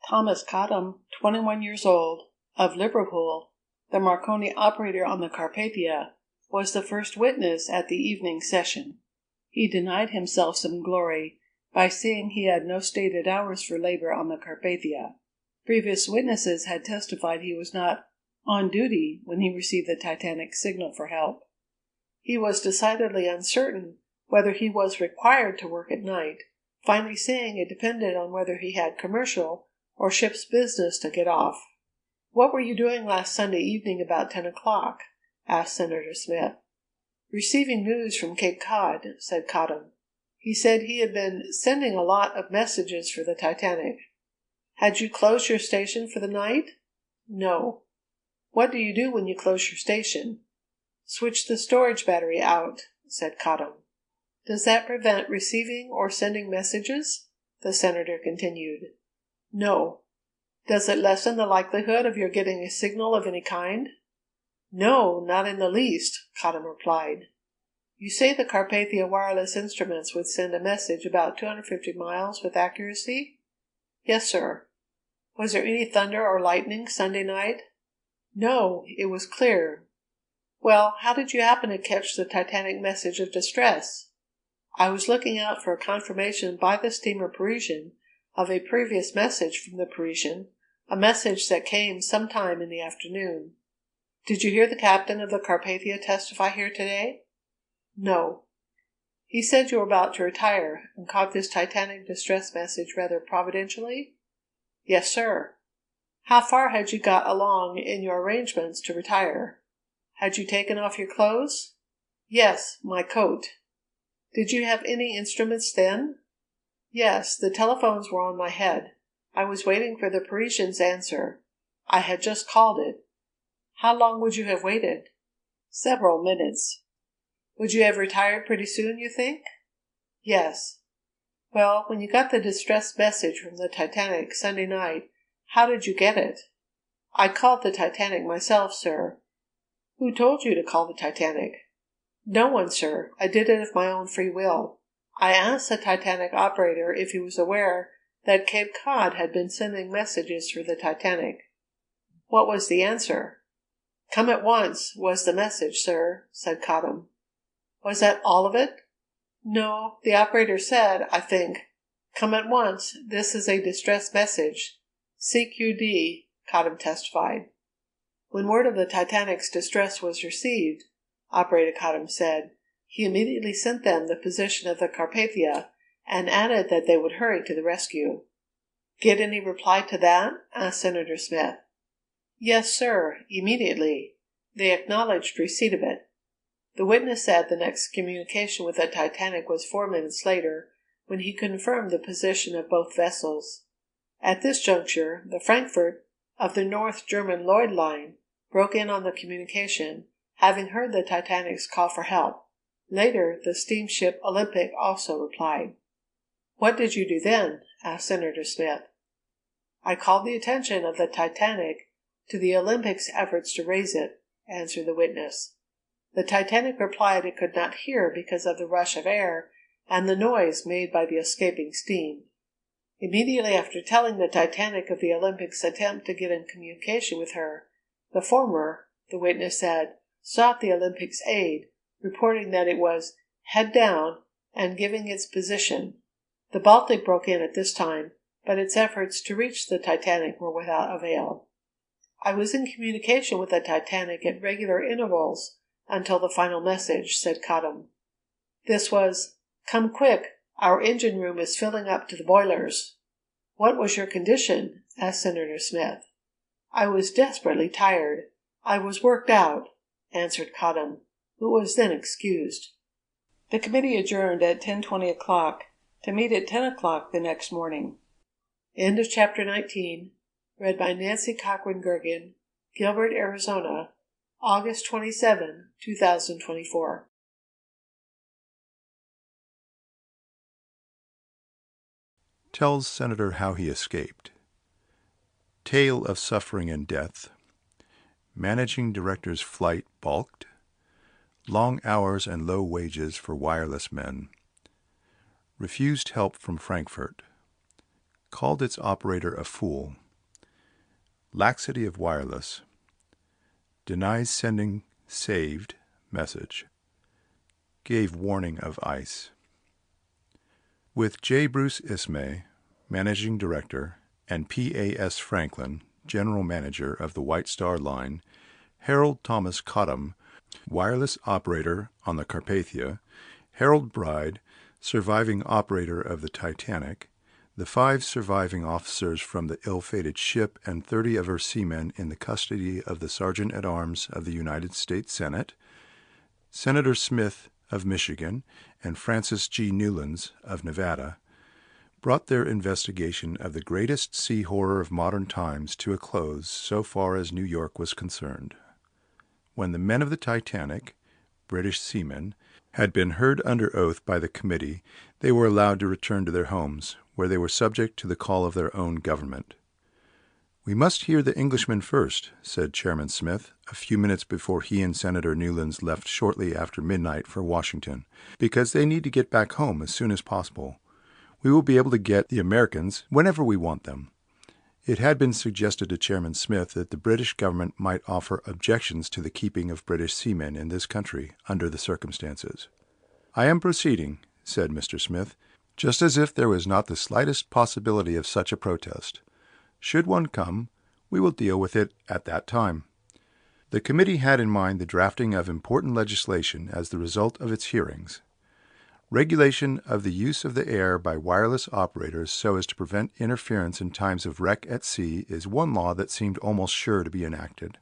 Thomas Cottam, 21 years old, of Liverpool, the Marconi operator on the Carpathia, was the first witness at the evening session. He denied himself some glory by saying he had no stated hours for labor on the Carpathia. Previous witnesses had testified he was not on duty when he received the Titanic's signal for help. He was decidedly uncertain whether he was required to work at night, finally saying it depended on whether he had commercial or ship's business to get off. What were you doing last Sunday evening about 10 o'clock? Asked Senator Smith. Receiving news from Cape Cod, said Cottam. He said he had been sending a lot of messages for the Titanic. Had you closed your station for the night? No. What do you do when you close your station? Switch the storage battery out, said Cottam. Does that prevent receiving or sending messages? The senator continued. No. Does it lessen the likelihood of your getting a signal of any kind? No, not in the least, Cottam replied. You say the Carpathia wireless instruments would send a message about 250 miles with accuracy? Yes, sir. Was there any thunder or lightning Sunday night? No, it was clear. Well, how did you happen to catch the Titanic message of distress? I was looking out for a confirmation by the steamer Parisian of a previous message from the Parisian, a message that came sometime in the afternoon. Did you hear the captain of the Carpathia testify here today? No. He said you were about to retire and caught this Titanic distress message rather providentially? Yes, sir. How far had you got along in your arrangements to retire? Had you taken off your clothes? Yes, my coat. Did you have any instruments then? Yes, the telephones were on my head. I was waiting for the Parisian's answer. I had just called it. How long would you have waited? Several minutes. Would you have retired pretty soon, you think? Yes. Well, when you got the distress message from the Titanic Sunday night, how did you get it? I called the Titanic myself, sir. Who told you to call the Titanic? No one, sir. I did it of my own free will. I asked the Titanic operator if he was aware that Cape Cod had been sending messages for the Titanic. What was the answer? Come at once, was the message, sir, said Cottam. Was that all of it? No, the operator said, I think, come at once, this is a distress message. CQD, Cottam testified. When word of the Titanic's distress was received, Operator Cottam said, He immediately sent them the position of the Carpathia and added that they would hurry to the rescue. Get any reply to that? Asked Senator Smith. Yes, sir, immediately. They acknowledged receipt of it. The witness said the next communication with the Titanic was 4 minutes later, when he confirmed the position of both vessels. At this juncture, the Frankfurt, of the North German Lloyd Line, broke in on the communication, having heard the Titanic's call for help. Later, the steamship Olympic also replied. What did you do then? Asked Senator Smith. I called the attention of the Titanic to the Olympic's efforts to raise it, answered the witness. The Titanic replied it could not hear because of the rush of air and the noise made by the escaping steam. Immediately after telling the Titanic of the Olympic's attempt to get in communication with her, the former, the witness said, sought the Olympic's aid, reporting that it was head down and giving its position. The Baltic broke in at this time, but its efforts to reach the Titanic were without avail. I was in communication with the Titanic at regular intervals until the final message, said Cottam. This was, "Come quick, our engine room is filling up to the boilers." What was your condition? Asked Senator Smith. I was desperately tired. I was worked out, answered Cottam, who was then excused. The committee adjourned at 10:20 to meet at 10 the next morning. End of Chapter 19, read by Nancy Cochran Gergen, Gilbert, Arizona, August 27, 2024. Tells Senator how he escaped. Tale of suffering and death. Managing Director's flight balked. Long hours and low wages for wireless men. Refused help from Frankfurt. Called its operator a fool. Laxity of wireless. Denies sending saved message. Gave warning of ice. With J. Bruce Ismay, Managing Director, and P.A.S. Franklin, General Manager of the White Star Line, Harold Thomas Cottam, Wireless Operator on the Carpathia, Harold Bride, Surviving Operator of the Titanic, the 5 surviving officers from the ill-fated ship and 30 of her seamen in the custody of the Sergeant-at-Arms of the United States Senate, Senator Smith of Michigan and Francis G. Newlands of Nevada, brought their investigation of the greatest sea horror of modern times to a close so far as New York was concerned. When the men of the Titanic, British seamen, had been heard under oath by the committee, they were allowed to return to their homes, where they were subject to the call of their own government. "We must hear the Englishmen first," said Chairman Smith, a few minutes before he and Senator Newlands left shortly after midnight for Washington, "because they need to get back home as soon as possible. We will be able to get the Americans whenever we want them." It had been suggested to Chairman Smith that the British government might offer objections to the keeping of British seamen in this country under the circumstances. "I am proceeding," said Mr. Smith, just as if there was not the slightest possibility of such a protest. "Should one come, we will deal with it at that time." The committee had in mind the drafting of important legislation as the result of its hearings. Regulation of the use of the air by wireless operators so as to prevent interference in times of wreck at sea is one law that seemed almost sure to be enacted.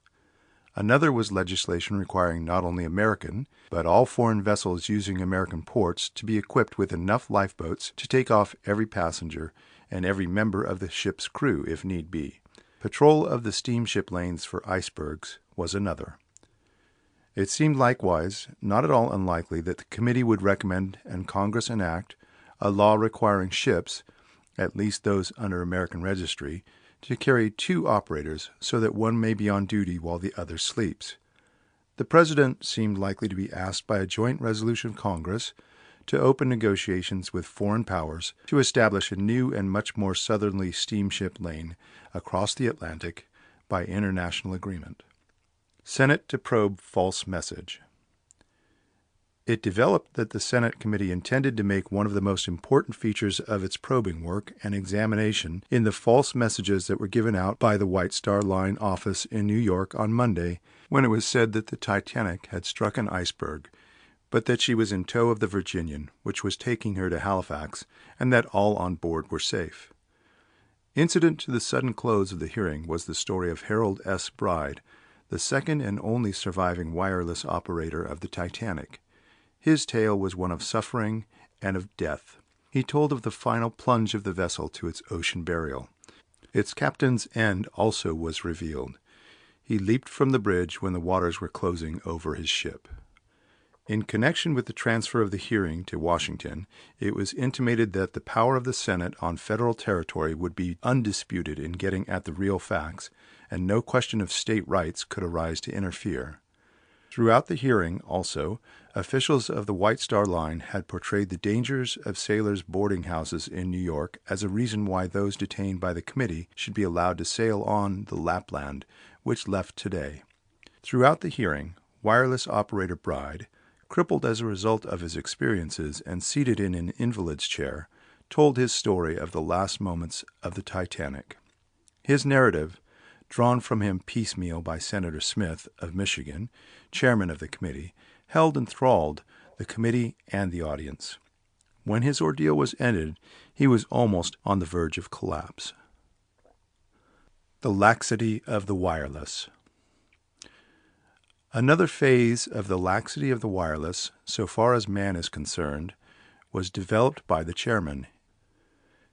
Another was legislation requiring not only American, but all foreign vessels using American ports to be equipped with enough lifeboats to take off every passenger and every member of the ship's crew if need be. Patrol of the steamship lanes for icebergs was another. It seemed likewise not at all unlikely that the committee would recommend and Congress enact a law requiring ships, at least those under American registry, to carry 2 operators so that one may be on duty while the other sleeps. The President seemed likely to be asked by a joint resolution of Congress to open negotiations with foreign powers to establish a new and much more southerly steamship lane across the Atlantic by international agreement. Senate to probe false message. It developed that the Senate committee intended to make one of the most important features of its probing work and examination in the false messages that were given out by the White Star Line office in New York on Monday, when it was said that the Titanic had struck an iceberg, but that she was in tow of the Virginian, which was taking her to Halifax, and that all on board were safe. Incident to the sudden close of the hearing was the story of Harold S. Bride, the second and only surviving wireless operator of the Titanic. His tale was one of suffering and of death. He told of the final plunge of the vessel to its ocean burial. Its captain's end also was revealed. He leaped from the bridge when the waters were closing over his ship. In connection with the transfer of the hearing to Washington, it was intimated that the power of the Senate on federal territory would be undisputed in getting at the real facts, and no question of state rights could arise to interfere. Throughout the hearing, also, officials of the White Star Line had portrayed the dangers of sailors' boarding houses in New York as a reason why those detained by the committee should be allowed to sail on the Lapland, which left today. Throughout the hearing, wireless operator Bride, crippled as a result of his experiences and seated in an invalid's chair, told his story of the last moments of the Titanic. His narrative, drawn from him piecemeal by Senator Smith of Michigan, chairman of the committee, held enthralled the committee and the audience. When his ordeal was ended, he was almost on the verge of collapse. The laxity of the wireless. Another phase of the laxity of the wireless, so far as man is concerned, was developed by the chairman.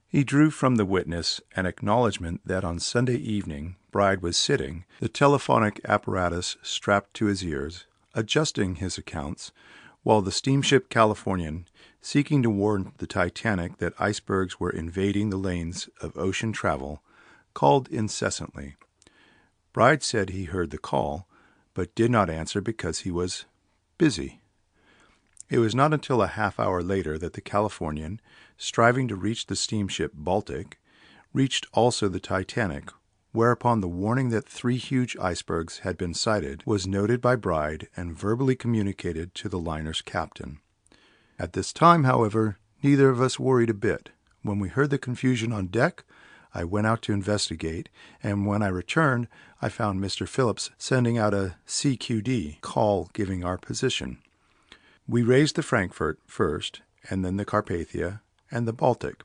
He drew from the witness an acknowledgment that on Sunday evening Bride was sitting, the telephonic apparatus strapped to his ears, adjusting his accounts, while the steamship Californian, seeking to warn the Titanic that icebergs were invading the lanes of ocean travel, called incessantly. Bride said he heard the call, but did not answer because he was busy. It was not until a half-hour later that the Californian, striving to reach the steamship Baltic, reached also the Titanic, whereupon the warning that 3 huge icebergs had been sighted was noted by Bride and verbally communicated to the liner's captain. At this time, however, neither of us worried a bit. When we heard the confusion on deck, I went out to investigate, and when I returned, I found Mr. Phillips sending out a CQD call giving our position. We raised the Frankfurt first, and then the Carpathia, and the Baltic.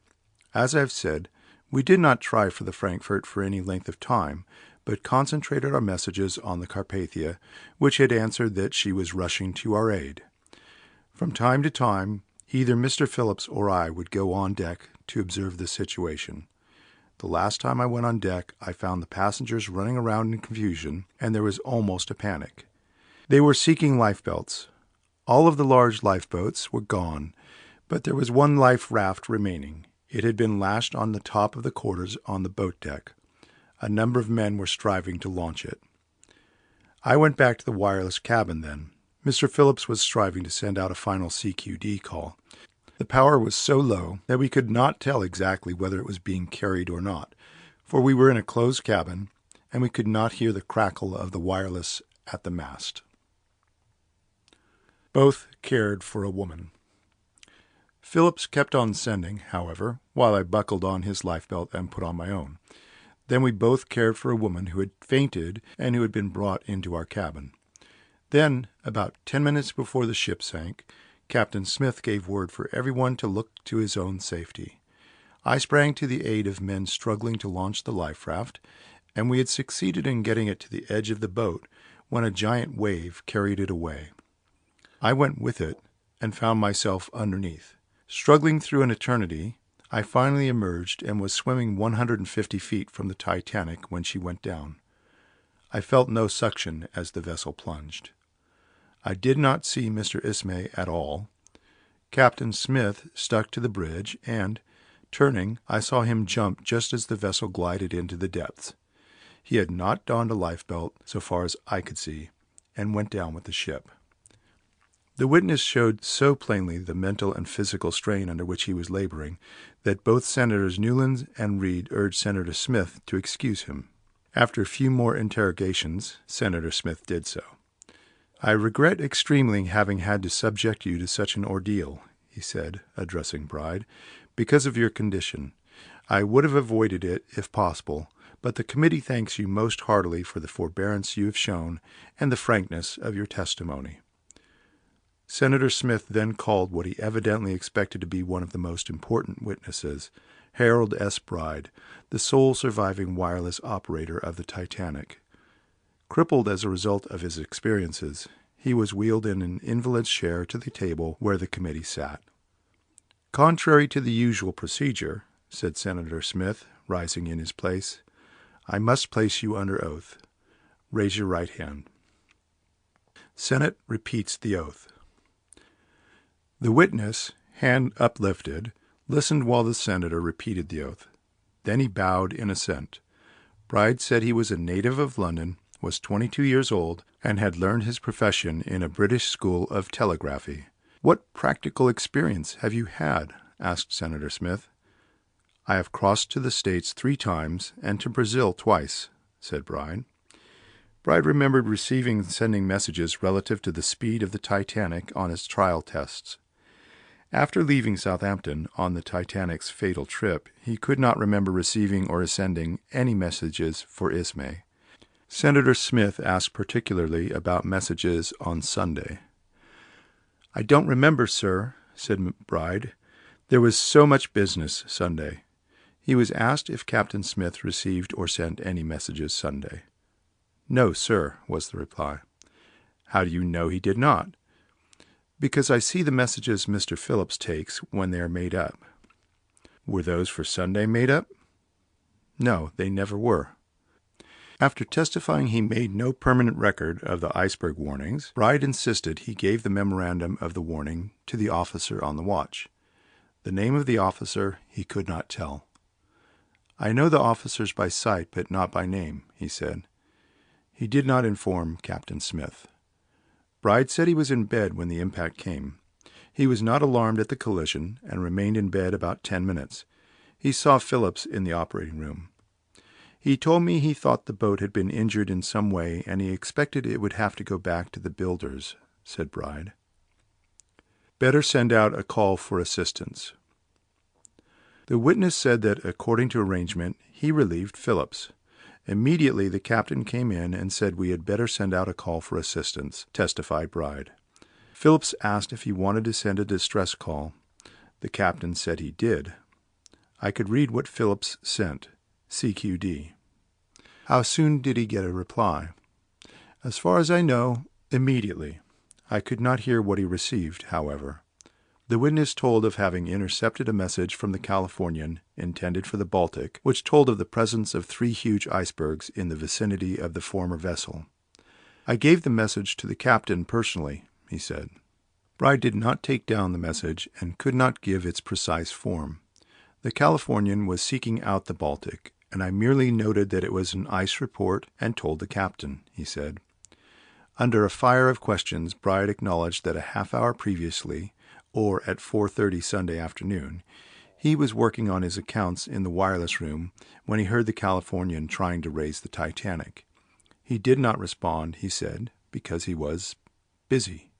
As I have said, we did not try for the Frankfurt for any length of time, but concentrated our messages on the Carpathia, which had answered that she was rushing to our aid. From time to time, either Mr. Phillips or I would go on deck to observe the situation. The last time I went on deck, I found the passengers running around in confusion, and there was almost a panic. They were seeking lifebelts. All of the large lifeboats were gone, but there was one life raft remaining. It had been lashed on the top of the quarters on the boat deck. A number of men were striving to launch it. I went back to the wireless cabin then. Mr. Phillips was striving to send out a final CQD call. The power was so low that we could not tell exactly whether it was being carried or not, for we were in a closed cabin, and we could not hear the crackle of the wireless at the mast. Both cared for a woman. Phillips kept on sending, however, while I buckled on his lifebelt and put on my own. Then we both cared for a woman who had fainted and who had been brought into our cabin. Then, about 10 minutes before the ship sank, Captain Smith gave word for everyone to look to his own safety. I sprang to the aid of men struggling to launch the life raft, and we had succeeded in getting it to the edge of the boat when a giant wave carried it away. I went with it and found myself underneath. Struggling through an eternity, I finally emerged and was swimming 150 feet from the Titanic when she went down. I felt no suction as the vessel plunged. I did not see Mr. Ismay at all. Captain Smith stuck to the bridge, and, turning, I saw him jump just as the vessel glided into the depths. He had not donned a lifebelt, so far as I could see, and went down with the ship. The witness showed so plainly the mental and physical strain under which he was laboring that both Senators Newlands and Reed urged Senator Smith to excuse him. After a few more interrogations, Senator Smith did so. "I regret extremely having had to subject you to such an ordeal," he said, addressing Bride, "because of your condition. I would have avoided it if possible, but the committee thanks you most heartily for the forbearance you have shown and the frankness of your testimony." Senator Smith then called what he evidently expected to be one of the most important witnesses, Harold S. Bride, the sole surviving wireless operator of the Titanic. Crippled as a result of his experiences, he was wheeled in an invalid's chair to the table where the committee sat. "Contrary to the usual procedure," said Senator Smith, rising in his place, "I must place you under oath. Raise your right hand." Senate repeats the oath. The witness, hand uplifted, listened while the senator repeated the oath. Then he bowed in assent. Bride said he was a native of London, was 22 years old, and had learned his profession in a British school of telegraphy. "What practical experience have you had?" asked Senator Smith. "I have crossed to the States 3 times and to Brazil twice," said Bride. Bride remembered receiving and sending messages relative to the speed of the Titanic on its trial tests. After leaving Southampton on the Titanic's fatal trip, he could not remember receiving or sending any messages for Ismay. Senator Smith asked particularly about messages on Sunday. "I don't remember, sir," said Bride. "There was so much business Sunday." He was asked if Captain Smith received or sent any messages Sunday. "No, sir," was the reply. "How do you know he did not?" "Because I see the messages Mr. Phillips takes when they are made up." "Were those for Sunday made up?" "No, they never were." After testifying he made no permanent record of the iceberg warnings, Bride insisted he gave the memorandum of the warning to the officer on the watch. The name of the officer he could not tell. "I know the officers by sight, but not by name," he said. He did not inform Captain Smith. Bride said he was in bed when the impact came. He was not alarmed at the collision and remained in bed about 10 minutes. He saw Phillips in the operating room. "He told me he thought the boat had been injured in some way and he expected it would have to go back to the builders," said Bride. Better send out a call for assistance. The witness said that, according to arrangement, he relieved Phillips. Immediately the captain came in and said we had better send out a call for assistance, testified Bride. Phillips asked if he wanted to send a distress call. The captain said he did. I could read what Phillips sent, CQD. How soon did he get a reply? As far as I know, immediately. I could not hear what he received, however. The witness told of having intercepted a message from the Californian intended for the Baltic, which told of the presence of 3 huge icebergs in the vicinity of the former vessel. I gave the message to the captain personally, he said. Bride did not take down the message and could not give its precise form. The Californian was seeking out the Baltic, and I merely noted that it was an ice report and told the captain, he said. Under a fire of questions, Bride acknowledged that a half-hour previously, or at 4:30 Sunday afternoon, he was working on his accounts in the wireless room when he heard the Californian trying to raise the Titanic. He did not respond, he said, because he was busy.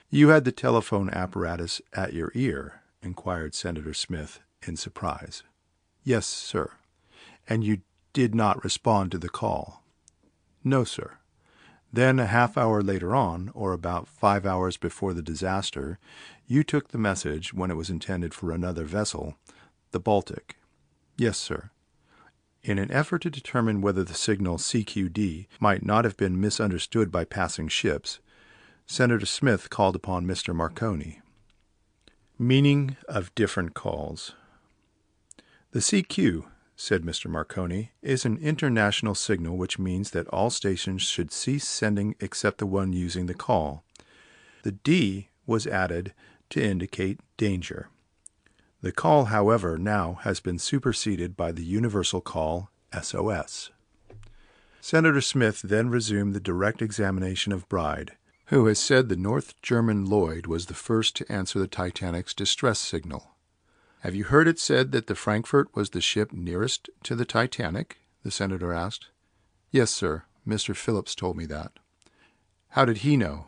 "You had the telephone apparatus at your ear?" inquired Senator Smith in surprise. "Yes, sir." "And you did not respond to the call?" "No, sir." Then, a half-hour later on, or about 5 hours before the disaster, you took the message when it was intended for another vessel, the Baltic. "Yes, sir." In an effort to determine whether the signal CQD might not have been misunderstood by passing ships, Senator Smith called upon Mr. Marconi. Meaning of different calls. "The CQ," said Mr. Marconi, "is an international signal which means that all stations should cease sending except the one using the call. The D was added to indicate danger. The call, however, now has been superseded by the universal call SOS." Senator Smith then resumed the direct examination of Bride, who has said the North German Lloyd was the first to answer the Titanic's distress signal. "Have you heard it said that the Frankfurt was the ship nearest to the Titanic?" the senator asked. "Yes, sir. Mr. Phillips told me that." "How did he know?"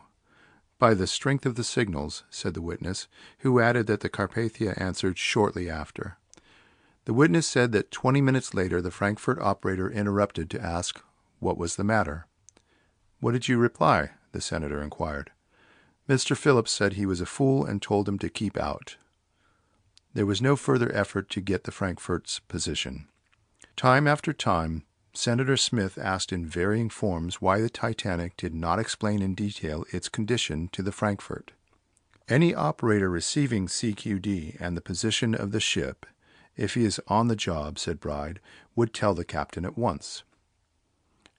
"By the strength of the signals," said the witness, who added that the Carpathia answered shortly after. The witness said that 20 minutes later the Frankfurt operator interrupted to ask what was the matter. "What did you reply?" the senator inquired. Mr. Phillips said he was a fool and told him to keep out. There was no further effort to get the Frankfurt's position. Time after time, Senator Smith asked in varying forms why the Titanic did not explain in detail its condition to the Frankfurt. Any operator receiving CQD and the position of the ship, if he is on the job, said Bride, would tell the captain at once.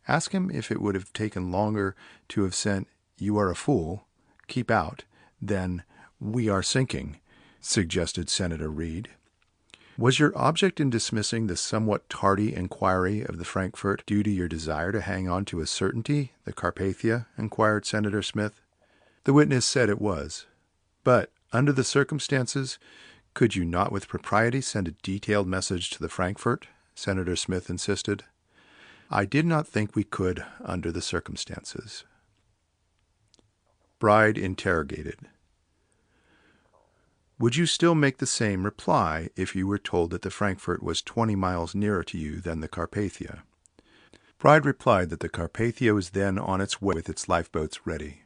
Ask him if it would have taken longer to have sent, "You are a fool, keep out," than "We are sinking," suggested Senator Reed. Was your object in dismissing the somewhat tardy inquiry of the Frankfurt due to your desire to hang on to a certainty, the Carpathia? Inquired Senator Smith. The witness said it was. But, under the circumstances, could you not with propriety send a detailed message to the Frankfurt? Senator Smith insisted. I did not think we could under the circumstances. Bride interrogated. Would you still make the same reply if you were told that the Frankfurt was 20 miles nearer to you than the Carpathia? Bride replied that the Carpathia was then on its way with its lifeboats ready.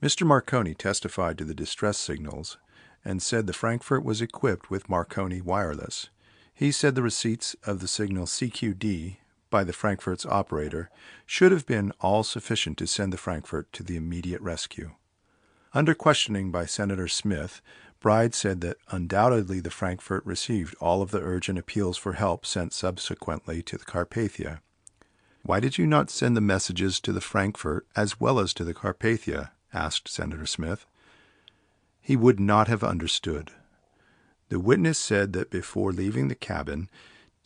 Mr. Marconi testified to the distress signals and said the Frankfurt was equipped with Marconi wireless. He said the receipts of the signal CQD by the Frankfurt's operator should have been all sufficient to send the Frankfurt to the immediate rescue. Under questioning by Senator Smith, Bride said that undoubtedly the Frankfurt received all of the urgent appeals for help sent subsequently to the Carpathia. Why did you not send the messages to the Frankfurt as well as to the Carpathia? Asked Senator Smith. He would not have understood. The witness said that before leaving the cabin,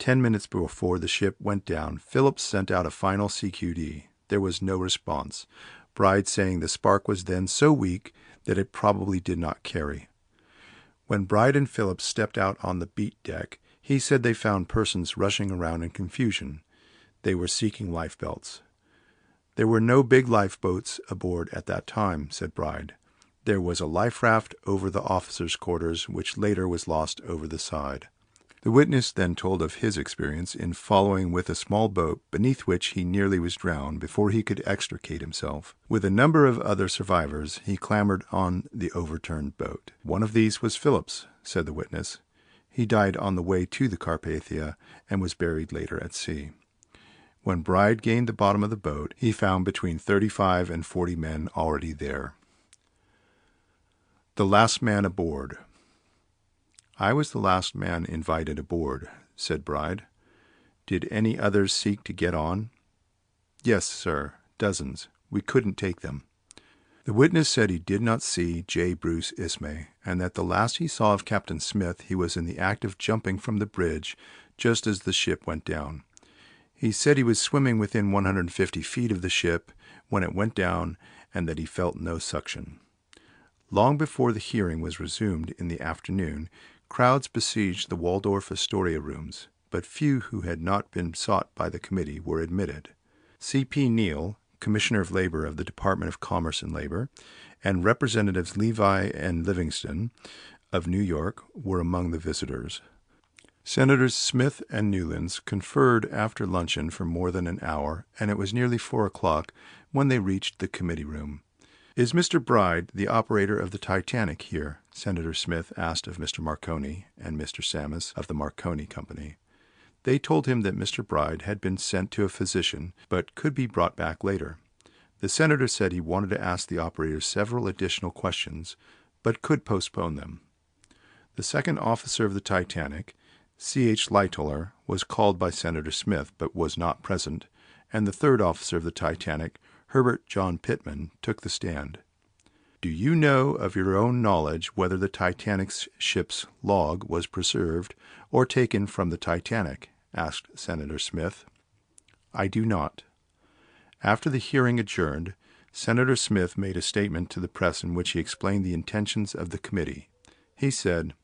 10 minutes before the ship went down, Phillips sent out a final CQD. There was no response, Bride saying the spark was then so weak that it probably did not carry. When Bride and Phillips stepped out on the beat deck, he said they found persons rushing around in confusion. They were seeking lifebelts. There were no big lifeboats aboard at that time, said Bride. There was a life raft over the officers' quarters, which later was lost over the side. The witness then told of his experience in following with a small boat beneath which he nearly was drowned before he could extricate himself. With a number of other survivors, he clambered on the overturned boat. One of these was Phillips, said the witness. He died on the way to the Carpathia and was buried later at sea. When Bride gained the bottom of the boat, he found between 35 and 40 men already there. The last man aboard. I was the last man invited aboard, said Bride. Did any others seek to get on? Yes, sir, dozens. We couldn't take them. The witness said he did not see J. Bruce Ismay, and that the last he saw of Captain Smith he was in the act of jumping from the bridge just as the ship went down. He said he was swimming within 150 feet of the ship when it went down and that he felt no suction. Long before the hearing was resumed in the afternoon, crowds besieged the Waldorf Astoria rooms, but few who had not been sought by the committee were admitted. C.P. Neal, Commissioner of Labor of the Department of Commerce and Labor, and Representatives Levi and Livingston of New York were among the visitors. Senators Smith and Newlands conferred after luncheon for more than an hour, and it was nearly 4 o'clock when they reached the committee room. Is Mr. Bride, the operator of the Titanic, here? Senator Smith asked of Mr. Marconi and Mr. Sammis of the Marconi Company. They told him that Mr. Bride had been sent to a physician, but could be brought back later. The senator said he wanted to ask the operator several additional questions, but could postpone them. The second officer of the Titanic, C.H. Lightoller, was called by Senator Smith, but was not present, and the third officer of the Titanic, Herbert John Pittman, took the stand. Do you know of your own knowledge whether the Titanic's ship's log was preserved or taken from the Titanic? Asked Senator Smith. I do not. After the hearing adjourned, Senator Smith made a statement to the press in which he explained the intentions of the committee. He said,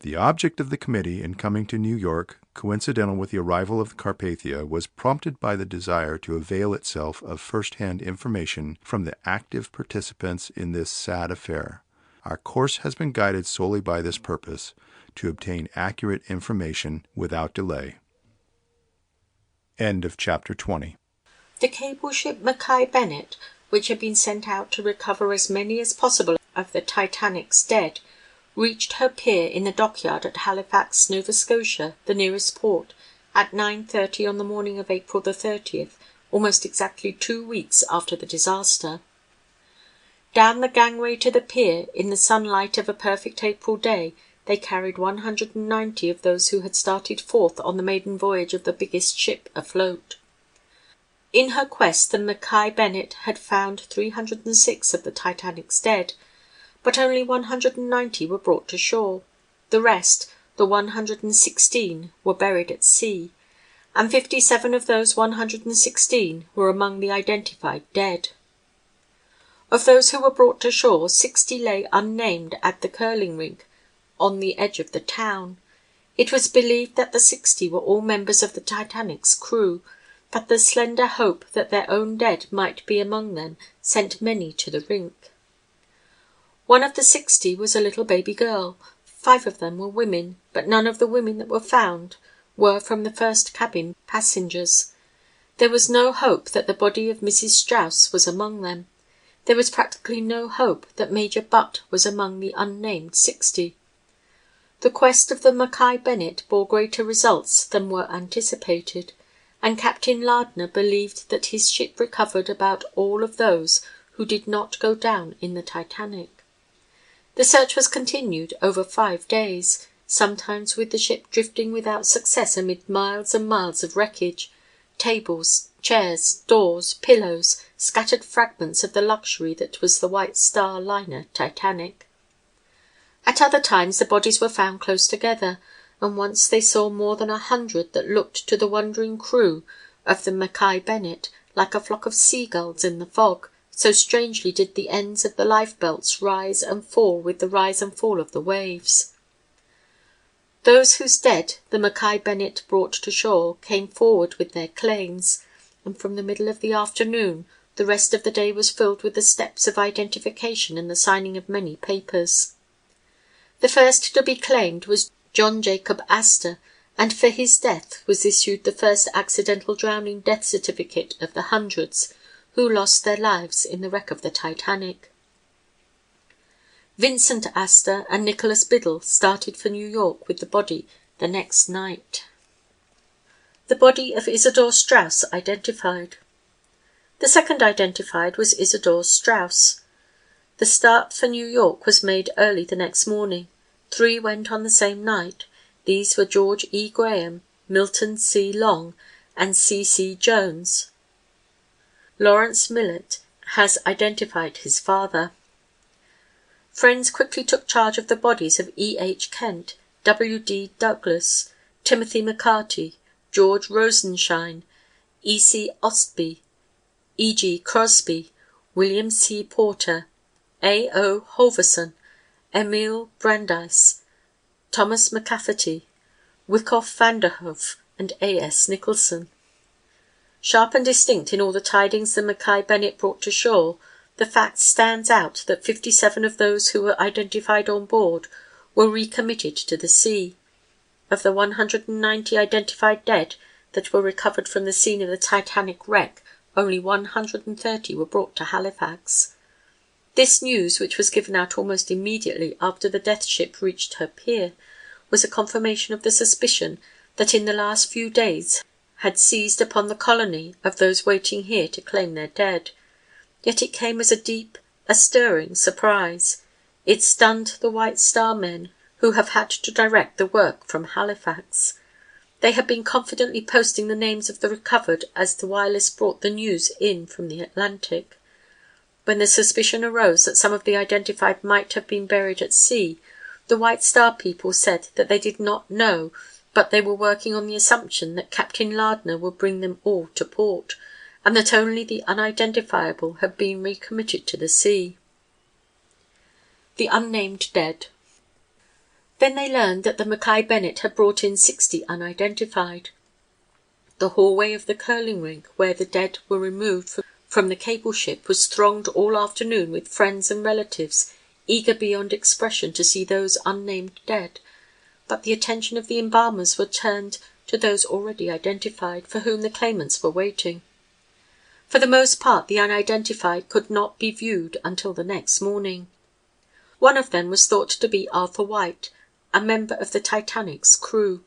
The object of the committee in coming to New York, coincidental with the arrival of the Carpathia, was prompted by the desire to avail itself of first-hand information from the active participants in this sad affair. Our course has been guided solely by this purpose, to obtain accurate information without delay. End of chapter 20. The cable ship Mackay Bennett which had been sent out to recover as many as possible of the Titanic's dead, reached her pier in the dockyard at Halifax, Nova Scotia, the nearest port, at 9:30 on the morning of April the 30th, almost exactly 2 weeks after the disaster. Down the gangway to the pier, in the sunlight of a perfect April day, they carried 190 of those who had started forth on the maiden voyage of the biggest ship afloat. In her quest the Mackay Bennett had found 306 of the Titanic's dead, but only 190 were brought to shore. The rest, the 116, were buried at sea, and 57 of those 116 were among the identified dead. Of those who were brought to shore, 60 lay unnamed at the curling rink on the edge of the town. It was believed that the 60 were all members of the Titanic's crew, but the slender hope that their own dead might be among them sent many to the rink. One of the 60 was a little baby girl. 5 of them were women, but none of the women that were found were from the first cabin passengers. There was no hope that the body of Mrs. Strauss was among them. There was practically no hope that Major Butt was among the unnamed 60. The quest of the Mackay Bennett bore greater results than were anticipated, and Captain Lardner believed that his ship recovered about all of those who did not go down in the Titanic. The search was continued over 5 days, sometimes with the ship drifting without success amid miles and miles of wreckage, tables, chairs, doors, pillows, scattered fragments of the luxury that was the White Star liner Titanic. At other times the bodies were found close together, and once they saw more than 100 that looked to the wondering crew of the Mackay Bennett like a flock of seagulls in the fog, so strangely did the ends of the lifebelts rise and fall with the rise and fall of the waves. Those whose dead the Mackay Bennett brought to shore came forward with their claims, and from the middle of the afternoon the rest of the day was filled with the steps of identification and the signing of many papers. The first to be claimed was John Jacob Astor, and for his death was issued the first accidental drowning death certificate of the hundreds who lost their lives in the wreck of the Titanic. Vincent Astor and Nicholas Biddle started for New York with the body the next night. The body of Isidor Straus identified. The second identified was Isidor Straus. The start for New York was made early the next morning. 3 went on the same night. These were George E. Graham, Milton C. Long, and C. C. Jones. Lawrence Millett has identified his father. Friends quickly took charge of the bodies of E. H. Kent, W. D. Douglas, Timothy McCarty, George Rosenshine, E. C. Ostby, E. G. Crosby, William C. Porter, A. O. Holverson, Emil Brandeis, Thomas McCafferty, Wyckoff Vanderhoof, and A. S. Nicholson. Sharp and distinct in all the tidings the Mackay Bennett brought to shore, the fact stands out that 57 of those who were identified on board were recommitted to the sea. Of the 190 identified dead that were recovered from the scene of the Titanic wreck, only 130 were brought to Halifax. This news, which was given out almost immediately after the death ship reached her pier, was a confirmation of the suspicion that in the last few days had seized upon the colony of those waiting here to claim their dead. Yet it came as a deep, a stirring surprise. It stunned the White Star men, who have had to direct the work from Halifax. They had been confidently posting the names of the recovered as the wireless brought the news in from the Atlantic. When the suspicion arose that some of the identified might have been buried at sea, the White Star people said that they did not know, but they were working on the assumption that Captain Lardner would bring them all to port, and that only the unidentifiable had been recommitted to the sea. The unnamed dead. Then they learned that the Mackay Bennett had brought in 60 unidentified. The hallway of the curling rink, where the dead were removed from the cable ship, was thronged all afternoon with friends and relatives, eager beyond expression to see those unnamed dead, but the attention of the embalmers was turned to those already identified, for whom the claimants were waiting. For the most part the unidentified could not be viewed until the next morning. One of them was thought to be Arthur White, a member of the Titanic's crew.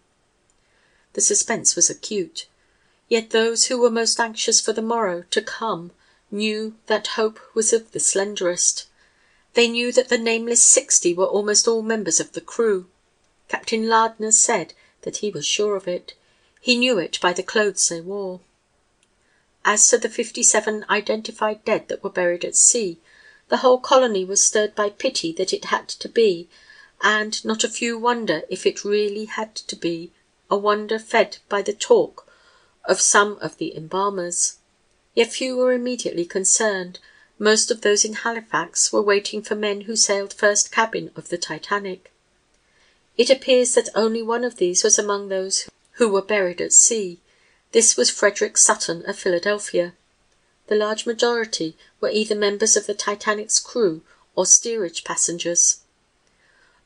The suspense was acute. Yet those who were most anxious for the morrow to come knew that hope was of the slenderest. They knew that the nameless 60 were almost all members of the crew. Captain Lardner said that he was sure of it. He knew it by the clothes they wore. As to the 57 identified dead that were buried at sea, the whole colony was stirred by pity that it had to be, and not a few wonder if it really had to be, a wonder fed by the talk of some of the embalmers. Yet few were immediately concerned. Most of those in Halifax were waiting for men who sailed first cabin of the Titanic. It appears that only one of these was among those who were buried at sea. This was Frederick Sutton of Philadelphia. The large majority were either members of the Titanic's crew or steerage passengers.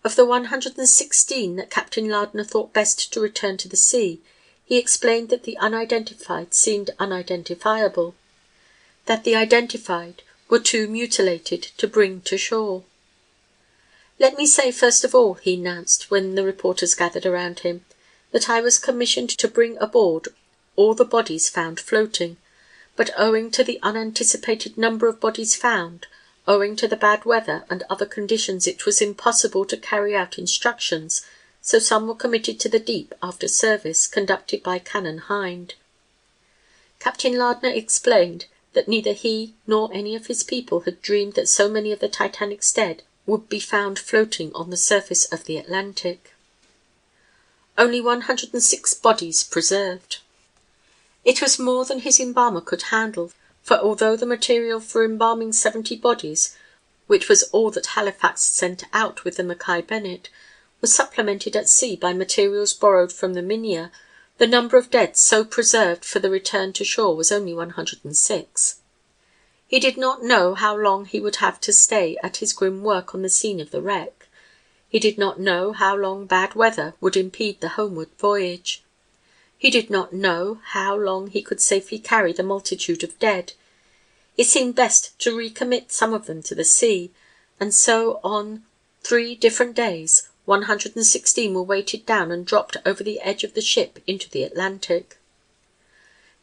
Of the 116 that Captain Lardner thought best to return to the sea, he explained that the unidentified seemed unidentifiable, that the identified were too mutilated to bring to shore. "Let me say first of all," he announced when the reporters gathered around him, "that I was commissioned to bring aboard all the bodies found floating, but owing to the unanticipated number of bodies found, owing to the bad weather and other conditions, it was impossible to carry out instructions, so some were committed to the deep after service conducted by Canon Hind." Captain Lardner explained that neither he nor any of his people had dreamed that so many of the Titanic's dead would be found floating on the surface of the Atlantic. Only 106 bodies preserved. It was more than his embalmer could handle, for although the material for embalming 70 bodies, which was all that Halifax sent out with the Mackay Bennett, was supplemented at sea by materials borrowed from the Minia, the number of dead so preserved for the return to shore was only 106. He did not know how long he would have to stay at his grim work on the scene of the wreck. He did not know how long bad weather would impede the homeward voyage. He did not know how long he could safely carry the multitude of dead. It seemed best to recommit some of them to the sea, and so on 3 different days 116 were weighted down and dropped over the edge of the ship into the Atlantic.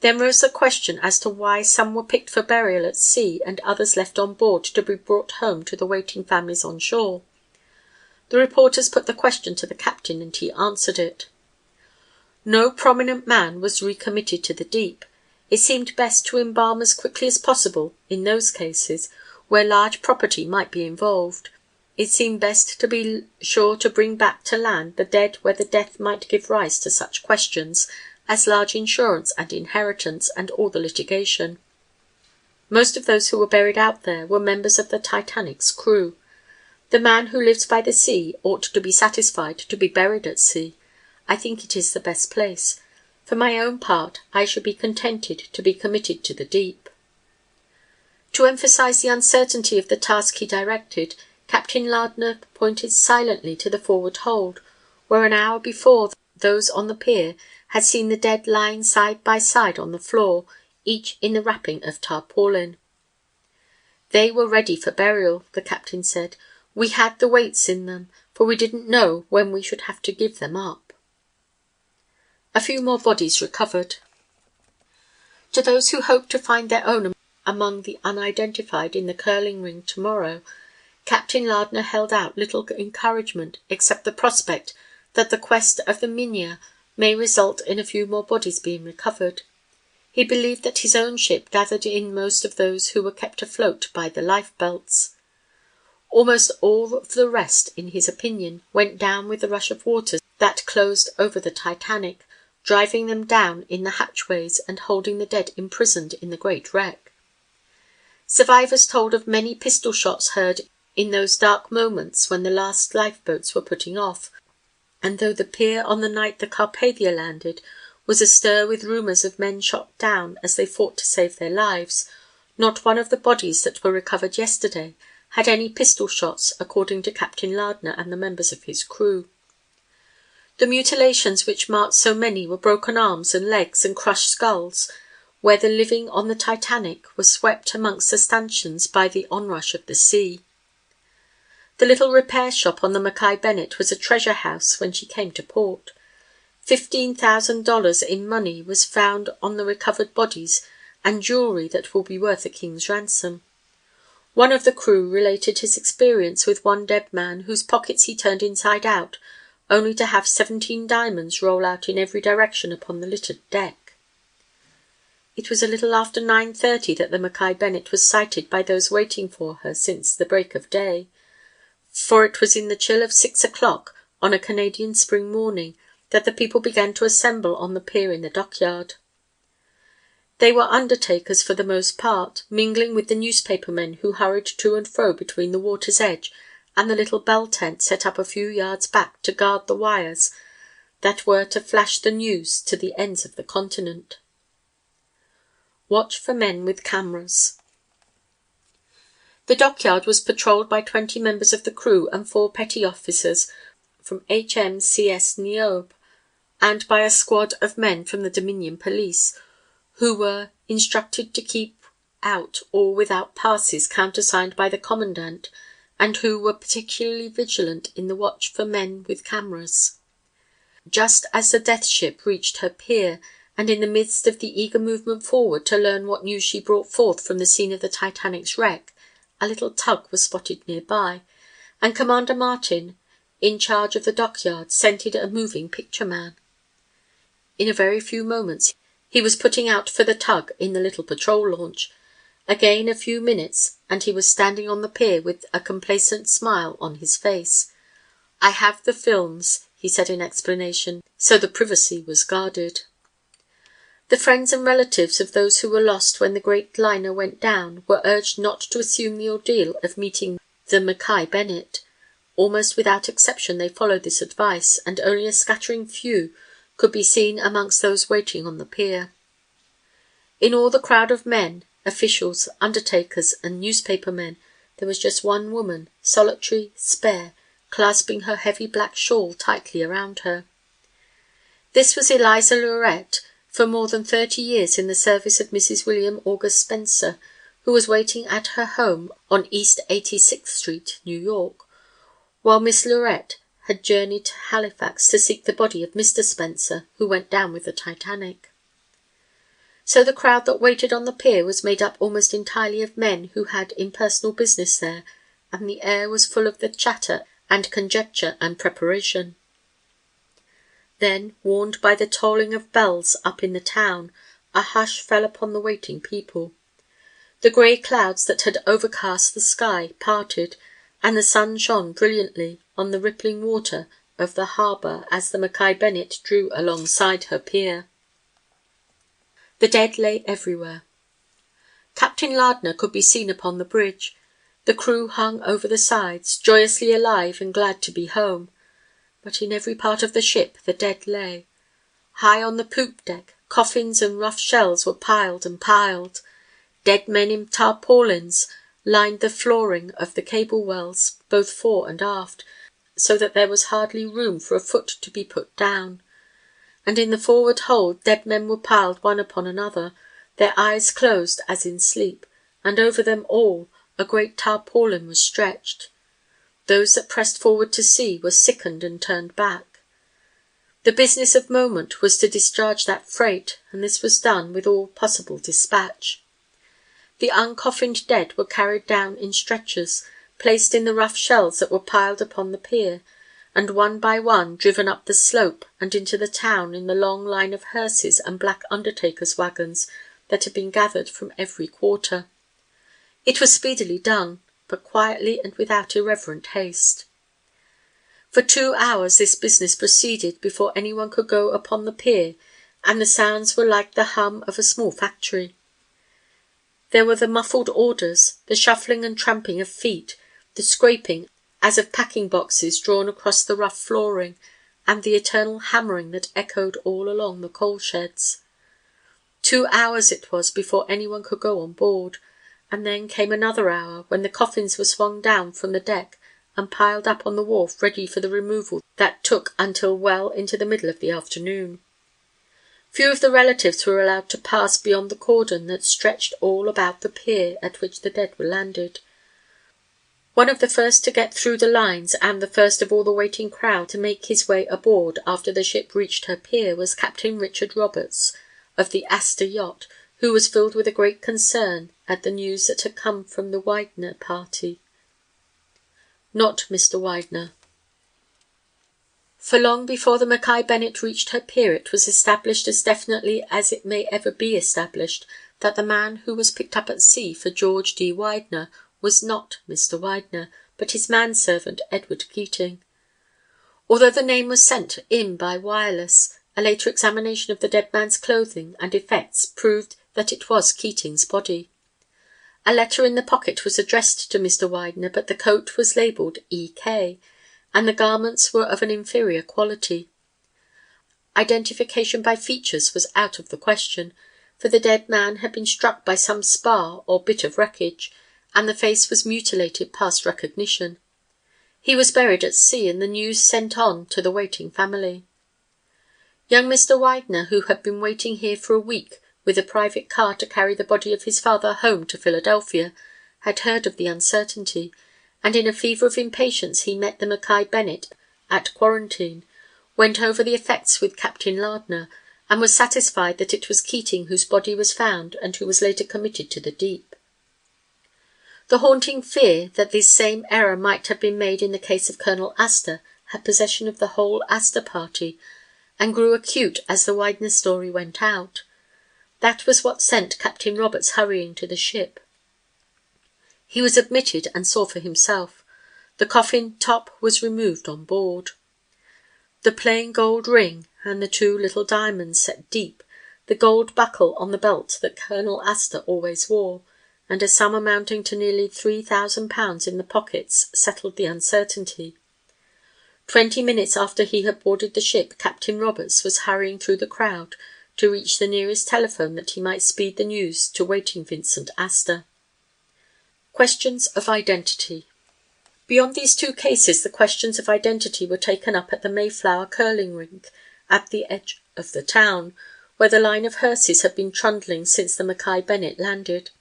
Then rose the question as to why some were picked for burial at sea and others left on board to be brought home to the waiting families on shore. The reporters put the question to the captain, and he answered it. No prominent man was recommitted to the deep. It seemed best to embalm as quickly as possible in those cases where large property might be involved. It seemed best to be sure to bring back to land the dead where the death might give rise to such questions as large insurance and inheritance and all the litigation. Most of those who were buried out there were members of the Titanic's crew. The man who lives by the sea ought to be satisfied to be buried at sea. I think it is the best place. For my own part, I should be contented to be committed to the deep. To emphasize the uncertainty of the task he directed, Captain Lardner pointed silently to the forward hold, where an hour before those on the pier had seen the dead lying side by side on the floor, each in the wrapping of tarpaulin. They were ready for burial, the captain said. We had the weights in them, for we didn't know when we should have to give them up. A few more bodies recovered. To those who hoped to find their own among the unidentified in the curling ring tomorrow, Captain Lardner held out little encouragement except the prospect that the quest of the Minia may result in a few more bodies being recovered. He believed that his own ship gathered in most of those who were kept afloat by the lifebelts. Almost all of the rest, in his opinion, went down with the rush of waters that closed over the Titanic, driving them down in the hatchways and holding the dead imprisoned in the great wreck. Survivors told of many pistol shots heard in those dark moments when the last lifeboats were putting off, and though the pier on the night the Carpathia landed was astir with rumours of men shot down as they fought to save their lives, not one of the bodies that were recovered yesterday had any pistol shots, according to Captain Lardner and the members of his crew. The mutilations which marked so many were broken arms and legs and crushed skulls, where the living on the Titanic were swept amongst the stanchions by the onrush of the sea. The little repair shop on the Mackay Bennett was a treasure house when she came to port. $15,000 in money was found on the recovered bodies, and jewellery that will be worth a king's ransom. One of the crew related his experience with one dead man whose pockets he turned inside out, only to have 17 diamonds roll out in every direction upon the littered deck. It was a little after 9:30 that the Mackay Bennett was sighted by those waiting for her since the break of day, for it was in the chill of 6 o'clock on a Canadian spring morning that the people began to assemble on the pier in the dockyard. They were undertakers for the most part, mingling with the newspaper men who hurried to and fro between the water's edge and the little bell tent set up a few yards back to guard the wires that were to flash the news to the ends of the continent. Watch for men with cameras. The dockyard was patrolled by 20 members of the crew and 4 petty officers from HMCS Niobe, and by a squad of men from the Dominion Police, who were instructed to keep out all without passes countersigned by the commandant, and who were particularly vigilant in the watch for men with cameras. Just as the Death Ship reached her pier, and in the midst of the eager movement forward to learn what news she brought forth from the scene of the Titanic's wreck, a little tug was spotted nearby, and Commander Martin, in charge of the dockyard, scented a moving picture man. In a very few moments he was putting out for the tug in the little patrol launch. Again a few minutes, and he was standing on the pier with a complacent smile on his face. "I have the films," he said in explanation, so the privacy was guarded. The friends and relatives of those who were lost when the great liner went down were urged not to assume the ordeal of meeting the Mackay Bennett. Almost without exception they followed this advice, and only a scattering few could be seen amongst those waiting on the pier. In all the crowd of men, officials, undertakers, and newspaper men, there was just one woman, solitary, spare, clasping her heavy black shawl tightly around her. This was Eliza Laurette, for more than 30 years in the service of Mrs. William August Spencer, who was waiting at her home on East 86th Street, New York, while Miss Laurette had journeyed to Halifax to seek the body of Mr. Spencer, who went down with the Titanic. So the crowd that waited on the pier was made up almost entirely of men who had impersonal business there, and the air was full of the chatter and conjecture and preparation. Then, warned by the tolling of bells up in the town, a hush fell upon the waiting people. The grey clouds that had overcast the sky parted, and the sun shone brilliantly on the rippling water of the harbour as the Mackay Bennett drew alongside her pier. The dead lay everywhere. Captain Lardner could be seen upon the bridge. The crew hung over the sides, joyously alive and glad to be home. But in every part of the ship the dead lay. High on the poop deck, coffins and rough shells were piled and piled. Dead men in tarpaulins lined the flooring of the cable wells, both fore and aft, so that there was hardly room for a foot to be put down. And in the forward hold dead men were piled one upon another, their eyes closed as in sleep, and over them all a great tarpaulin was stretched. Those that pressed forward to see were sickened and turned back. The business of moment was to discharge that freight, and this was done with all possible dispatch. The uncoffined dead were carried down in stretchers, placed in the rough shells that were piled upon the pier, and one by one driven up the slope and into the town in the long line of hearses and black undertakers' wagons that had been gathered from every quarter. It was speedily done, but quietly and without irreverent haste. For 2 hours this business proceeded before anyone could go upon the pier, and the sounds were like the hum of a small factory. There were the muffled orders, the shuffling and tramping of feet, the scraping as of packing boxes drawn across the rough flooring, and the eternal hammering that echoed all along the coal sheds. 2 hours it was before anyone could go on board, and then came another hour when the coffins were swung down from the deck and piled up on the wharf ready for the removal that took until well into the middle of the afternoon. Few of the relatives were allowed to pass beyond the cordon that stretched all about the pier at which the dead were landed. One of the first to get through the lines, and the first of all the waiting crowd to make his way aboard after the ship reached her pier, was Captain Richard Roberts, of the Astor yacht, who was filled with a great concern at the news that had come from the Widener party. Not Mr. Widener. For long before the Mackay Bennett reached her pier it was established as definitely as it may ever be established that the man who was picked up at sea for George D. Widener was not Mr. Widener, but his manservant Edward Keating. Although the name was sent in by wireless, a later examination of the dead man's clothing and effects proved that it was Keating's body. A letter in the pocket was addressed to Mr. Widener, but the coat was labelled E.K., and the garments were of an inferior quality. Identification by features was out of the question, for the dead man had been struck by some spar or bit of wreckage, and the face was mutilated past recognition. He was buried at sea, and the news sent on to the waiting family. Young Mr. Widener, who had been waiting here for a week with a private car to carry the body of his father home to Philadelphia, had heard of the uncertainty, and in a fever of impatience he met the Mackay Bennett at Quarantine, went over the effects with Captain Lardner, and was satisfied that it was Keating whose body was found and who was later committed to the deep. The haunting fear that this same error might have been made in the case of Colonel Astor had possession of the whole Astor party, and grew acute as the Widener story went out. That was what sent Captain Roberts hurrying to the ship. He was admitted and saw for himself. The coffin top was removed on board. The plain gold ring and the 2 little diamonds set deep, the gold buckle on the belt that Colonel Astor always wore, and a sum amounting to nearly £3,000 in the pockets settled the uncertainty. 20 minutes after he had boarded the ship, Captain Roberts was hurrying through the crowd to reach the nearest telephone that he might speed the news to waiting Vincent Astor. Questions of identity. Beyond these 2 cases, the questions of identity were taken up at the Mayflower curling rink at the edge of the town, where the line of hearses had been trundling since the Mackay Bennett landed.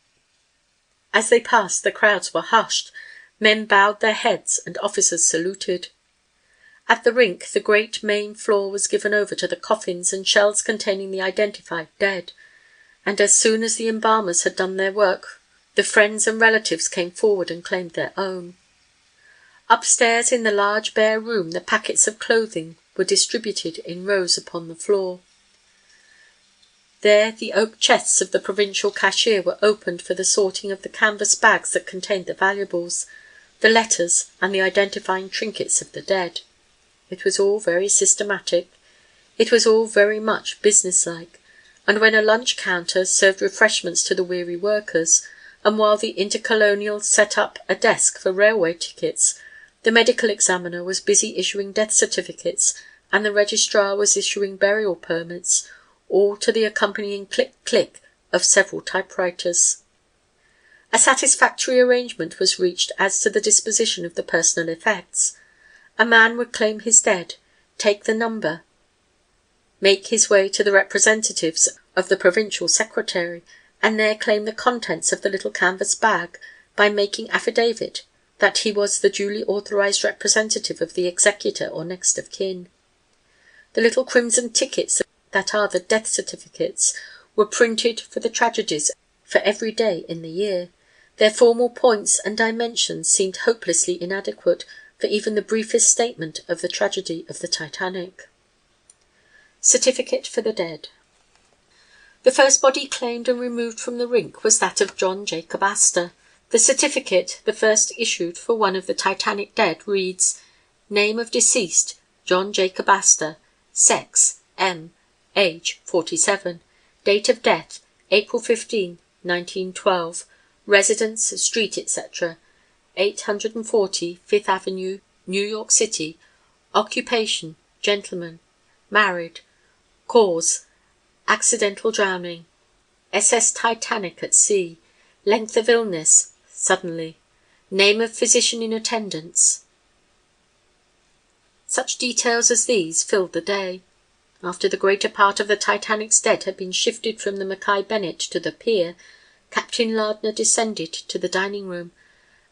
As they passed, the crowds were hushed, men bowed their heads, and officers saluted. At the rink, the great main floor was given over to the coffins and shells containing the identified dead, and as soon as the embalmers had done their work, the friends and relatives came forward and claimed their own. Upstairs in the large bare room the packets of clothing were distributed in rows upon the floor. There the oak chests of the provincial cashier were opened for the sorting of the canvas bags that contained the valuables, the letters, and the identifying trinkets of the dead. It was all very systematic. It was all very much businesslike, and when a lunch counter served refreshments to the weary workers, and while the Intercolonial set up a desk for railway tickets, the medical examiner was busy issuing death certificates, and the registrar was issuing burial permits, all to the accompanying click-click of several typewriters. A satisfactory arrangement was reached as to the disposition of the personal effects. A man would claim his dead, take the number, make his way to the representatives of the provincial secretary, and there claim the contents of the little canvas bag by making affidavit that he was the duly authorized representative of the executor or next of kin. The little crimson tickets that are the death certificates were printed for the tragedies for every day in the year. Their formal points and dimensions seemed hopelessly inadequate for even the briefest statement of the tragedy of the Titanic. Certificate for the dead. The first body claimed and removed from the rink was that of John Jacob Astor. The certificate, the first issued for one of the Titanic dead, reads, "Name of deceased, John Jacob Astor. Sex, M. Age, 47. Date of death, April 15, 1912. Residence, street, etc. 840 Fifth Avenue, New York City. Occupation, gentleman. Married. Cause, accidental drowning. SS Titanic at sea. Length of illness, suddenly. Name of physician in attendance." Such details as these filled the day. After the greater part of the Titanic's dead had been shifted from the Mackay Bennett to the pier, Captain Lardner descended to the dining room,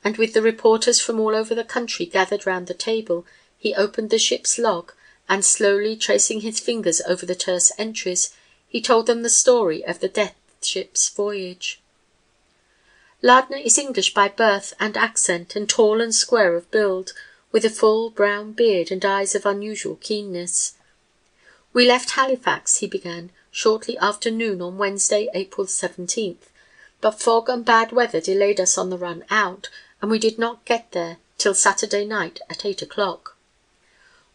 and with the reporters from all over the country gathered round the table, he opened the ship's log, and slowly tracing his fingers over the terse entries, he told them the story of the Death Ship's voyage. Lardner is English by birth and accent, and tall and square of build, with a full brown beard and eyes of unusual keenness. "We left Halifax," he began, "shortly after noon on Wednesday, April 17th, but fog and bad weather delayed us on the run out, and we did not get there till Saturday night at 8 o'clock.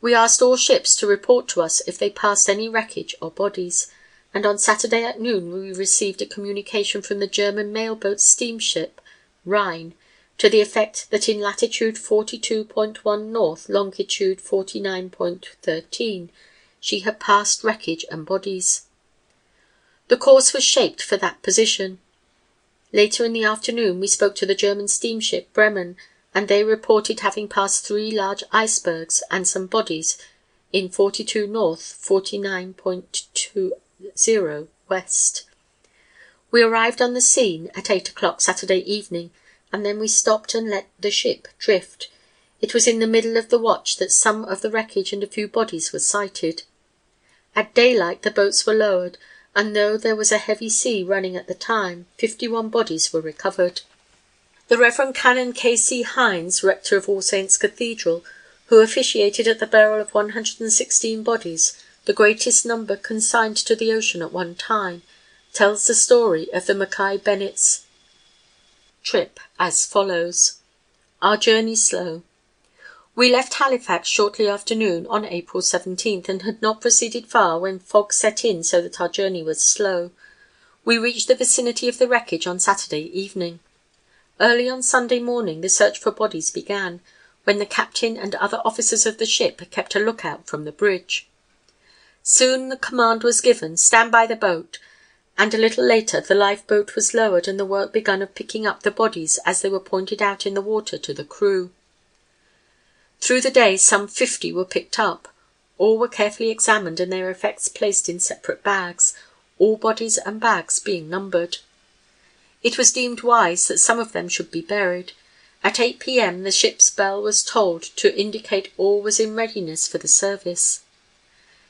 We asked all ships to report to us if they passed any wreckage or bodies, and on Saturday at noon we received a communication from the German mail-boat steamship Rhine, to the effect that in latitude 42.1 north, longitude 49.13, she had passed wreckage and bodies. The course was shaped for that position. Later in the afternoon we spoke to the German steamship Bremen, and they reported having passed 3 large icebergs and some bodies in 42 north, 49.20 west. We arrived on the scene at 8 o'clock Saturday evening, and then we stopped and let the ship drift. It was in the middle of the watch that some of the wreckage and a few bodies were sighted. At daylight the boats were lowered, and though there was a heavy sea running at the time, 51 bodies were recovered. The Reverend Canon K.C. Hines, rector of All Saints Cathedral, who officiated at the burial of 116 bodies, the greatest number consigned to the ocean at one time, tells the story of the Mackay Bennett's trip as follows. Our journey slow. We left Halifax shortly after noon on April 17th, and had not proceeded far when fog set in so that our journey was slow. We reached the vicinity of the wreckage on Saturday evening. Early on Sunday morning the search for bodies began, when the captain and other officers of the ship kept a lookout from the bridge. Soon the command was given, "Stand by the boat," and a little later the lifeboat was lowered and the work begun of picking up the bodies as they were pointed out in the water to the crew. Through the day some 50 were picked up. All were carefully examined and their effects placed in separate bags, all bodies and bags being numbered. It was deemed wise that some of them should be buried. At 8 p.m. the ship's bell was tolled to indicate all was in readiness for the service.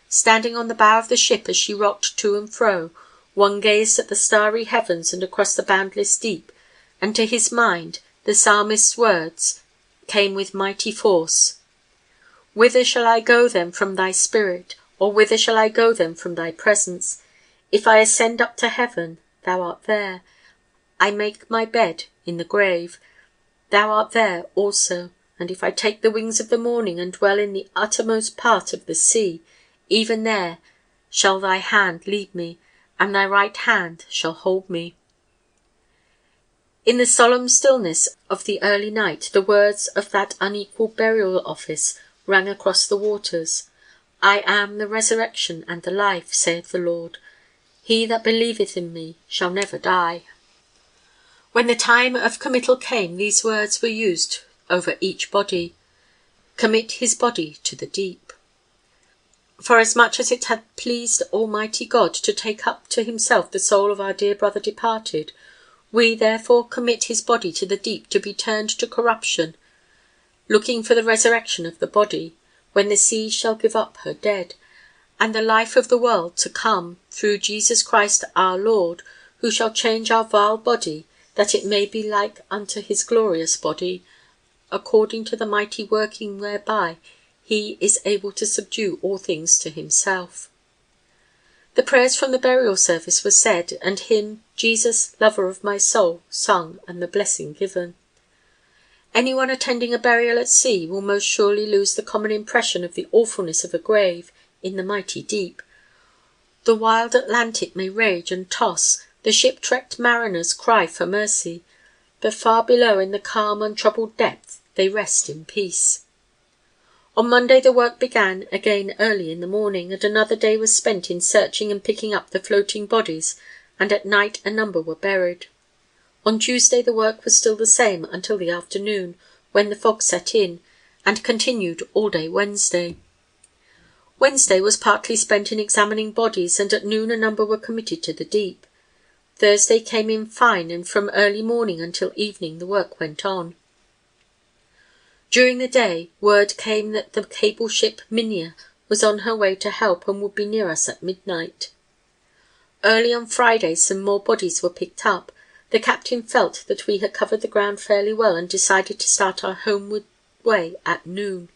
Standing on the bow of the ship as she rocked to and fro, one gazed at the starry heavens and across the boundless deep, and to his mind the psalmist's words came with mighty force. "Whither shall I go then from thy spirit, or whither shall I go then from thy presence? If I ascend up to heaven, thou art there. I make my bed in the grave, thou art there also. And if I take the wings of the morning and dwell in the uttermost part of the sea, even there shall thy hand lead me, and thy right hand shall hold me." In the solemn stillness of the early night, the words of that unequal burial office rang across the waters. "I am the resurrection and the life, saith the Lord. He that believeth in me shall never die." When the time of committal came, these words were used over each body. "Commit his body to the deep." Forasmuch as it had pleased Almighty God to take up to himself the soul of our dear brother departed, we therefore commit his body to the deep to be turned to corruption, looking for the resurrection of the body, when the sea shall give up her dead, and the life of the world to come, through Jesus Christ our Lord, who shall change our vile body, that it may be like unto his glorious body, according to the mighty working whereby he is able to subdue all things to himself. The prayers from the burial service were said, and hymn, "Jesus, lover of my soul," sung, and the blessing given. Anyone attending a burial at sea will most surely lose the common impression of the awfulness of a grave in the mighty deep. The wild Atlantic may rage and toss, the shipwrecked mariners cry for mercy, but far below in the calm untroubled depth they rest in peace. On Monday the work began again early in the morning, and another day was spent in searching and picking up the floating bodies, and at night a number were buried. On Tuesday the work was still the same until the afternoon, when the fog set in, and continued all day Wednesday. Wednesday was partly spent in examining bodies, and at noon a number were committed to the deep. Thursday came in fine, and from early morning until evening the work went on. During the day, word came that the cable ship Minia was on her way to help and would be near us at midnight. Early on Friday some more bodies were picked up. The captain felt that we had covered the ground fairly well and decided to start our homeward way at noon.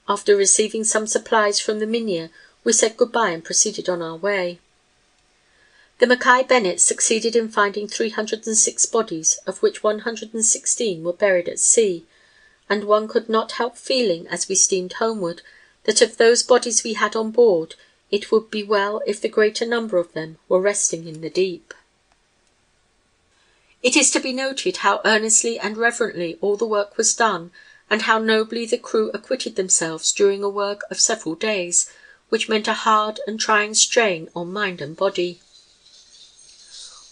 After receiving some supplies from the Minia, we said good-bye and proceeded on our way. The Mackay Bennett succeeded in finding 306 bodies, of which 116 were buried at sea, and one could not help feeling, as we steamed homeward, that of those bodies we had on board, it would be well if the greater number of them were resting in the deep. It is to be noted how earnestly and reverently all the work was done, and how nobly the crew acquitted themselves during a work of several days, which meant a hard and trying strain on mind and body.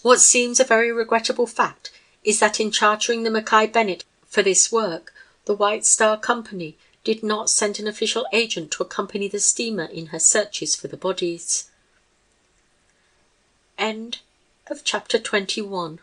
What seems a very regrettable fact is that in chartering the Mackay Bennett for this work, the White Star Company did not send an official agent to accompany the steamer in her searches for the bodies. End of chapter 21.